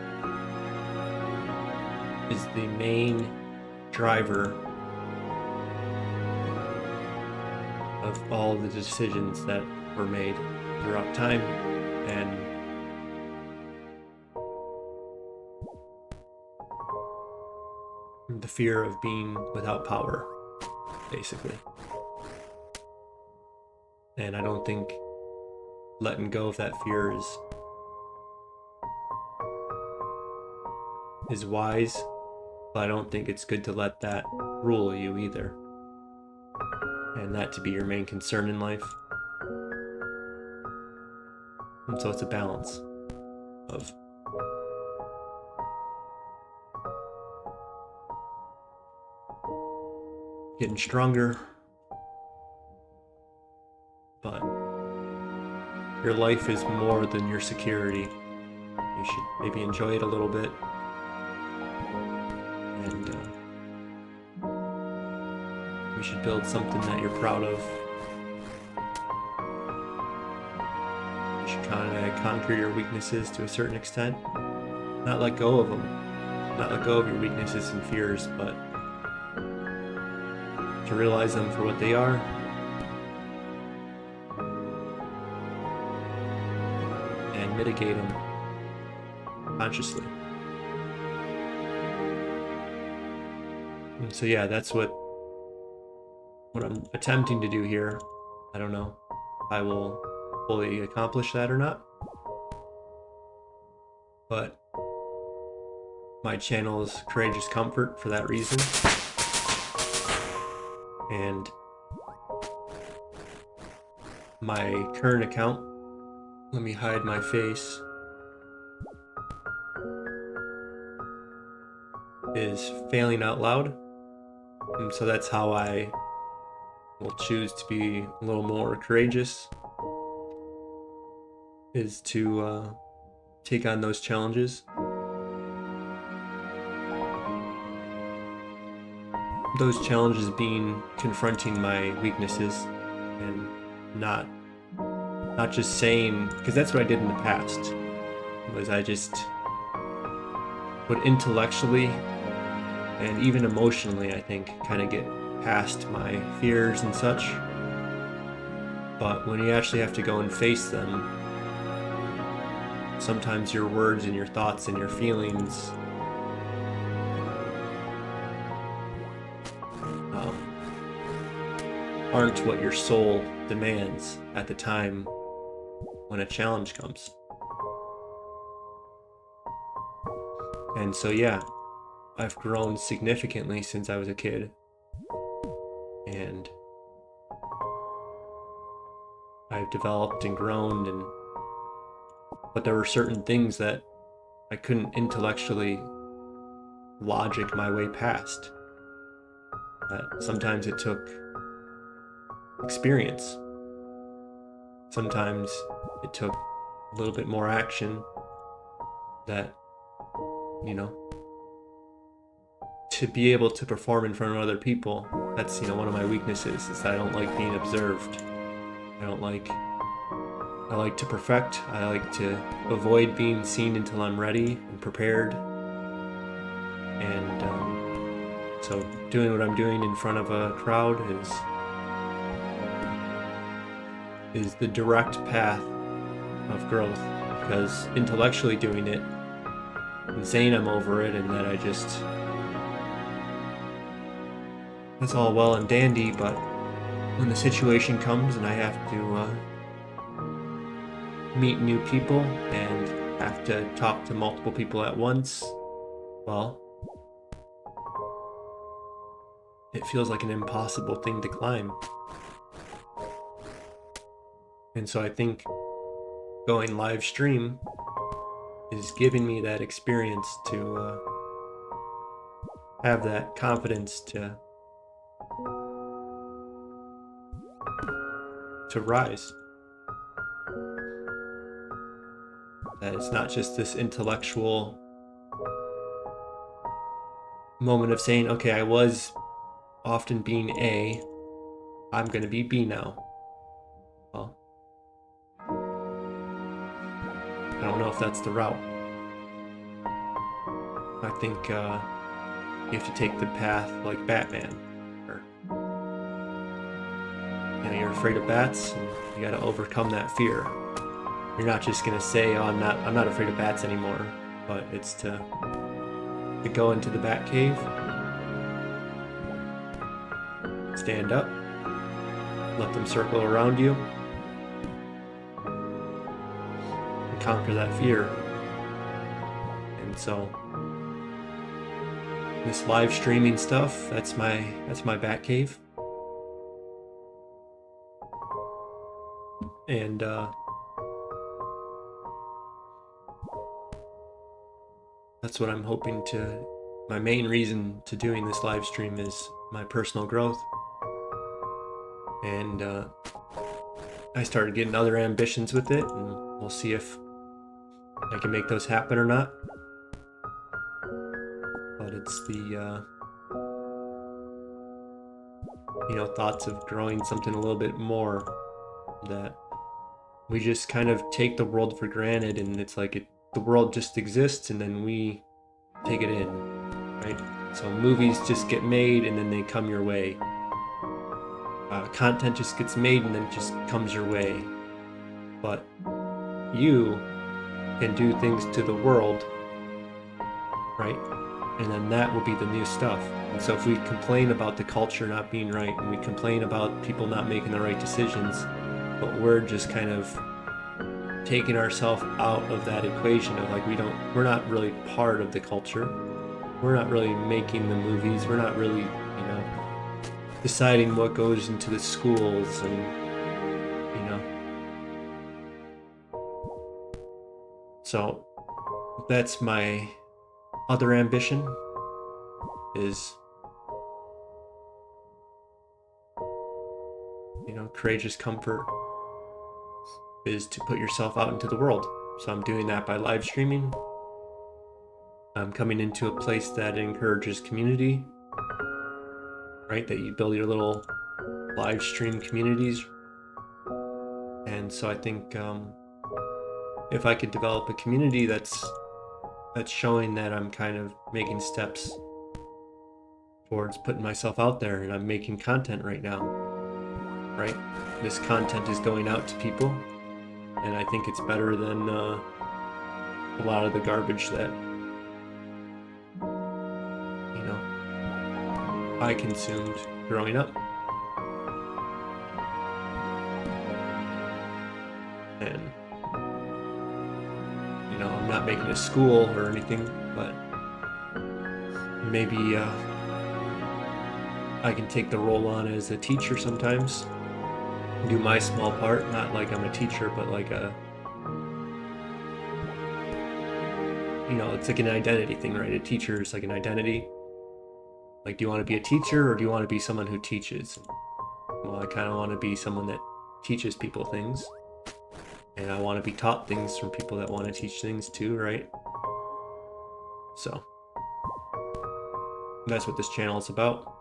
is the main driver of all the decisions that were made throughout time, and the fear of being without power, basically. And I don't think letting go of that fear is wise, but I don't think it's good to let that rule you either, and that to be your main concern in life. And so it's a balance of getting stronger, but your life is more than your security. You should maybe enjoy it a little bit, and you should build something that you're proud of. You should kind of conquer your weaknesses to a certain extent, not let go of them, not let go of your weaknesses and fears, but to realize them for what they are. And mitigate them consciously. And so yeah, that's what I'm attempting to do here. I don't know if I will fully accomplish that or not, but my channel is Courageous Comfort for that reason. And my current account, let me hide my face, is FailNOutloud. And so that's how I will choose to be a little more courageous, is to take on those challenges. Those challenges being confronting my weaknesses and not just saying, because that's what I did in the past, was I just would intellectually and even emotionally, I think, kind of get past my fears and such. But when you actually have to go and face them, sometimes your words and your thoughts and your feelings aren't what your soul demands at the time when a challenge comes. And so yeah, I've grown significantly since I was a kid, and I've developed and grown, but there were certain things that I couldn't intellectually logic my way past. That sometimes it took experience. Sometimes it took a little bit more action that, to be able to perform in front of other people. That's, one of my weaknesses, is that I don't like being observed. I like to perfect. I like to avoid being seen until I'm ready and prepared. And so doing what I'm doing in front of a crowd is the direct path of growth, because intellectually doing it and saying I'm over it and that that's all well and dandy, but when the situation comes and I have to meet new people and have to talk to multiple people at once, well, it feels like an impossible thing to climb. And so I think going live stream is giving me that experience to have that confidence to rise. That it's not just this intellectual moment of saying, okay, I was often being A, I'm going to be B now. Well, I don't know if that's the route. I think you have to take the path like Batman. You're afraid of bats, and you got to overcome that fear. You're not just gonna say, "Oh, I'm not afraid of bats anymore," but it's to go into the bat cave, stand up, let them circle around you, and conquer that fear. And so, this live streaming stuff, that's my bat cave. And that's what I'm hoping to, my main reason to doing this live stream is my personal growth. And I started getting other ambitions with it, and we'll see if I can make those happen or not. But it's the thoughts of growing something a little bit more, that we just kind of take the world for granted, and it's like the world just exists, and then we take it in, right? So movies just get made and then they come your way. Content just gets made and then just comes your way. But you can do things to the world, right? And then that will be the new stuff. And so if we complain about the culture not being right, and we complain about people not making the right decisions, but we're just kind of taking ourselves out of that equation of like, we're not really part of the culture. We're not really making the movies. We're not really, deciding what goes into the schools and, So that's my other ambition is, courageous comfort is to put yourself out into the world. So I'm doing that by live streaming. I'm coming into a place that encourages community, right? That you build your little live stream communities. And so I think if I could develop a community that's showing that I'm kind of making steps towards putting myself out there, and I'm making content right now, right? This content is going out to people, and I think it's better than a lot of the garbage that I consumed growing up. And I'm not making a school or anything, but maybe I can take the role on as a teacher sometimes, do my small part, not like I'm a teacher, but like it's like an identity thing, right? A teacher is like an identity. Like, do you want to be a teacher or do you want to be someone who teaches? Well, I kind of want to be someone that teaches people things. And I want to be taught things from people that want to teach things too, right? So that's what this channel is about.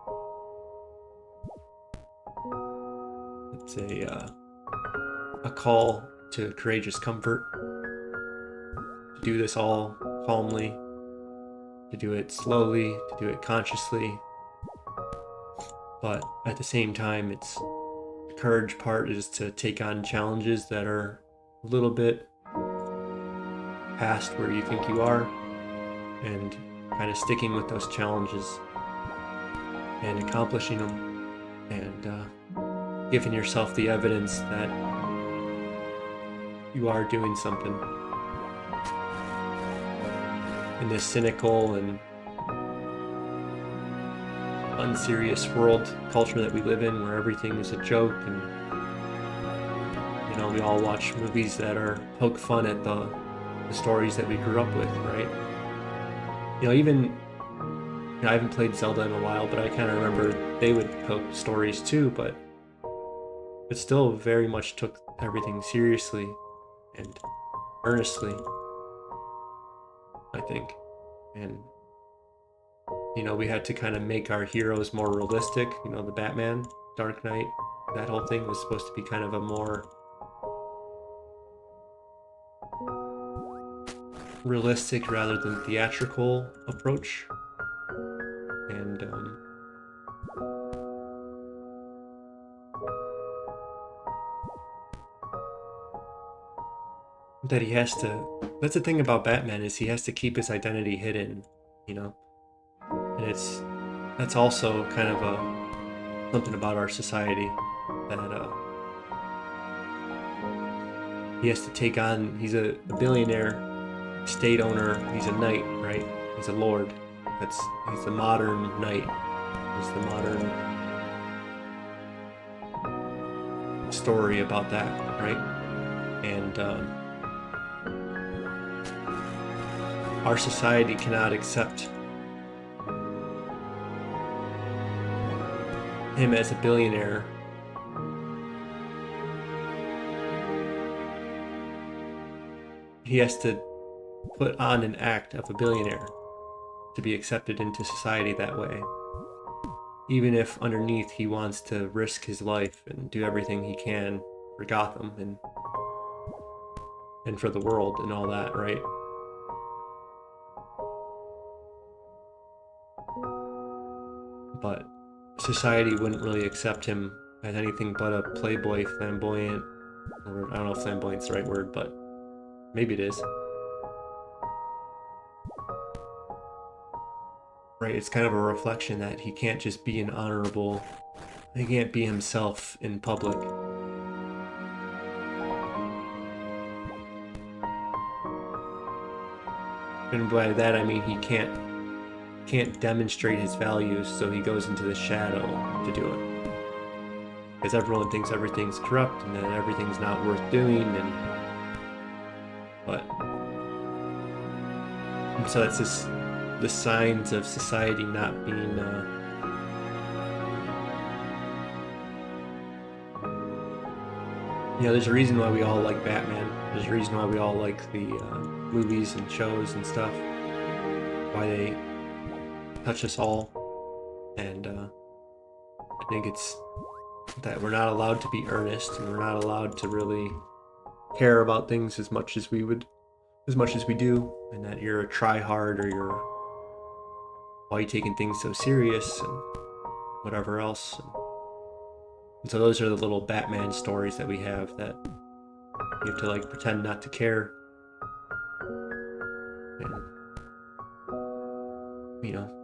It's a call to courageous comfort, to do this all calmly, to do it slowly, to do it consciously. But at the same time, the courage part is to take on challenges that are a little bit past where you think you are, and kind of sticking with those challenges and accomplishing them, and giving yourself the evidence that you are doing something in this cynical and unserious world culture that we live in, where everything is a joke, and we all watch movies that poke fun at the stories that we grew up with, right? Even I haven't played Zelda in a while, but I kind of remember they would poke stories too, but it still very much took everything seriously and earnestly, I think. And we had to kind of make our heroes more realistic. The Batman, Dark Knight, that whole thing was supposed to be kind of a more realistic rather than theatrical approach. And that he has to, that's the thing about Batman, is he has to keep his identity hidden, and that's also kind of something about our society, that he has to take on, he's a billionaire, state owner, he's a knight, right? He's a lord. He's the modern knight. He's the modern story about that, right? And our society cannot accept him as a billionaire. He has to put on an act of a billionaire to be accepted into society that way. Even if underneath he wants to risk his life and do everything he can for Gotham and for the world and all that, right? but society wouldn't really accept him as anything but a playboy, flamboyant, or I don't know if flamboyant's the right word, but maybe it is. Right, it's kind of a reflection that he can't just be he can't be himself in public. And by that I mean he can't demonstrate his values, so he goes into the shadow to do it. Because everyone thinks everything's corrupt and that everything's not worth doing, and so that's just the signs of society not being there's a reason why we all like Batman. There's a reason why we all like the movies and shows and stuff, why they touch us all. And I think it's that we're not allowed to be earnest, and we're not allowed to really care about things as much as we do, and that you're a try-hard, or why are you taking things so serious, and whatever else. And so those are the little Batman stories that we have, that you have to like pretend not to care. And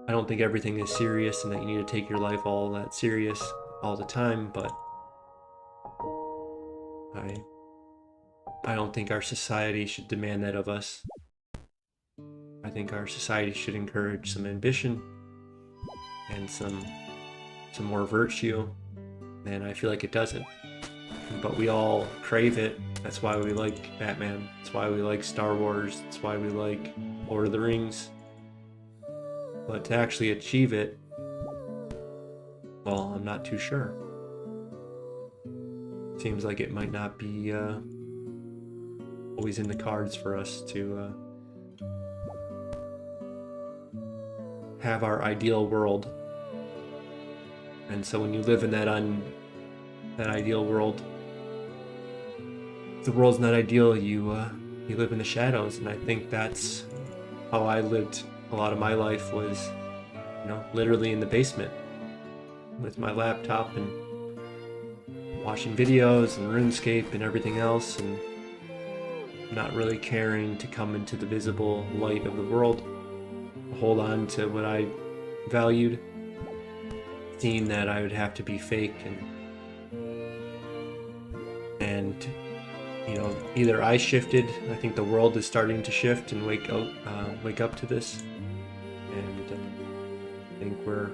I don't think everything is serious and that you need to take your life all that serious all the time, but I don't think our society should demand that of us. I think our society should encourage some ambition and some more virtue, and I feel like it doesn't. But we all crave it. That's why we like Batman. That's why we like Star Wars. That's why we like Lord of the Rings. But to actually achieve it, well, I'm not too sure. Seems like it might not be always in the cards for us to have our ideal world. And so when you live in that ideal world, if the world's not ideal, you live in the shadows. And I think that's how I lived a lot of my life, was literally in the basement with my laptop and watching videos and RuneScape and everything else, and not really caring to come into the visible light of the world, hold on to what I valued, seeing that I would have to be fake, and either I shifted. I think the world is starting to shift and wake up to this, and I think we're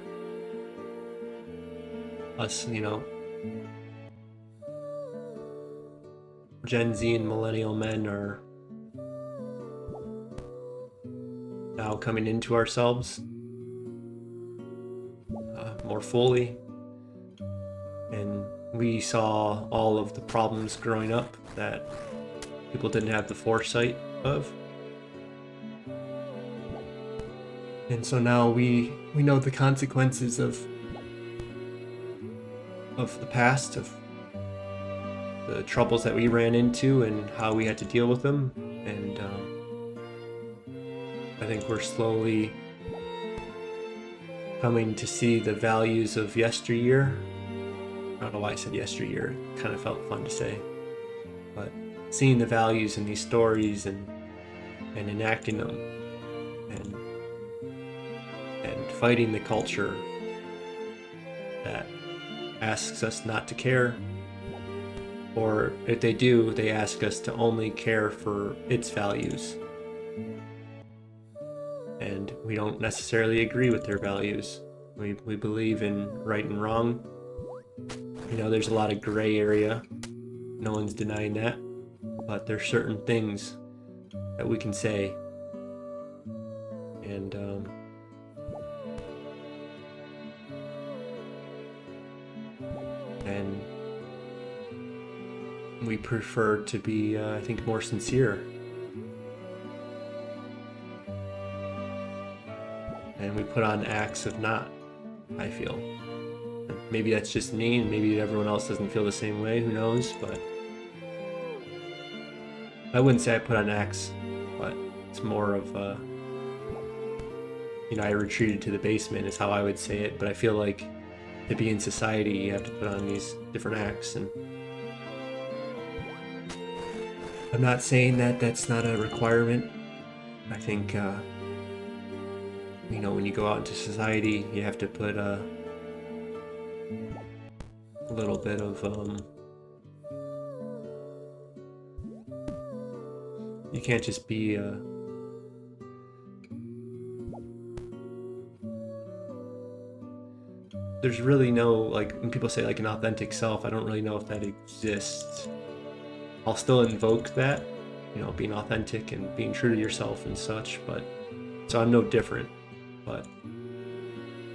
us, Gen Z and millennial men are now coming into ourselves more fully, and we saw all of the problems growing up that people didn't have the foresight of, and so now we know the consequences of the past, of the troubles that we ran into and how we had to deal with them. And I think we're slowly coming to see the values of yesteryear. I don't know why I said yesteryear, it kind of felt fun to say, but seeing the values in these stories and enacting them, and fighting the culture that asks us not to care, or if they do, they ask us to only care for its values, and we don't necessarily agree with their values. We believe in right and wrong. There's a lot of gray area, no one's denying that, but there's certain things that we can say, and we prefer to be, I think, more sincere. And we put on acts of not, I feel. Maybe that's just me, and maybe everyone else doesn't feel the same way, who knows, but I wouldn't say I put on acts, but it's more of I retreated to the basement is how I would say it, but I feel like to be in society, you have to put on these different acts, and I'm not saying that that's not a requirement. I think, when you go out into society, you have to put a little bit of, you can't just be, there's really no, like, when people say, like, an authentic self, I don't really know if that exists. I'll still invoke that, being authentic and being true to yourself and such, but, so I'm no different, but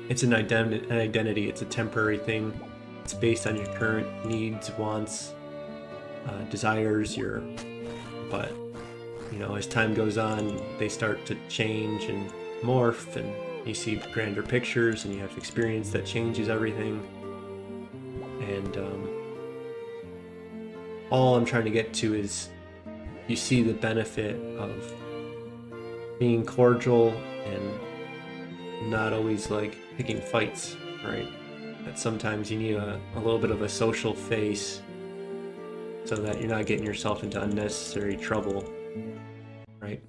it's an identity, it's a temporary thing. It's based on your current needs, wants, desires, but, as time goes on, they start to change and morph, and you see grander pictures, and you have experience that changes everything. And all I'm trying to get to is you see the benefit of being cordial and not always like picking fights, right? That sometimes you need a little bit of a social face so that you're not getting yourself into unnecessary trouble, right?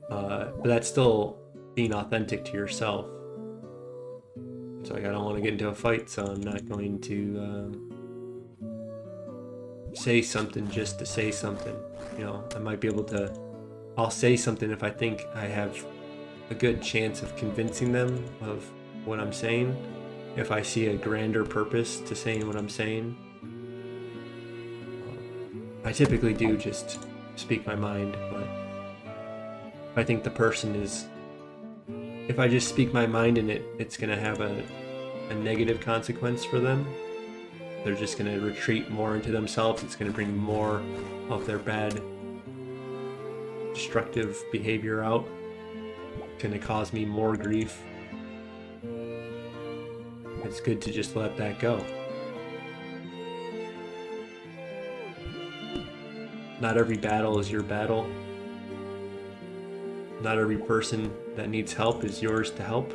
But that's still being authentic to yourself. It's like, I don't want to get into a fight, so I'm not going to say something just to say something. I might be able to, I'll say something if I think I have a good chance of convincing them of what I'm saying. If I see a grander purpose to saying what I'm saying, I typically do just speak my mind, but if I think the person is, if I just speak my mind and it's going to have a negative consequence for them, they're just going to retreat more into themselves. It's going to bring more of their bad, destructive behavior out. It's going to cause me more grief. It's good to just let that go. Not every battle is your battle. Not every person that needs help is yours to help.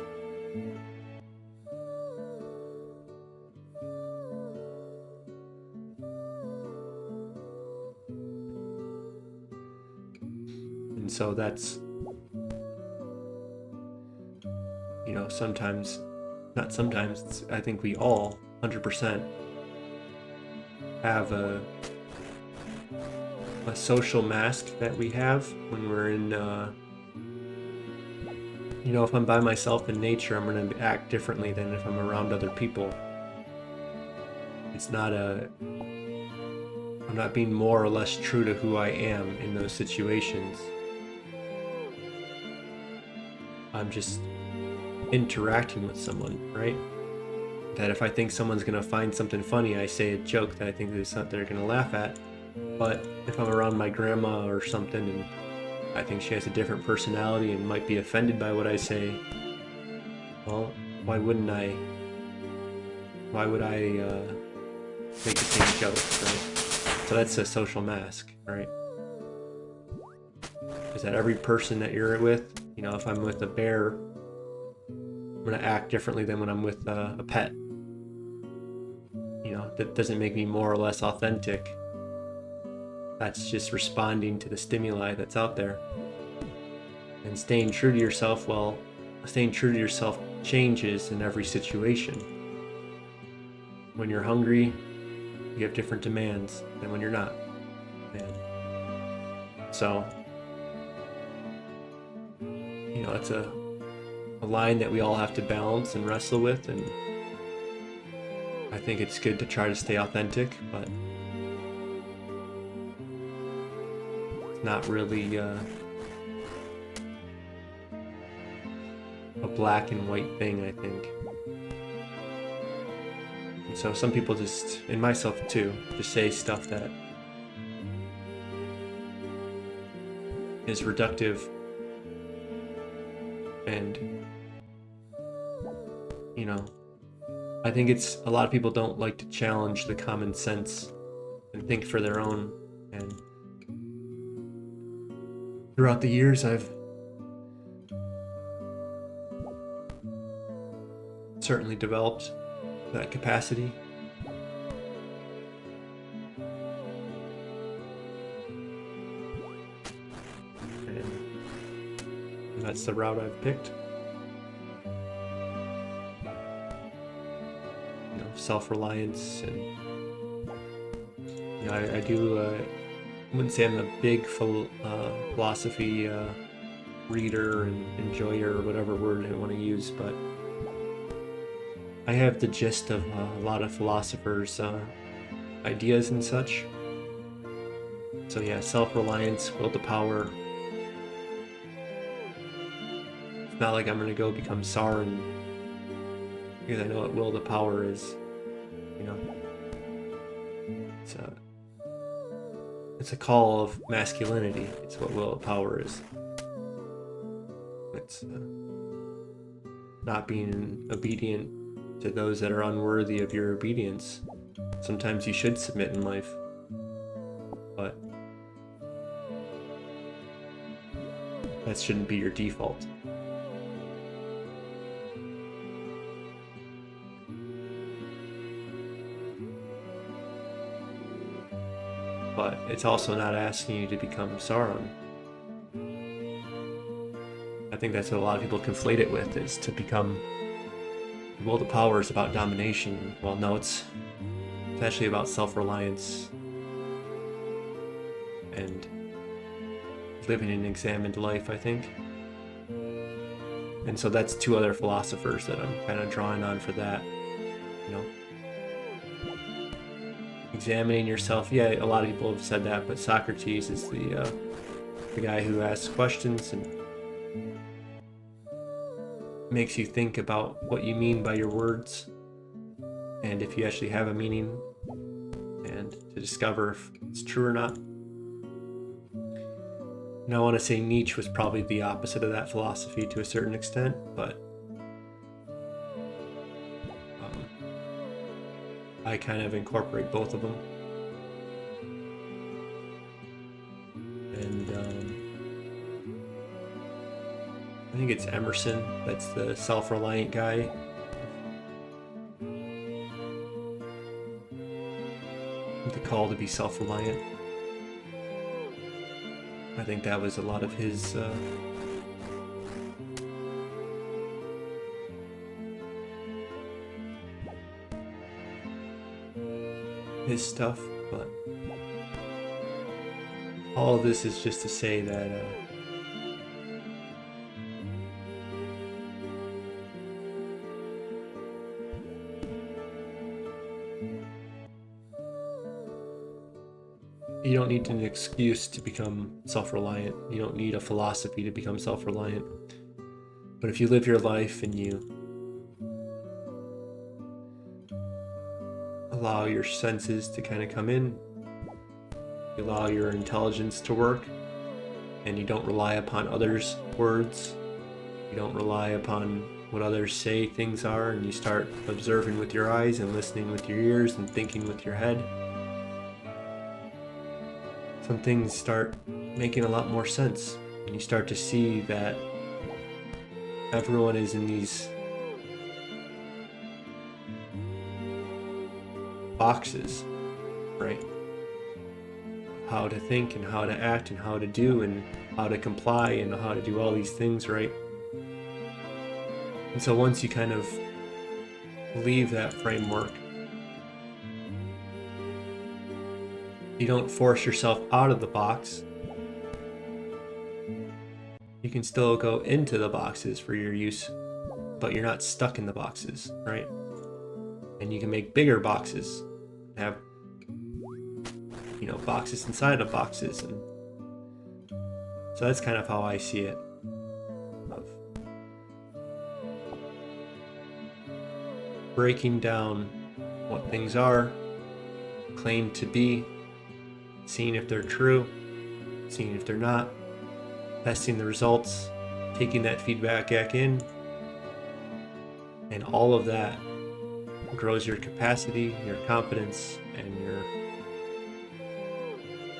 And so that's, sometimes, not sometimes, I think we all 100% have a social mask that we have when we're in, if I'm by myself in nature, I'm going to act differently than if I'm around other people. It's not I'm not being more or less true to who I am in those situations. I'm just interacting with someone, right? That if I think someone's going to find something funny, I say a joke that I think they're going to laugh at. But if I'm around my grandma or something and I think she has a different personality and might be offended by what I say, well, why would I make the same joke, right? So that's a social mask, right? Is that every person that you're with, if I'm with a bear, I'm going to act differently than when I'm with a pet. That doesn't make me more or less authentic. That's just responding to the stimuli that's out there. And staying true to yourself, well, staying true to yourself changes in every situation. When you're hungry, you have different demands than when you're not. And so, it's a line that we all have to balance and wrestle with, and I think it's good to try to stay authentic, but it's not really a black and white thing, I think. And so some people just, and myself too, just say stuff that is reductive and, I think it's, a lot of people don't like to challenge the common sense and think for their own, and throughout the years I've certainly developed that capacity. And that's the route I've picked. You know, self-reliance, and you know, I wouldn't say I'm a big philosophy reader and enjoyer, or whatever word I want to use, but I have the gist of a lot of philosophers' ideas and such. So yeah, self-reliance, will to power. It's not like I'm gonna go become Sauron, because I know what will to power is. You know, it's a call of masculinity. It's what will to power is. It's not being obedient to those that are unworthy of your obedience. Sometimes you should submit in life, but that shouldn't be your default. But it's also not asking you to become Sauron. I think that's what a lot of people conflate it with, is to become... Will to power is about domination. Well, no, it's actually about self-reliance and living an examined life, I think. And so that's two other philosophers that I'm kind of drawing on for that. You know, examining yourself. Yeah, a lot of people have said that, but Socrates is the guy who asks questions and makes you think about what you mean by your words, and if you actually have a meaning, and to discover if it's true or not. And I want to say Nietzsche was probably the opposite of that philosophy to a certain extent, but I kind of incorporate both of them. And I think it's Emerson that's the self-reliant guy. The call to be self-reliant. I think that was a lot of his stuff, but all of this is just to say that you don't need an excuse to become self-reliant. You don't need a philosophy to become self-reliant. But if you live your life and you allow your senses to kind of come in, you allow your intelligence to work, and you don't rely upon others' words, you don't rely upon what others say things are, and you start observing with your eyes and listening with your ears and thinking with your head, some things start making a lot more sense, and you start to see that everyone is in these boxes, right? How to think and how to act and how to do and how to comply and how to do all these things, right? And so once you kind of leave that framework, you don't force yourself out of the box. You can still go into the boxes for your use, but you're not stuck in the boxes, right? And you can make bigger boxes, have, you know, boxes inside of boxes, and so that's kind of how I see it. Of breaking down what things are, claim to be, seeing if they're true, seeing if they're not, testing the results, taking that feedback back in, and all of that grows your capacity, your confidence, and your...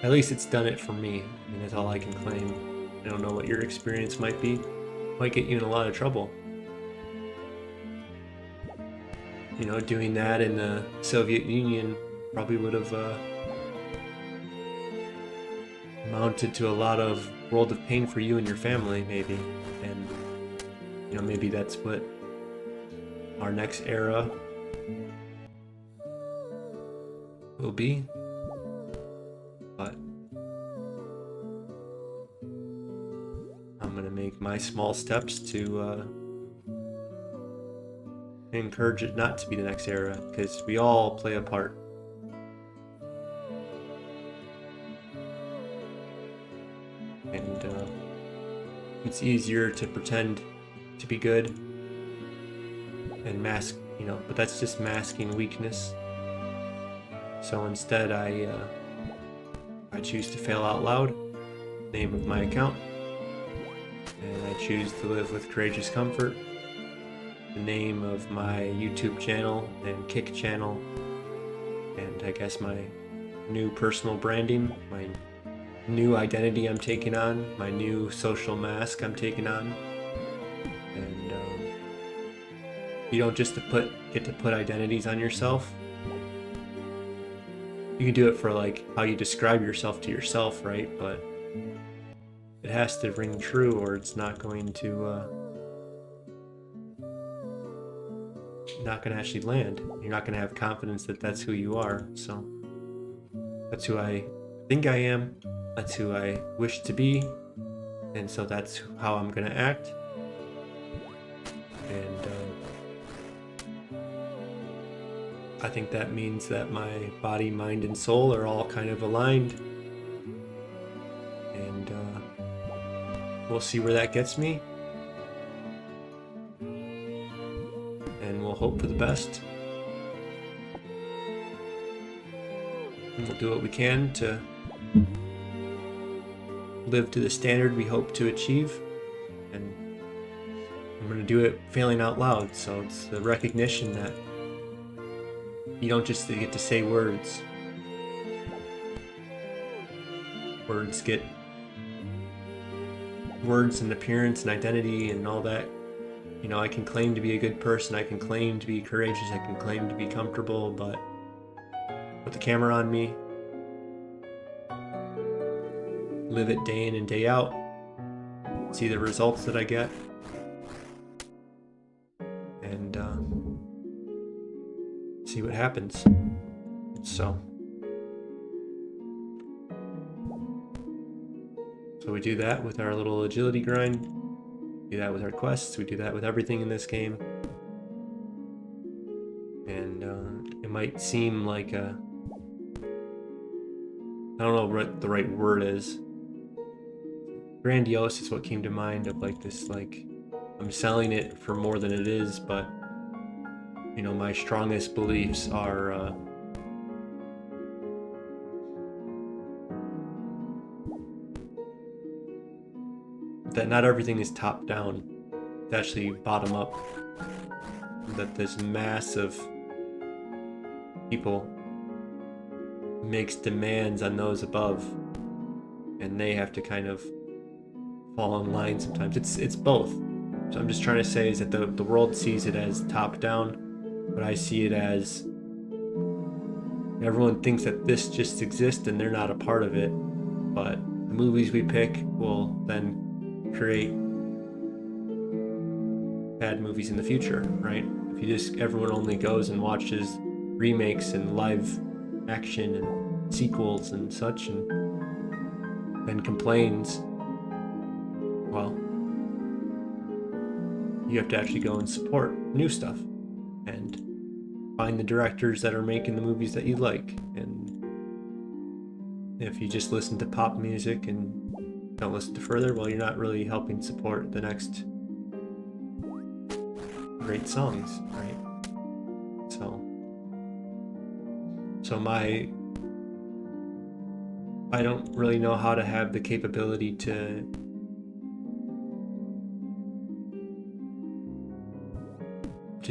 At least it's done it for me. I mean, that's all I can claim. I don't know what your experience might be. Might get you in a lot of trouble. doing that in the Soviet Union probably would have amounted to a lot of world of pain for you and your family, maybe. And maybe that's what our next era will be. But I'm gonna make my small steps to encourage it not to be the next era, because we all play a part. And it's easier to pretend to be good and mask, but that's just masking weakness. So instead I choose to fail out loud, name of my account, and I choose to live with courageous comfort, the name of my YouTube channel and Kick channel, and I guess my new personal branding, my new identity I'm taking on, my new social mask I'm taking on. And you don't just get to put identities on yourself. You can do it for like how you describe yourself to yourself, right? But it has to ring true, or it's not going to actually land. You're not going to have confidence that that's who you are. So that's who I think I am. That's who I wish to be. And so that's how I'm going to act. And I think that means that my body, mind, and soul are all kind of aligned. And we'll see where that gets me. And we'll hope for the best. And we'll do what we can to live to the standard we hope to achieve. And I'm going to do it failing out loud. So it's the recognition that you don't just get to say words. Words and appearance and identity and all that. I can claim to be a good person, I can claim to be courageous, I can claim to be comfortable, but put the camera on me, live it day in and day out, see the results that I get, and see what happens. So we do that with our little agility grind, we do that with our quests, we do that with everything in this game. And it might seem like I don't know what the right word is. Grandiose is what came to mind, of like this, like I'm selling it for more than it is, but my strongest beliefs are that not everything is top down, it's actually bottom up. That this mass of people makes demands on those above, and they have to kind of fall in line sometimes. It's both. So I'm just trying to say is that the world sees it as top down, but I see it as everyone thinks that this just exists and they're not a part of it. But the movies we pick will then create bad movies in the future, right? If you just everyone only goes and watches remakes and live action and sequels and such, and then complains, well, you have to actually go and support new stuff and find the directors that are making the movies that you like. And if you just listen to pop music and don't listen to further, well, you're not really helping support the next great songs, right? So I don't really know how to have the capability to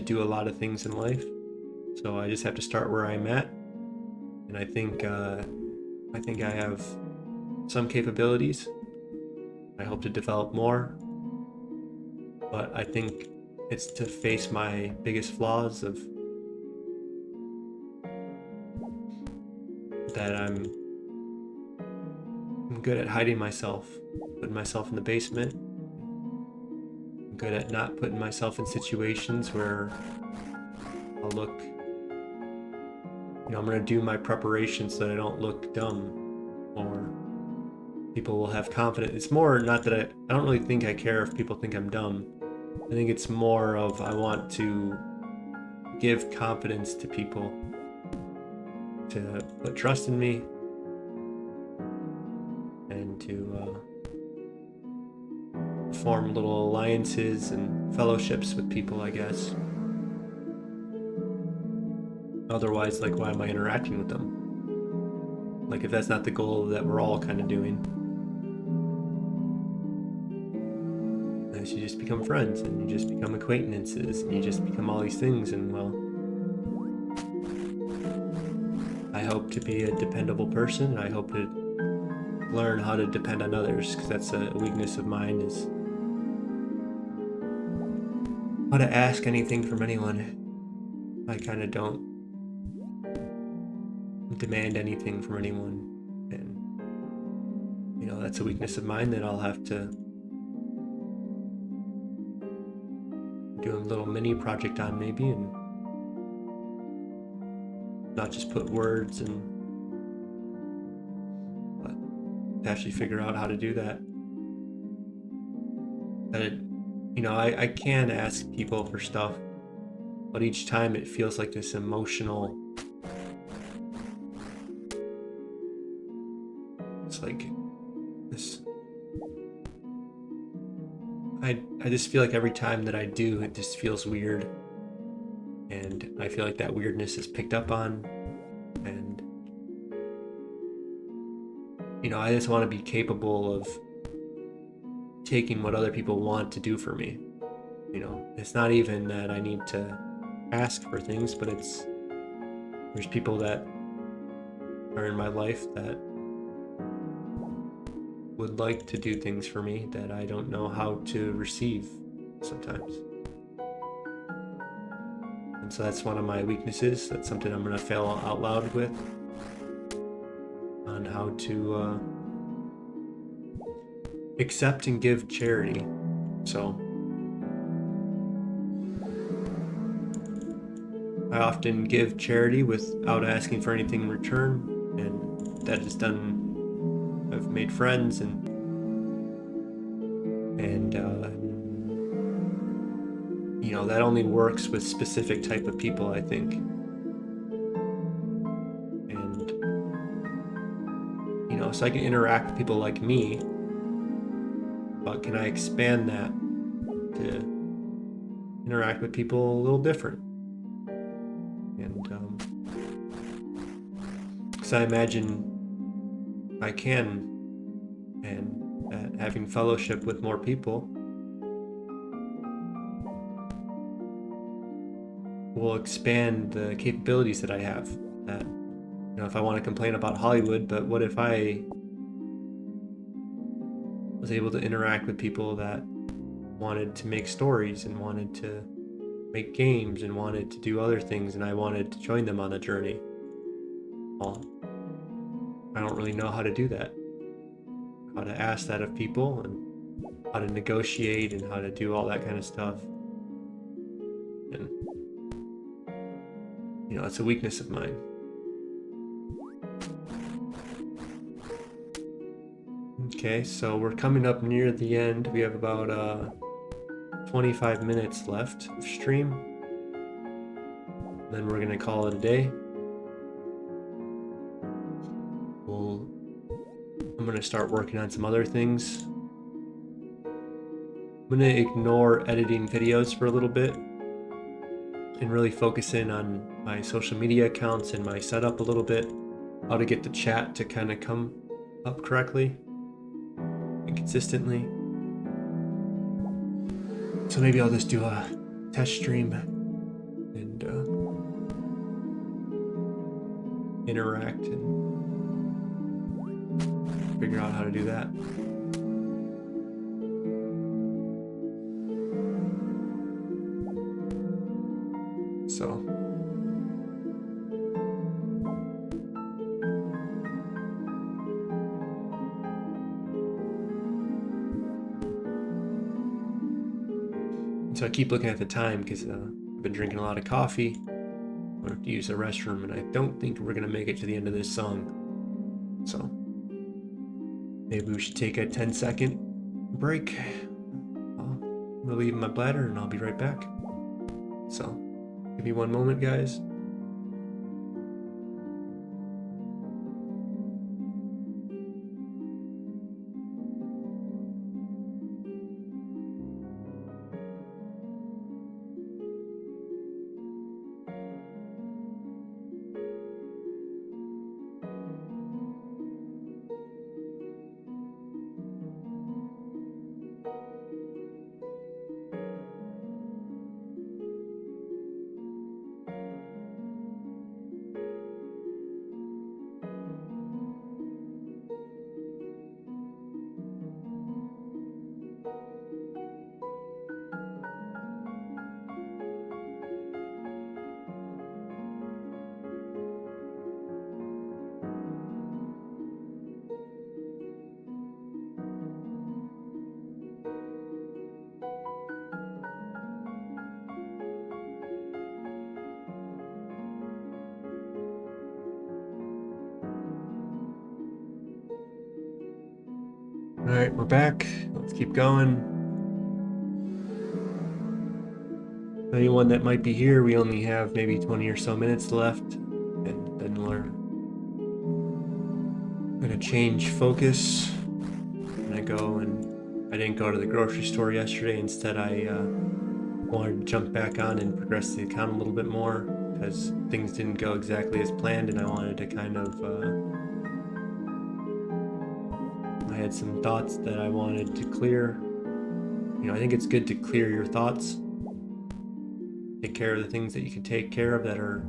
do a lot of things in life. So I just have to start where I'm at, and I think I have some capabilities. I hope to develop more, but I think it's to face my biggest flaws of that I'm good at hiding myself, putting myself in the basement. I'm good at not putting myself in situations where I'll look, I'm gonna do my preparation so that I don't look dumb, or people will have confidence. It's more not that I don't really think I care if people think I'm dumb. I think it's more of I want to give confidence to people to put trust in me and to form little alliances and fellowships with people, I guess. Otherwise, like, why am I interacting with them? Like, if that's not the goal that we're all kind of doing, as you just become friends and you just become acquaintances and you just become all these things, and well, I hope to be a dependable person. I hope to learn how to depend on others, because that's a weakness of mine, is how to ask anything from anyone. I kind of don't demand anything from anyone, and that's a weakness of mine that I'll have to do a little mini project on, maybe, and not just put words, and but actually figure out how to do that. I can ask people for stuff, but each time it feels like this emotional, it's like this, I just feel like every time that I do, it just feels weird, and I feel like that weirdness is picked up on, and I just want to be capable of taking what other people want to do for me. It's not even that I need to ask for things, but there's people that are in my life that would like to do things for me that I don't know how to receive sometimes. And so that's one of my weaknesses. That's something I'm going to fail out loud with, on how to accept and give charity. So I often give charity without asking for anything in return, and that is done. I've made friends, and that only works with specific type of people, I think. And so I can interact with people like me, but can I expand that to interact with people a little different? And because I imagine I can, and that having fellowship with more people will expand the capabilities that I have. That if I want to complain about Hollywood, but what if I was able to interact with people that wanted to make stories and wanted to make games and wanted to do other things, and I wanted to join them on the journey? Well, I don't really know how to do that. How to ask that of people, and how to negotiate, and how to do all that kind of stuff. And it's a weakness of mine. Okay, so we're coming up near the end. We have about 25 minutes left of stream. Then we're gonna call it a day. I'm gonna start working on some other things. I'm gonna ignore editing videos for a little bit and really focus in on my social media accounts and my setup a little bit, how to get the chat to kind of come up correctly and consistently. So maybe I'll just do a test stream and interact and figure out how to do that. So So I keep looking at the time because I've been drinking a lot of coffee. I have to use the restroom, and I don't think we're gonna make it to the end of this song. So maybe we should take a 10-second break. I'll relieve my bladder and I'll be right back. So give me one moment, guys. All right, we're back. Let's keep going. Anyone that might be here, we only have maybe 20 or so minutes left, and then we're gonna change focus. I didn't go to the grocery store yesterday. Instead, I wanted to jump back on and progress the account a little bit more because things didn't go exactly as planned, and I wanted to kind of I had some thoughts that I wanted to clear. You know, I think it's good to clear your thoughts. Take care of the things that you can take care of that are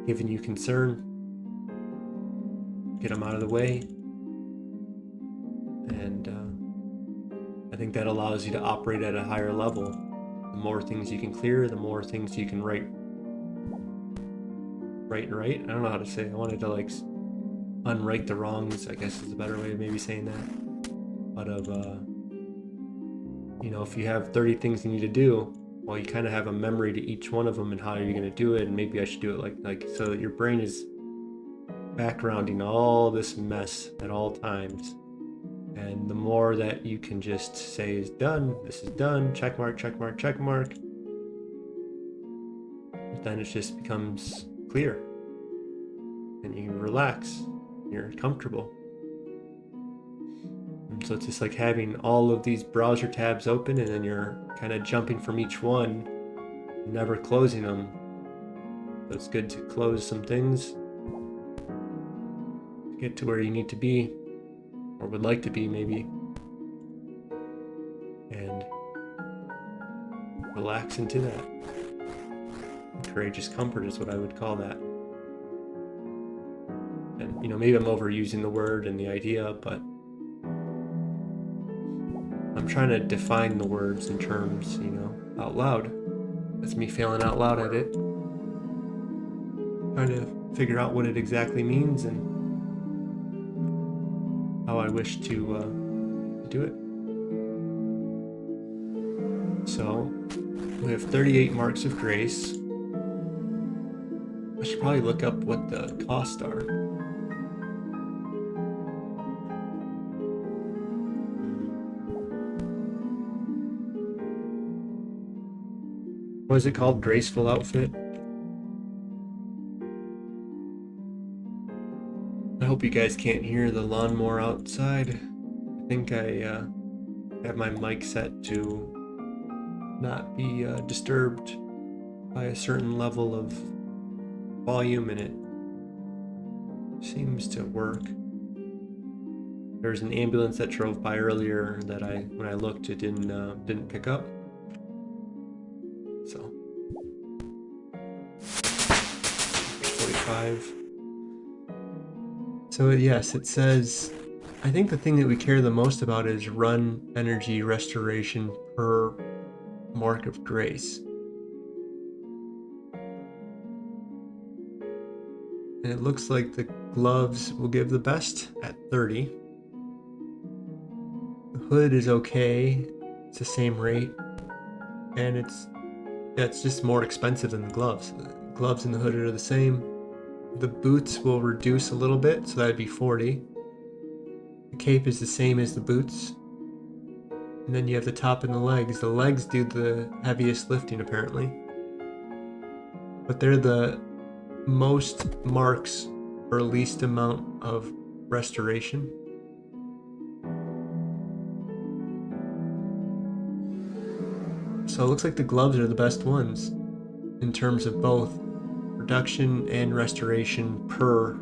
giving you concern. Get them out of the way. And I think that allows you to operate at a higher level. The more things you can clear, the more things you can write. I don't know how to say it. I wanted to like unright the wrongs, I guess is a better way of maybe saying that. But you know, if you have 30 things you need to do, well, you kind of have a memory to each one of them and how you're going to do it. And maybe I should do it like so that your brain is backgrounding all this mess at all times. And the more that you can just say is done, this is done, check mark, check mark, check mark, then it just becomes clear. And you relax, you're comfortable. And so it's just like having all of these browser tabs open, and then you're kind of jumping from each one, never closing them. So it's good to close some things to get to where you need to be, or would like to be maybe, and relax into that. Courageous comfort is what I would call that. And you know, maybe I'm overusing the word and the idea, but I'm trying to define the words and terms, you know, out loud. That's me failing out loud at it. Trying to figure out what it exactly means and how I wish to do it. So we have 38 marks of grace. I should probably look up what the costs are. What is it called? Graceful outfit? I hope you guys can't hear the lawnmower outside. I think I have my mic set to not be disturbed by a certain level of volume, and it seems to work. There's an ambulance that drove by earlier that when I looked, it didn't pick up. So 45. So yes, it says, I think the thing that we care the most about is run energy restoration per mark of grace. And it looks like the gloves will give the best at 30. The hood is okay. It's the same rate. and it's just more expensive than the gloves. The gloves and the hood are the same. The boots will reduce a little bit, so that'd be 40. The cape is the same as the boots. And then you have the top and the legs. The legs do the heaviest lifting apparently. But they're the most marks or least amount of restoration. So it looks like the gloves are the best ones in terms of both reduction and restoration per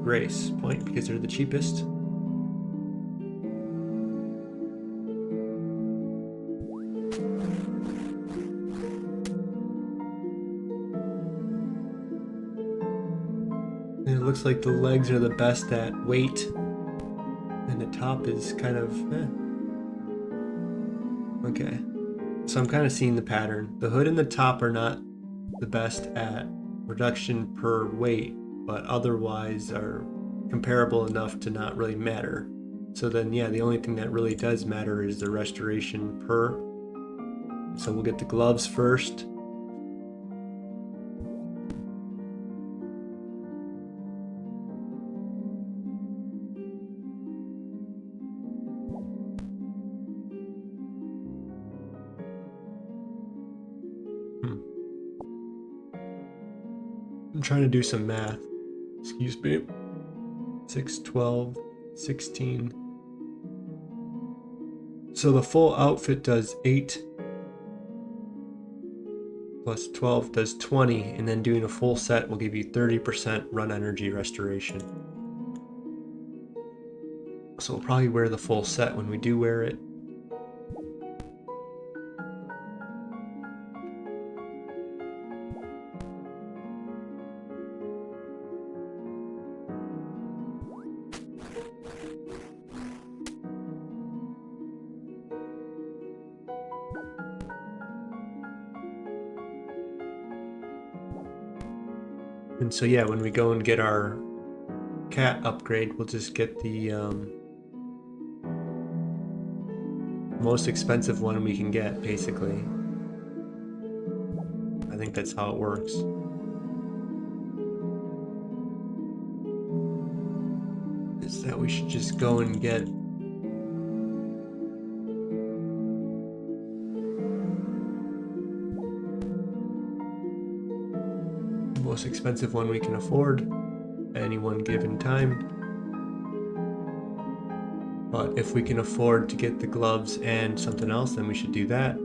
grace point because they're the cheapest. And it looks like the legs are the best at weight, and the top is kind of okay. So I'm kind of seeing the pattern. The hood and the top are not the best at reduction per weight, but otherwise are comparable enough to not really matter. So then, yeah, the only thing that really does matter is the restoration per. So we'll get the gloves first. I'm trying to do some math. Excuse me. 6, 12, 16. So the full outfit does 8 plus 12 does 20, and then doing a full set will give you 30% run energy restoration. So we'll probably wear the full set when we do wear it. And so yeah, when we go and get our cat upgrade, we'll just get the most expensive one we can get, basically. I think that's how it works. Is that we should just go and get the most expensive one we can afford at any one given time. But if we can afford to get the gloves and something else, then we should do that.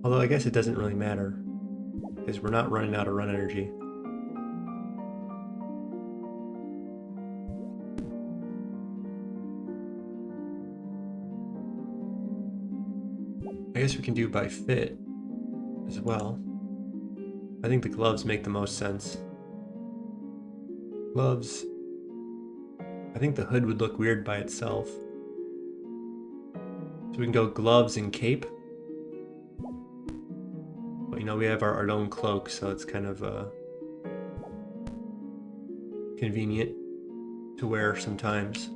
Although I guess it doesn't really matter, because we're not running out of run energy. I guess we can do by fit as well. I think the gloves make the most sense. Gloves. I think the hood would look weird by itself. So we can go gloves and cape. But you know, we have our own cloak, so it's kind of convenient to wear sometimes.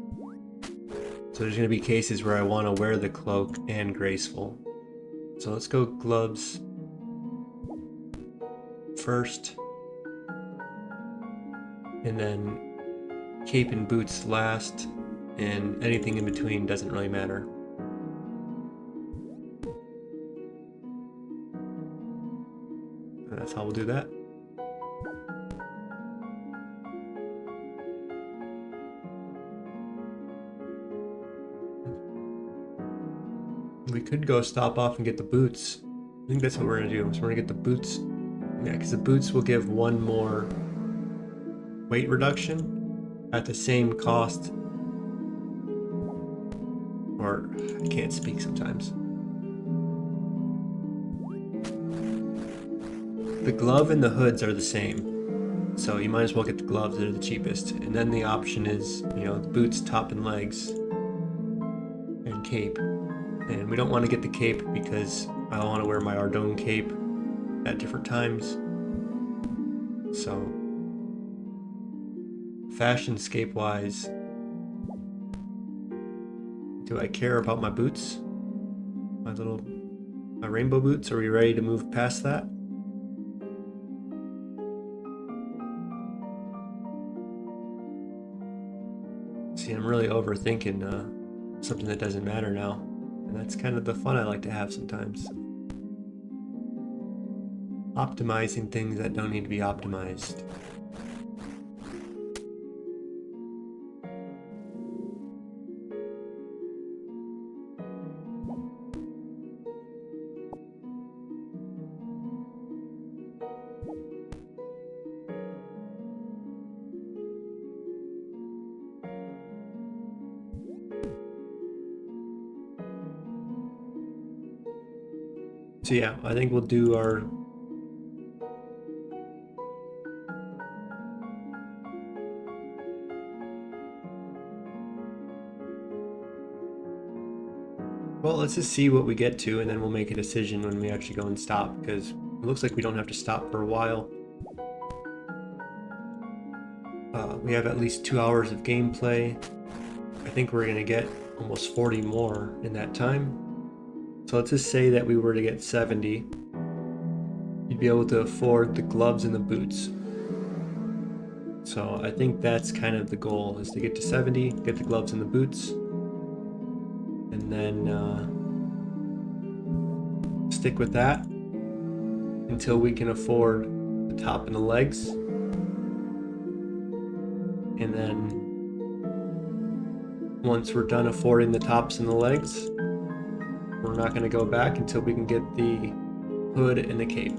So there's going to be cases where I want to wear the cloak and graceful. So let's go gloves first, and then cape and boots last, and anything in between doesn't really matter. And that's how we'll do that. We could go stop off and get the boots. I think that's what we're gonna do. So we're gonna get the boots. Yeah, because the boots will give one more weight reduction at the same cost. Or I can't speak sometimes. The glove and the hoods are the same. So you might as well get the gloves, they're the cheapest. And then the option is, you know, the boots, top and legs, and cape. And we don't want to get the cape because I want to wear my Ardone cape at different times. So fashionscape wise, do I care about my boots? My rainbow boots? Are we ready to move past that? See, I'm really overthinking something that doesn't matter now. And that's kind of the fun I like to have sometimes. Optimizing things that don't need to be optimized. So yeah, I think we'll do our well, let's just see what we get to, and then we'll make a decision when we actually go and stop, because it looks like we don't have to stop for a while. We have at least 2 hours of gameplay. I think we're going to get almost 40 more in that time. So let's just say that we were to get 70. You'd be able to afford the gloves and the boots. So I think that's kind of the goal, is to get to 70, get the gloves and the boots, and then stick with that until we can afford the top and the legs. And then once we're done affording the tops and the legs, we're not going to go back until we can get the hood and the cape.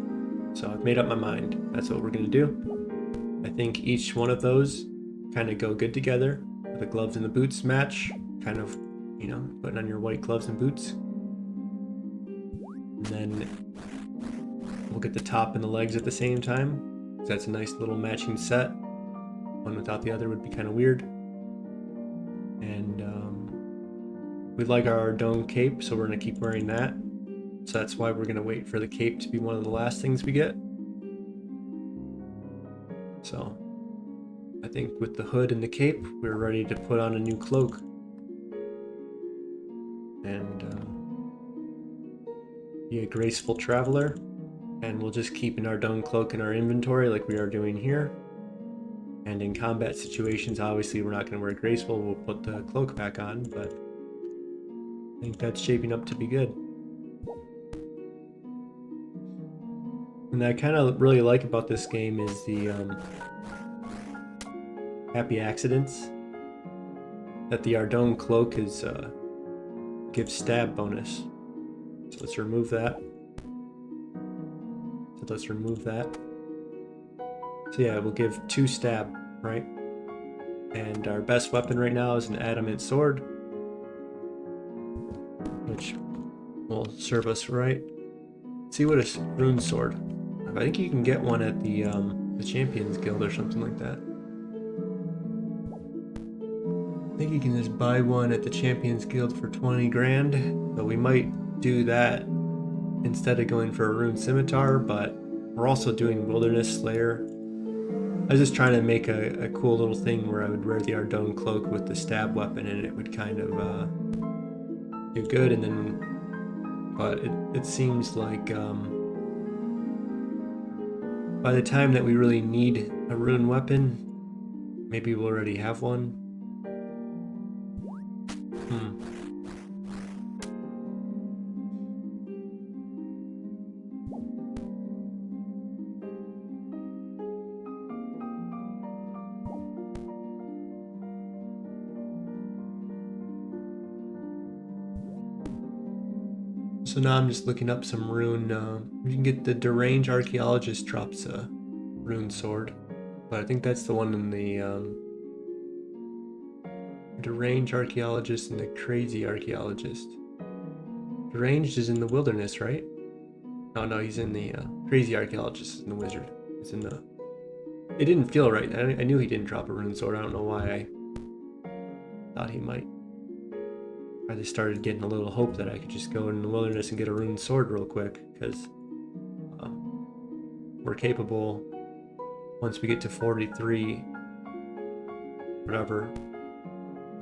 So I've made up my mind. That's what we're going to do. I think each one of those kind of go good together. The gloves and the boots match, kind of, you know, putting on your white gloves and boots. And then we'll get the top and the legs at the same time. So that's a nice little matching set. One without the other would be kind of weird. And we like our dome cape, so we're going to keep wearing that. So that's why we're going to wait for the cape to be one of the last things we get. So I think with the hood and the cape, we're ready to put on a new cloak. And be a graceful traveler. And we'll just keep an Ardougne cloak in our inventory like we are doing here. And in combat situations, obviously we're not going to wear graceful, we'll put the cloak back on, but I think that's shaping up to be good. And I kind of really like about this game is the happy accidents. That the Ardougne cloak is gives stab bonus. So let's remove that. So yeah, we'll give 2 stab, right? And our best weapon right now is an adamant sword, which will serve us right. Let's see what a rune sword. I think you can get one at the Champions Guild or something like that. I think you can just buy one at the Champions Guild for 20 grand, but we might do that instead of going for a rune scimitar, but we're also doing Wilderness Slayer. I was just trying to make a cool little thing where I would wear the Ardougne cloak with the stab weapon and it would kind of do good, and then, but it seems like by the time that we really need a rune weapon, maybe we'll already have one. So now I'm just looking up some rune. You can get the Deranged Archaeologist drops a rune sword, but I think that's the one in the Deranged Archaeologist and the Crazy Archaeologist. Deranged is in the Wilderness, right? No, he's in the Crazy Archaeologist in the Wizard. It's in the. It didn't feel right. I knew he didn't drop a rune sword. I don't know why I thought he might. I just started getting a little hope that I could just go in the Wilderness and get a rune sword real quick, because we're capable, once we get to 43, whatever,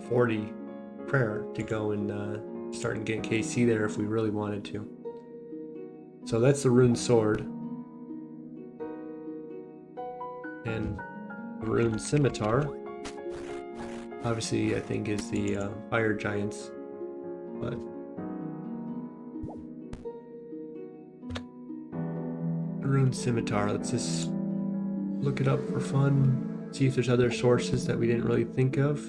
40 prayer to go and start and get KC there if we really wanted to. So that's the rune sword. And the rune scimitar, obviously I think is the fire giants, but the rune scimitar, let's just look it up for fun, see if there's other sources that we didn't really think of.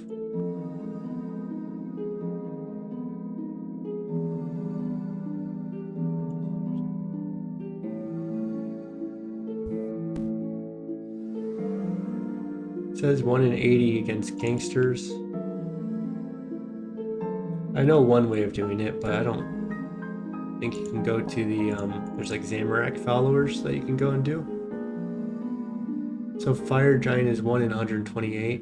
It says 1 in 80 against gangsters. I know one way of doing it, but I don't think you can go to the, there's like Zamorak followers that you can go and do. So fire giant is 1 in 128.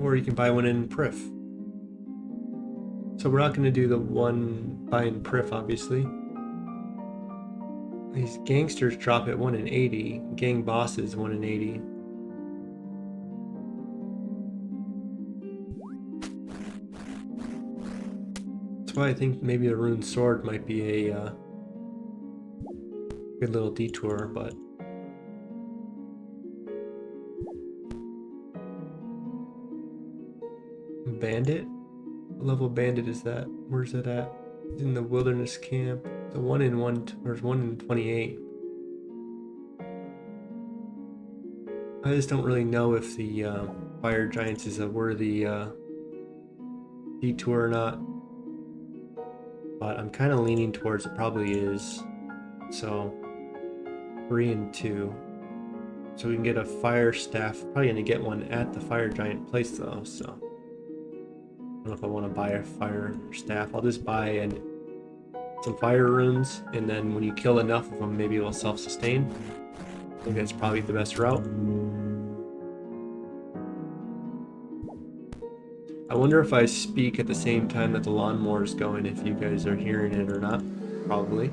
Or you can buy one in Prif. So we're not going to do the one buy in Prif, obviously. These gangsters drop at 1 in 80. Gang bosses 1 in 80. That's why I think maybe a rune sword might be a good little detour, but bandit? What level bandit is that? Where's it at? It's in the wilderness camp. The 1 in 28. I just don't really know if the fire giants is a worthy detour or not, but I'm kind of leaning towards it probably is. So 3 and 2. So we can get a fire staff. Probably gonna get one at the fire giant place though. So I don't know if I want to buy a fire staff. I'll just buy some fire runes, and then when you kill enough of them, maybe it'll self-sustain. I think that's probably the best route. I wonder if I speak at the same time that the lawnmower is going, if you guys are hearing it or not. Probably.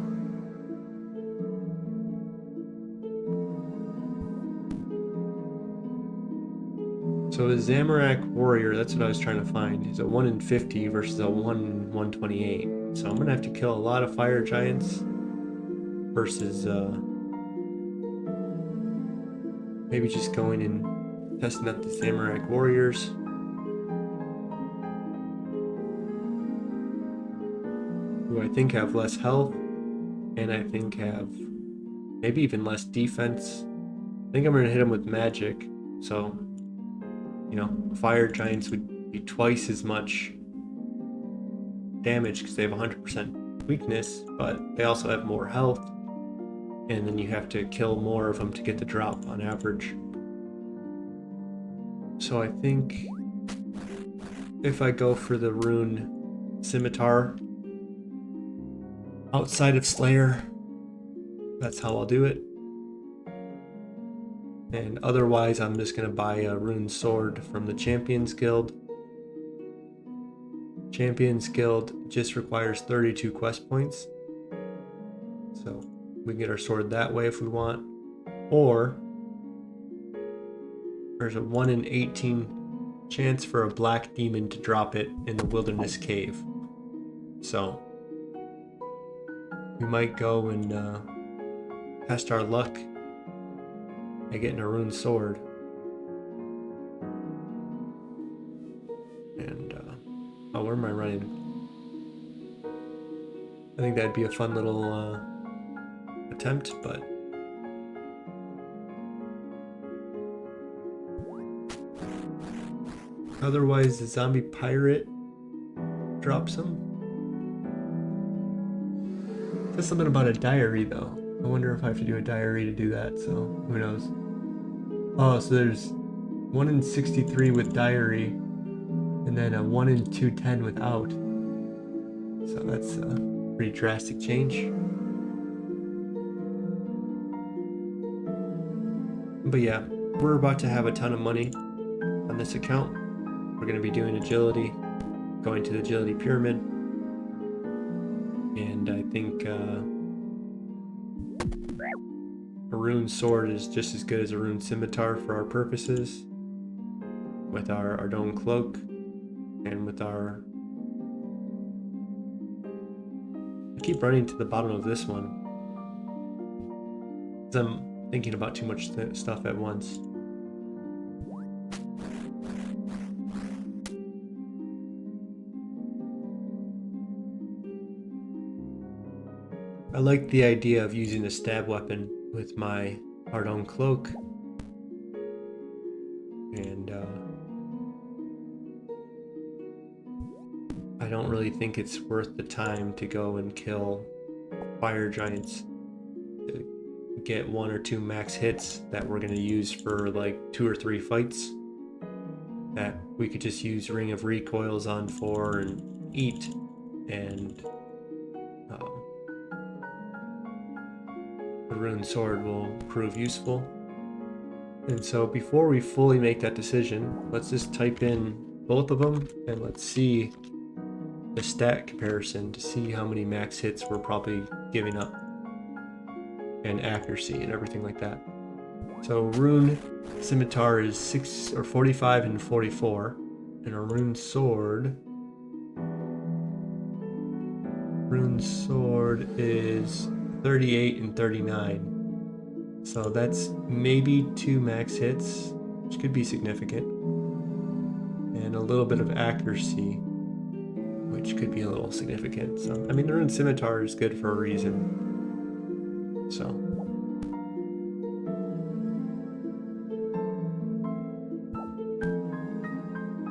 So a Zamorak warrior, that's what I was trying to find. Is a 1 in 50 versus a 1 in 128. So I'm gonna have to kill a lot of fire giants versus maybe just going and testing out the Zamorak warriors. Who I think have less health, and I think have maybe even less defense. I think I'm gonna hit them with magic, so you know, fire giants would be twice as much damage because they have 100% weakness, but they also have more health, and then you have to kill more of them to get the drop on average. So I think if I go for the rune scimitar outside of Slayer, that's how I'll do it. And otherwise, I'm just going to buy a rune sword from the Champions Guild. Champions Guild just requires 32 quest points. So we can get our sword that way if we want. Or there's a 1 in 18 chance for a black demon to drop it in the wilderness cave. So we might go and test our luck at getting a rune sword. And oh, where am I running? I think that'd be a fun little attempt, but otherwise the zombie pirate drops him. Says something about a diary though. I wonder if I have to do a diary to do that, so who knows. Oh, so there's 1 in 63 with diary, and then a 1 in 210 without. So that's a pretty drastic change. But yeah, we're about to have a ton of money on this account. We're going to be doing agility, going to the agility pyramid, and I think a rune sword is just as good as a rune scimitar for our purposes. With our Ardougne cloak and with our... I keep running to the bottom of this one because I'm thinking about too much stuff at once. I like the idea of using a stab weapon with my Ardougne cloak, and I don't really think it's worth the time to go and kill fire giants to get 1 or 2 max hits that we're going to use for like 2 or 3 fights that we could just use Ring of Recoils on for and eat, and the rune sword will prove useful. And so before we fully make that decision, let's just type in both of them and let's see the stat comparison to see how many max hits we're probably giving up, and accuracy and everything like that. So rune scimitar is 45 and 44, and a rune sword is 38 and 39. So that's maybe 2 max hits, which could be significant, and a little bit of accuracy, which could be a little significant. So, I mean, the rune scimitar is good for a reason. So,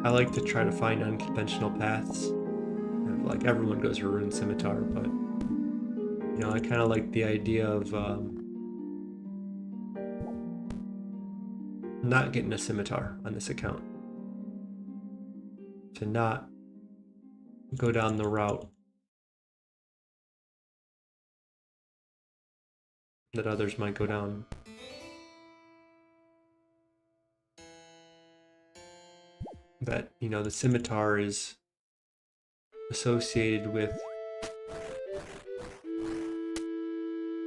I like to try to find unconventional paths. Like, everyone goes for rune scimitar, but, you know, I kind of like the idea of not getting a scimitar on this account. To not go down the route that others might go down. That, you know, the scimitar is associated with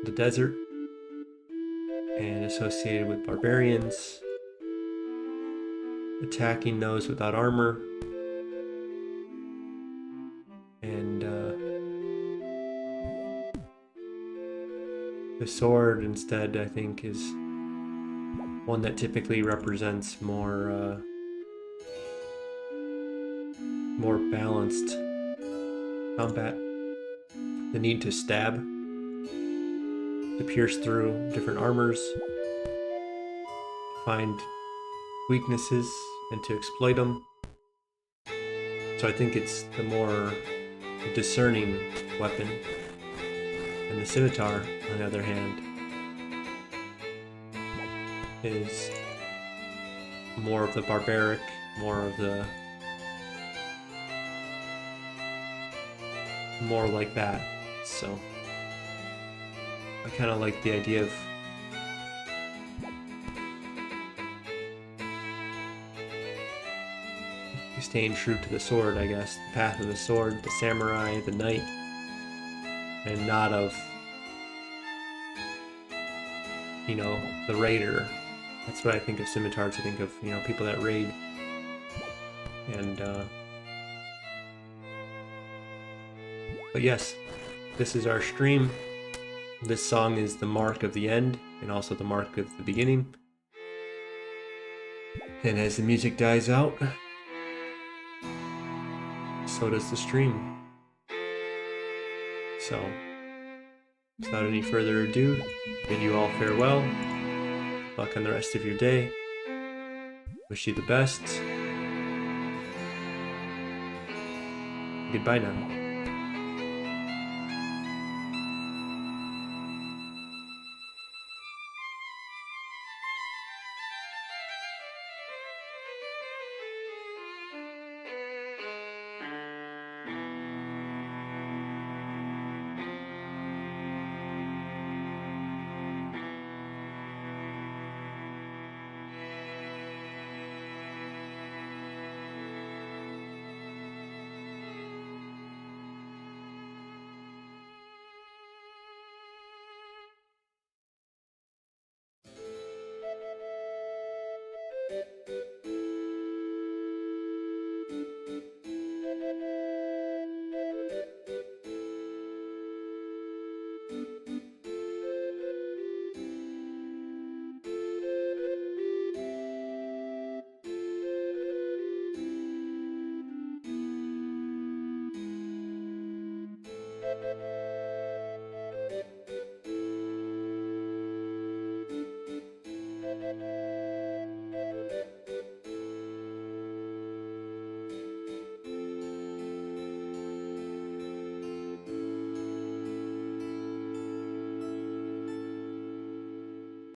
the desert and associated with barbarians, attacking those without armor, and the sword instead, I think, is one that typically represents more balanced combat. The need to stab, to pierce through different armors, to find weaknesses and to exploit them. So I think it's the more discerning weapon. And the scimitar, on the other hand, is more of the barbaric, more like that. So I kind of like the idea of staying true to the sword, I guess. The path of the sword, the samurai, the knight, and not of, you know, the raider. That's what I think of scimitars. I think of, you know, people that raid. And, but yes, this is our stream. This song is the mark of the end and also the mark of the beginning. And as the music dies out, so does the stream. So, without any further ado, bid you all farewell. Good luck on the rest of your day. Wish you the best. Goodbye now.